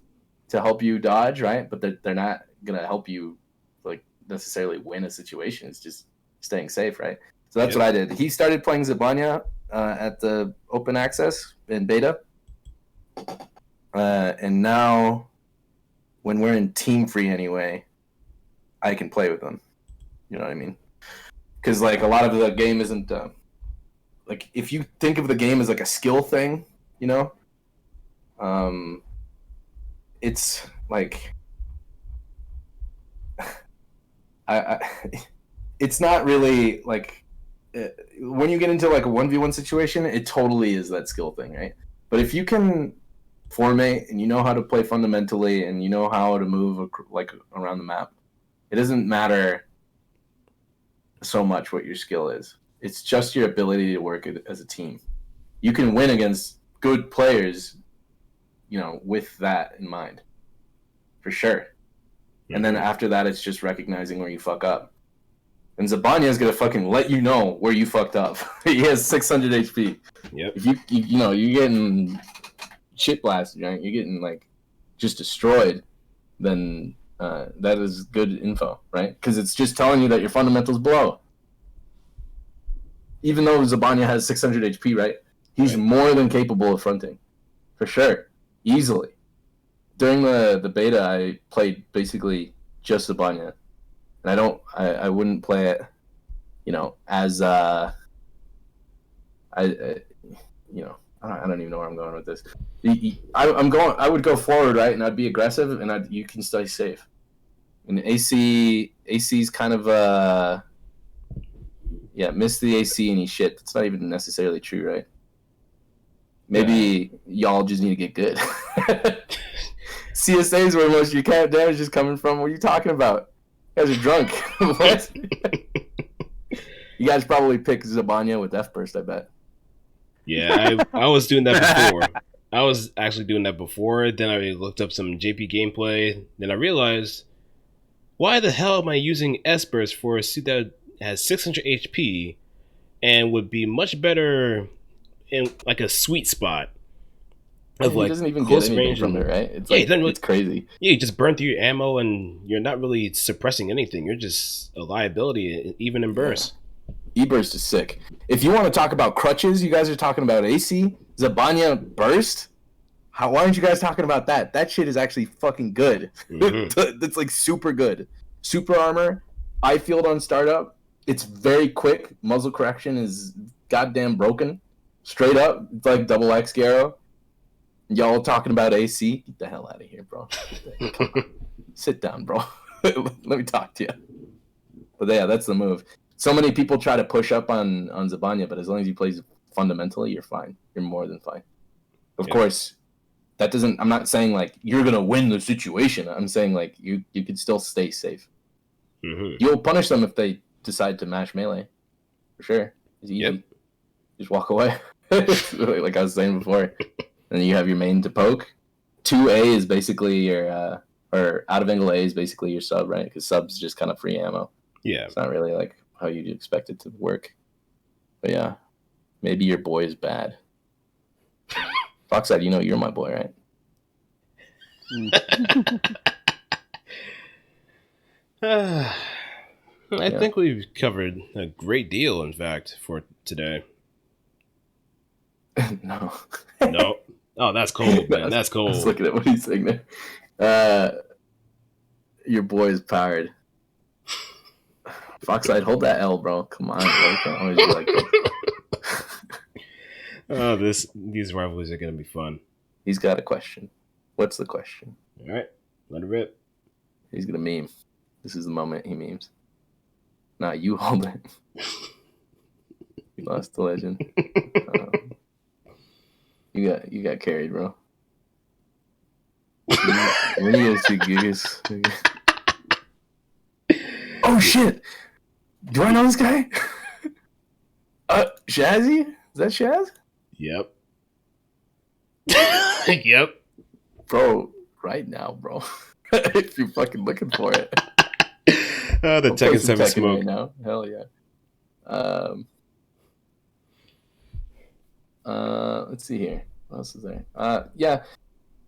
to help you dodge, right? But they're not going to help you like necessarily win a situation. It's just staying safe, right? So that's what I did. He started playing Zabanya at the open access in beta. And now, when we're in team free anyway, I can play with them. You know what I mean? Because like, a lot of the game isn't like, if you think of the game as like a skill thing, you know, it's like, it's not really like, when you get into like a 1v1 situation, it totally is that skill thing, right? But if you can formate and you know how to play fundamentally and you know how to move like around the map, it doesn't matter so much what your skill is. It's just your ability to work as a team. You can win against good players, you know, with that in mind, for sure. Mm-hmm. And then after that, it's just recognizing where you fuck up. And Zabanya is gonna fucking let you know where you fucked up. He has 600 HP. Yep. If you know, you're getting shit blasted, right? You're getting like just destroyed. Then that is good info, right? Because it's just telling you that your fundamentals blow. Even though Zabanya has 600 HP, right? He's more than capable of fronting, for sure, easily. During the beta, I played basically just Zabanya. And I wouldn't play it, you know, as I don't even know where I'm going with this. I would go forward, right, and I'd be aggressive, and you can stay safe. And AC's kind of miss the AC and he's shit. That's not even necessarily true, right? Maybe y'all just need to get good. CSA is where most of your cat damage is coming from. What are you talking about? You guys are drunk. What? You guys probably pick Zabanya with F burst, I bet. Yeah, I was doing that before. I was actually doing that before. Then I looked up some JP gameplay. Then I realized, why the hell am I using S burst for a suit that has 600 HP and would be much better in like a sweet spot of he like doesn't even close get anything range from and, it, right? It's it's crazy. Yeah, you just burn through your ammo and you're not really suppressing anything. You're just a liability, even in burst. Yeah. E-burst is sick. If you want to talk about crutches, you guys are talking about AC. Zabanya burst? Why aren't you guys talking about that? That shit is actually fucking good. Mm-hmm. That's like super good. Super armor, eye field on startup. It's very quick. Muzzle correction is goddamn broken. Straight up, it's like double X Garo. Y'all talking about AC? Get the hell out of here, bro. Come on. Sit down, bro. Let me talk to you. But yeah, that's the move. So many people try to push up on Zabanya, but as long as you play fundamentally, you're fine. You're more than fine. Of course, that doesn't. I'm not saying like you're gonna win the situation. I'm saying like you could still stay safe. Mm-hmm. You'll punish them if they decide to match melee, for sure. It's easy. Yep. Just walk away. Like I was saying before. And then you have your main to poke. 2A is basically your or out of angle A is basically your sub, right? Because sub's just kind of free ammo. Yeah. It's not really like how you'd expect it to work. But yeah, maybe your boy is bad. Foxside, you know you're my boy, right? I think we've covered a great deal, in fact, for today. No. No. Oh, that's cold, man. That's I was cold. looking at what he's saying there. Your boy is powered. Foxside, hold that L, bro. Come on, bro. You can't always be like this. Oh, these rivalries are gonna be fun. He's got a question. What's the question? All right, let it rip. He's gonna meme. This is the moment he memes. Nah, you hold it. You lost the legend. You got carried, bro. When you gonna see Gigas? Oh shit! Do I know this guy? Shazzy? Is that Shaz? Yep. Yep. Bro, right now, bro. If you're fucking looking for it. The Tekken 7 smoke. Right now. Hell yeah. Let's see here. What else is there? Yeah.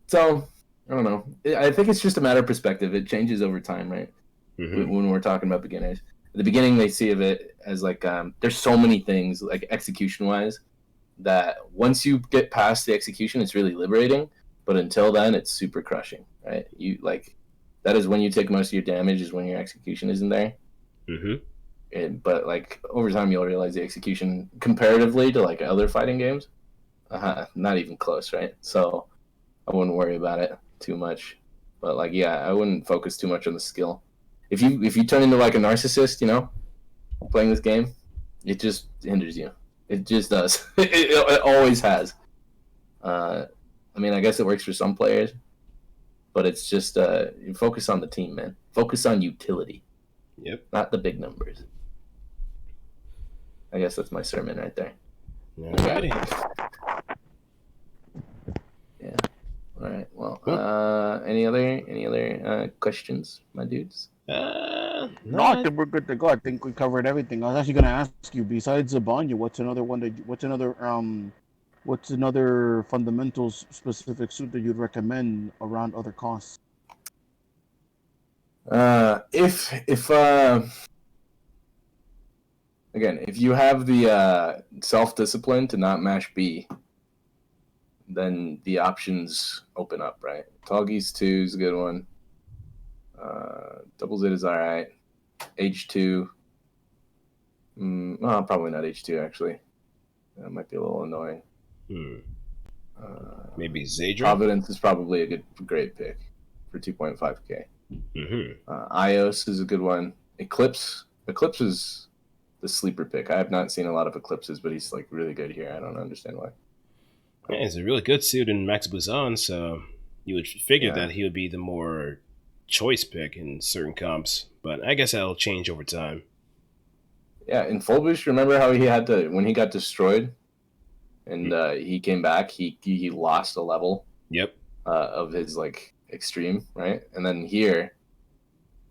So I don't know. I think it's just a matter of perspective. It changes over time, right? Mm-hmm. When we're talking about beginners, at the beginning they see of it as like there's so many things like execution wise that once you get past the execution, it's really liberating. But until then, it's super crushing, right? You like that is when you take most of your damage is when your execution isn't there. Mm-hmm. But like over time, you'll realize the execution comparatively to like other fighting games, not even close, right? So I wouldn't worry about it too much. But like, yeah, I wouldn't focus too much on the skill. If you turn into like a narcissist, playing this game, it just hinders you. It just does. It always has. I mean, I guess it works for some players, but it's just you focus on the team, man. Focus on utility. Yep. Not the big numbers. I guess that's my sermon right there. Alrighty. Yeah. All right. Well, any other questions, my dudes? No, I think we're good to go. I think we covered everything. I was actually going to ask you, besides Zabanya, what's another fundamentals specific suit that you'd recommend around other costs? If you have the self-discipline to not mash B, then the options open up, right? Toggy's 2 is a good one. Double Z is alright. H2. Probably not H2, actually. That might be a little annoying. Maybe Zadra? Providence is probably a great pick for 2.5k. Mm-hmm. Ios is a good one. Eclipse is the sleeper pick. I have not seen a lot of Eclipses, but he's like really good here. I don't understand why. Yeah, he's a really good suit in Max Busan, so you would figure that he would be the more choice pick in certain comps, but I guess that'll change over time. Yeah, in Full Boost, remember how he had to, when he got destroyed and he came back, he lost a level. Yep. Of his like extreme, right? And then here,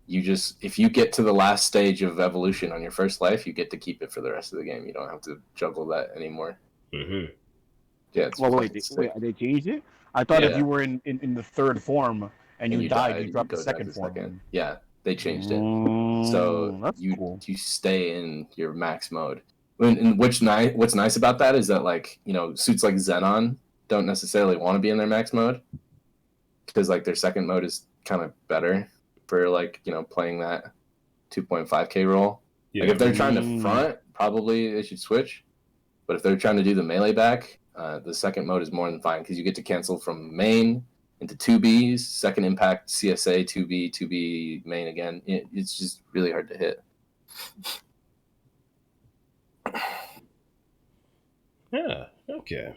if you get to the last stage of evolution on your first life, you get to keep it for the rest of the game. You don't have to juggle that anymore. Mm-hmm. Yeah. It's wait, they changed it? I thought if you were in the third form and you died, you dropped the second form. Yeah, they changed it. So you stay in your max mode. What's nice about that is that like suits like Xenon don't necessarily want to be in their max mode because like their second mode is kind of better for like playing that 2.5k role. Yeah. Like if they're trying to front, probably they should switch. But if they're trying to do the melee back, the second mode is more than fine because you get to cancel from main into 2Bs, second impact, CSA, 2B, 2B, main again. It's just really hard to hit. Yeah, okay.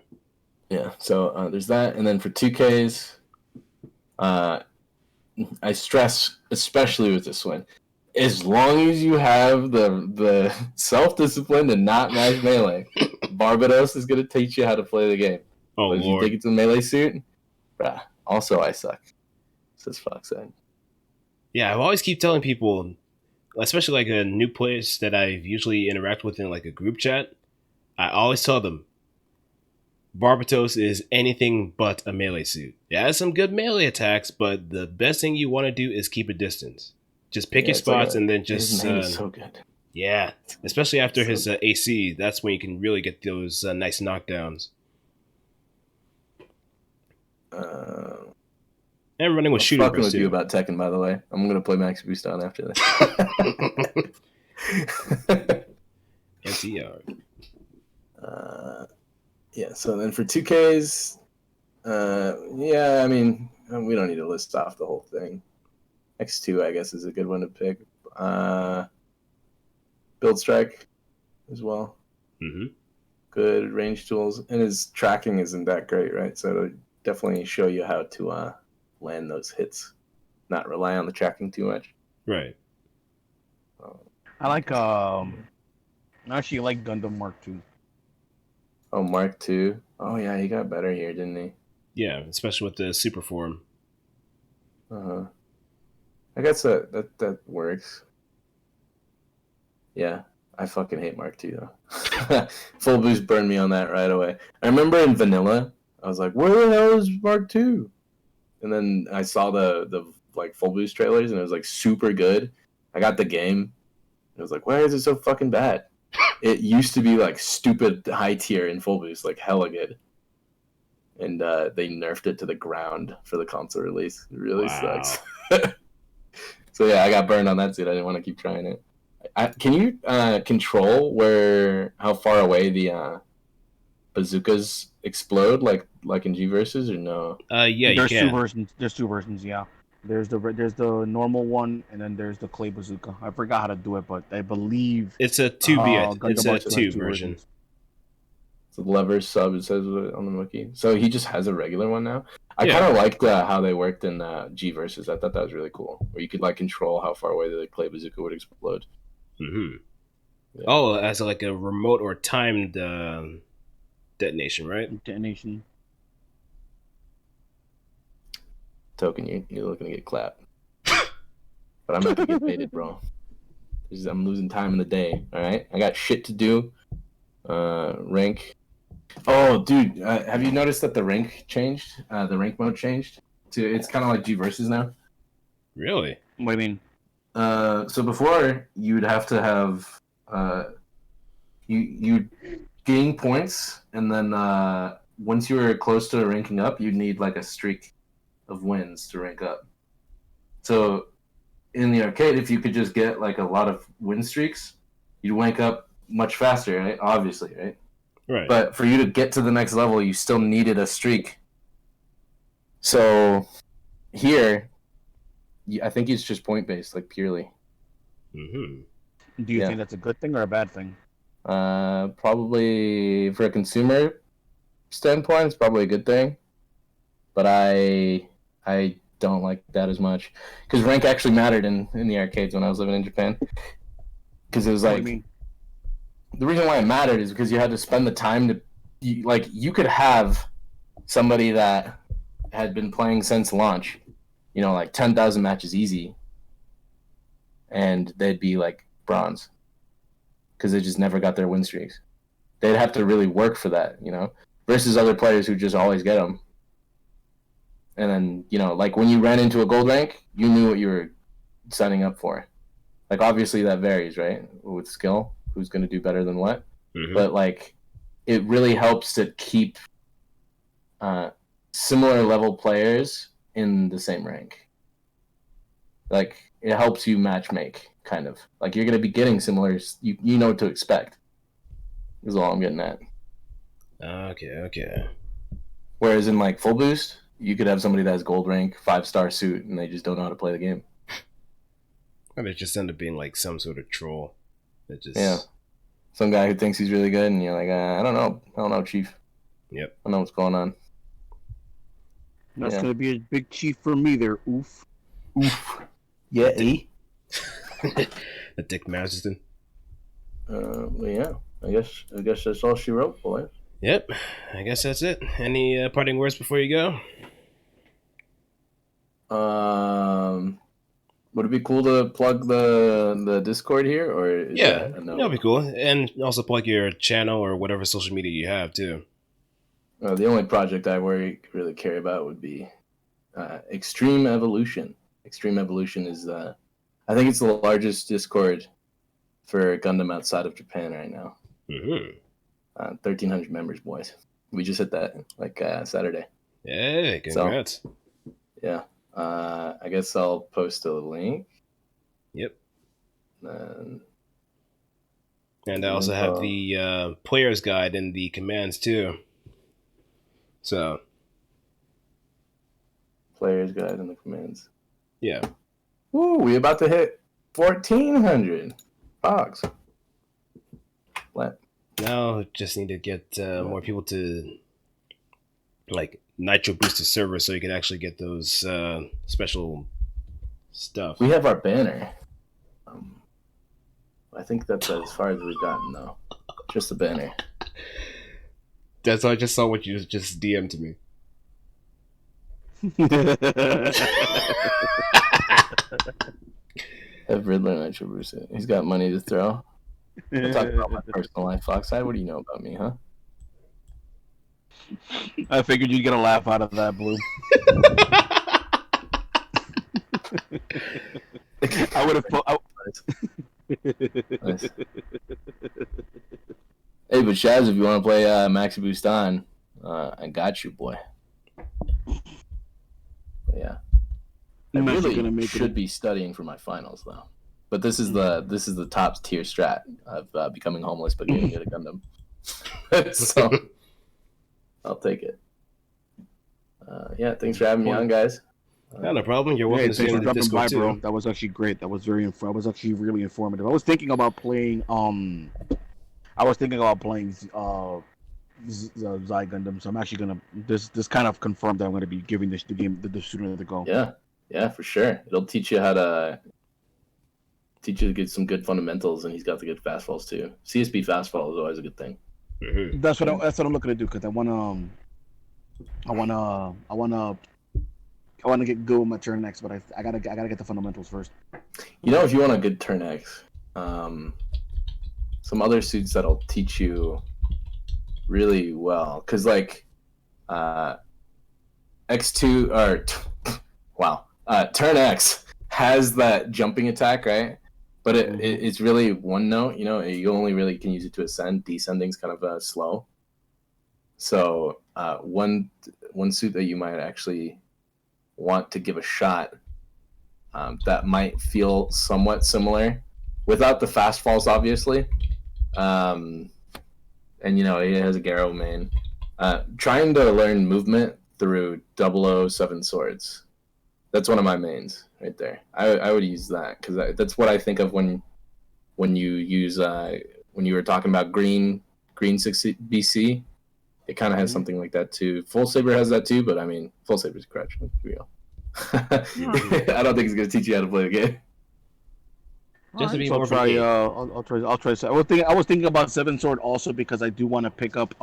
Yeah, so there's that, and then for 2Ks, I stress, especially with this one, as long as you have the self discipline to not mash melee, Barbados is gonna teach you how to play the game. Oh But if you lord. take it to the melee suit, bruh. Also, I suck. Says Fox said. Yeah, I always keep telling people, especially like a new players that I usually interact with in like a group chat. I always tell them, Barbatos is anything but a melee suit. It has some good melee attacks, but the best thing you want to do is keep a distance. Just pick your It's like spots and then his just name is so good. yeah. Especially after So his AC, that's when you can really get those nice knockdowns. And running with I'm shooting fucking burst with you too. about Tekken, by the way. I'm gonna play Max Boost on after this. NTR. Yeah. So then for 2Ks, yeah, I mean, we don't need to list off the whole thing. X2, I guess, is a good one to pick. Build Strike as well. Mm-hmm. Good range tools, and his tracking isn't that great, right? So it'll definitely show you how to land those hits, not rely on the tracking too much. Right. I like actually like Gundam Mark II. Oh, Mark II. Oh yeah, he got better here, didn't he? Yeah, especially with the super form. Uh-huh. I guess that works. Yeah, I fucking hate Mark II though. Full boost burned me on that right away. I remember in vanilla, I was like, "Where the hell is Mark II?" And then I saw the like full boost trailers, and it was like super good. I got the game. And I was like, "Why is it so fucking bad?" It used to be like stupid high tier in full boost, like hella good. And they nerfed it to the ground for the console release. It really Wow. sucks. So yeah, I got burned on that suit. I didn't want to keep trying it. Can you control how far away the bazookas explode, like in G versus, or no? Yeah, you There's two can. versions. There's two versions. Yeah. There's the normal one, and then there's the clay bazooka. I forgot how to do it, but I believe It's a 2B. It's Gundam a Mark II has 2 two version. versions. It's a lever sub. It says on the wiki. So he just has a regular one now. I Yeah. kind of liked how they worked in G versus. I thought that was really cool, where you could like control how far away the clay bazooka would explode. Mm-hmm. Yeah. Oh, as like a remote or timed detonation, right? Detonation. Token, you're looking to get clapped. But I'm not gonna get baited, bro. I'm losing time in the day. All right, I got shit to do. Rank. Oh, dude, have you noticed that the rank changed? The rank mode changed to it's kind of like G versus now. Really? What do you mean? So before you'd have to have you gain points, and then once you were close to ranking up, you'd need like a streak of wins to rank up. So in the arcade, if you could just get like a lot of win streaks, you'd rank up much faster, right? Obviously, right? Right. But for you to get to the next level, you still needed a streak. So here, I think it's just point based, like purely. Mm-hmm. Do you Yeah. think that's a good thing or a bad thing? Probably for a consumer standpoint, it's probably a good thing. But I don't like that as much because rank actually mattered in the arcades when I was living in Japan. Because it was What do like you mean? the reason why it mattered is because you had to spend the time to you could have somebody that had been playing since launch, like 10,000 matches easy, and they'd be like bronze because they just never got their win streaks. They'd have to really work for that, versus other players who just always get them. And then, like when you ran into a gold rank, you knew what you were signing up for. Like obviously that varies, right? With skill, who's going to do better than what. Mm-hmm. But like it really helps to keep similar level players in the same rank. Like it helps you match make, kind of. Like you're going to be getting similar, you know what to expect. Is all I'm getting at. Okay. Whereas in like full boost, you could have somebody that has gold rank, 5-star suit, and they just don't know how to play the game. Or they just end up being like some sort of troll. That just Yeah. Some guy who thinks he's really good, and you're like, I don't know, chief. Yep. I know what's going on. That's Yeah. gonna be a big chief for me there. Oof. Oof. Yeah, the Dick Masterson. Well, yeah. I guess that's all she wrote, boys. Yep. I guess that's it. Any parting words before you go? Would it be cool to plug the Discord here, or is Yeah, that a no? that'll be cool. And also plug your channel or whatever social media you have too. The only project I really care about would be Extreme Evolution. Extreme Evolution is, I think it's the largest Discord for Gundam outside of Japan right now. Mm-hmm. 1,300 members, boys. We just hit that Saturday. Hey, congrats. So, yeah. I guess I'll post a link. Yep. And I also have the player's guide and the commands too. So. Player's guide and the commands. Yeah. Woo! We about to hit 1,400 bucks. What? Now just need to get more people to like nitro boost the server so you can actually get those special stuff. We have our banner. I think that's as far as we've gotten though. Just the banner. That's I just saw what you just DM'd to me. Have Ridler nitro boost it. He's got money to throw. I'll talk about my personal life, Foxside. What do you know about me, huh? I figured you'd get a laugh out of that, Blue. I would have. Nice. Hey, but Shaz, if you want to play Maxi Boost on, I got you, boy. But yeah, I really should be studying for my finals though. But this is the top tier strat of becoming homeless but getting good at Gundam. So I'll take it. Yeah, thanks for having me on, guys. No problem. You're welcome to thanks stay for on the dropping Discord by, too. bro. That was actually great. That was I was actually really informative. I was thinking about playing Zai Gundam, so I'm actually gonna this kind of confirmed that I'm gonna be giving the student another go. Yeah, for sure. It'll teach you to get some good fundamentals, and he's got the good fastfalls too. CSP fastfall is always a good thing. Mm-hmm. That's what I'm looking to do because I wanna get go with my turn next, but I gotta get the fundamentals first. You know, if you want a good turn X, some other suits that'll teach you really well, because like X2 or turn X has that jumping attack, right? But it's really one note. You know, you only really can use it to ascend. Descending's kind of slow. So one suit that you might actually want to give a shot that might feel somewhat similar, without the fast falls, obviously. And you know, it has a Garo main. Trying to learn movement through 007 swords. That's one of my mains right there. I would use that because that's what I think of when you use when you were talking about green 60 BC. It kind of has something like that too. Full Saber has that too, but I mean, Full Saber's a crutch. Let's be real. I don't think it's gonna teach you how to play the game. Just to be So more I'll try. I was thinking about Seven Sword also because I do want to pick up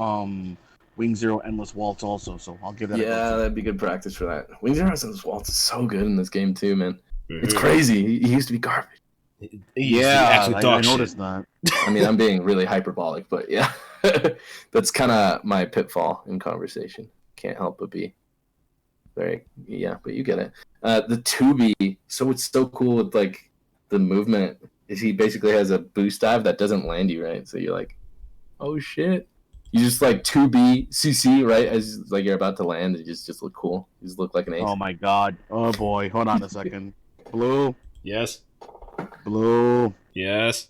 Wing Zero Endless Waltz also. So I'll give that. Yeah, that'd be good practice for that. Wing Zero Endless Waltz is so good in this game too, man. Mm-hmm. It's crazy. He used to be garbage. I noticed that. I mean, I'm being really hyperbolic, but yeah, that's kind of my pitfall in conversation. Can't help but be very but you get it. The 2B, so it's so cool with like the movement. Is he basically has a boost dive that doesn't land you, right? So you're like, oh shit. You just like 2B CC right as like you're about to land. You just look cool. You just look like an ace. Oh my god. Oh boy. Hold on a second. Blue. Yes. Blue. Yes.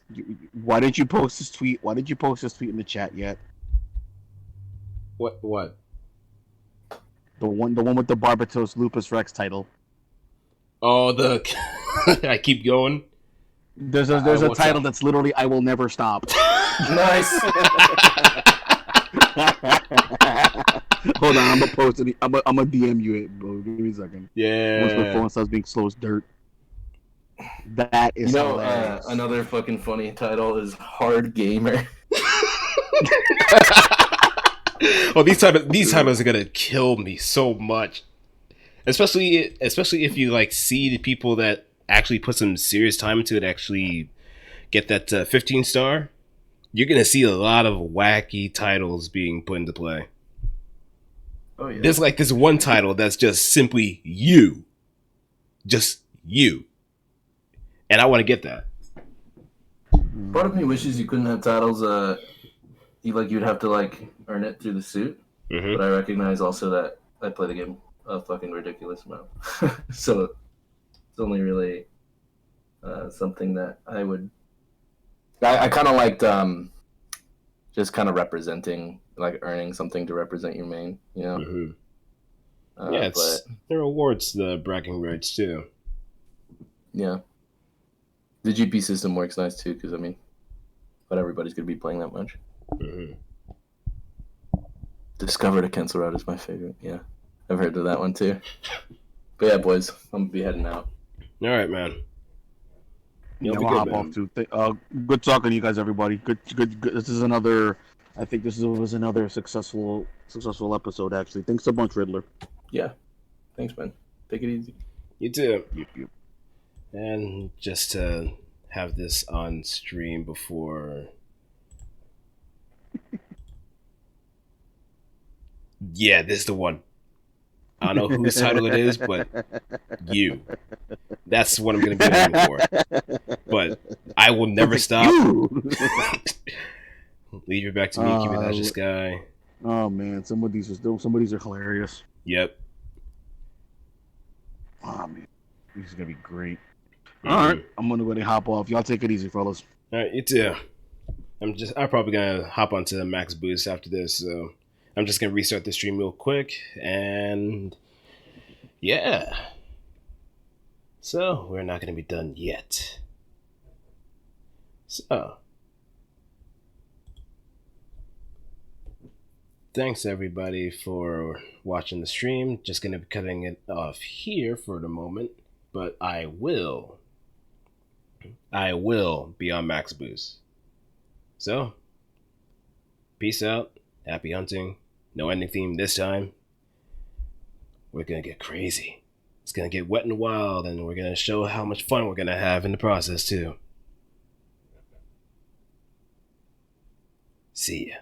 Why didn't you post this tweet? Why did you post this tweet in the chat yet? What? The one with the Barbatos Lupus Rex title. Oh, I keep going. There's a title that's literally "I will never stop." Nice. Hold on, I'm gonna post it. I'm gonna DM you it, bro. Give me a second. Once my Yeah. phone starts being slow as dirt. That is hilarious. Another fucking funny title is Hard Gamer. Oh, these titles are gonna kill me so much. Especially if you like see the people that actually put some serious time into it, actually get that 15 star. You're gonna see a lot of wacky titles being put into play. Oh yeah. There's like this one title that's just simply you, just you, and I want to get that. Part of me wishes you couldn't have titles. You'd have to like earn it through the suit. Mm-hmm. But I recognize also that I play the game a fucking ridiculous amount. So it's only really something that I would. I kind of liked just kind of representing, like earning something to represent your main. You know. Mm-hmm. Yeah, there are awards, the bragging rights too. Yeah. The GP system works nice too, because I mean, not everybody's gonna be playing that much. Mm-hmm. Discover to Cancel Route is my favorite. Yeah, I've heard of that one too. But yeah, boys, I'm gonna be heading out. All right, man. Yeah, we'll hop off too. Good talking to you guys, everybody. Good. This is another. I think this was another successful episode. Actually, thanks a bunch, Ridler. Yeah, thanks, man. Take it easy. You too. Yep. And just to have this on stream before. Yeah, this is the one. I don't know whose title it is, but you. That's what I'm going to be aiming for. But I will never stop. Leave it back to me. Keep it out this guy. Oh man, some of these are hilarious. Yep. Oh man, this is gonna be great. All right, I'm gonna go ahead and hop off. Y'all take it easy, fellas. All right, you too. I'm probably gonna hop onto the max boost after this, so I'm just gonna restart the stream real quick, and yeah. So we're not gonna be done yet. So thanks everybody for watching the stream. Just gonna be cutting it off here for the moment, but I will be on max boost. So peace out, happy hunting. No ending theme this time. We're gonna get crazy. It's gonna get wet and wild, and we're gonna show how much fun we're gonna have in the process too. See ya.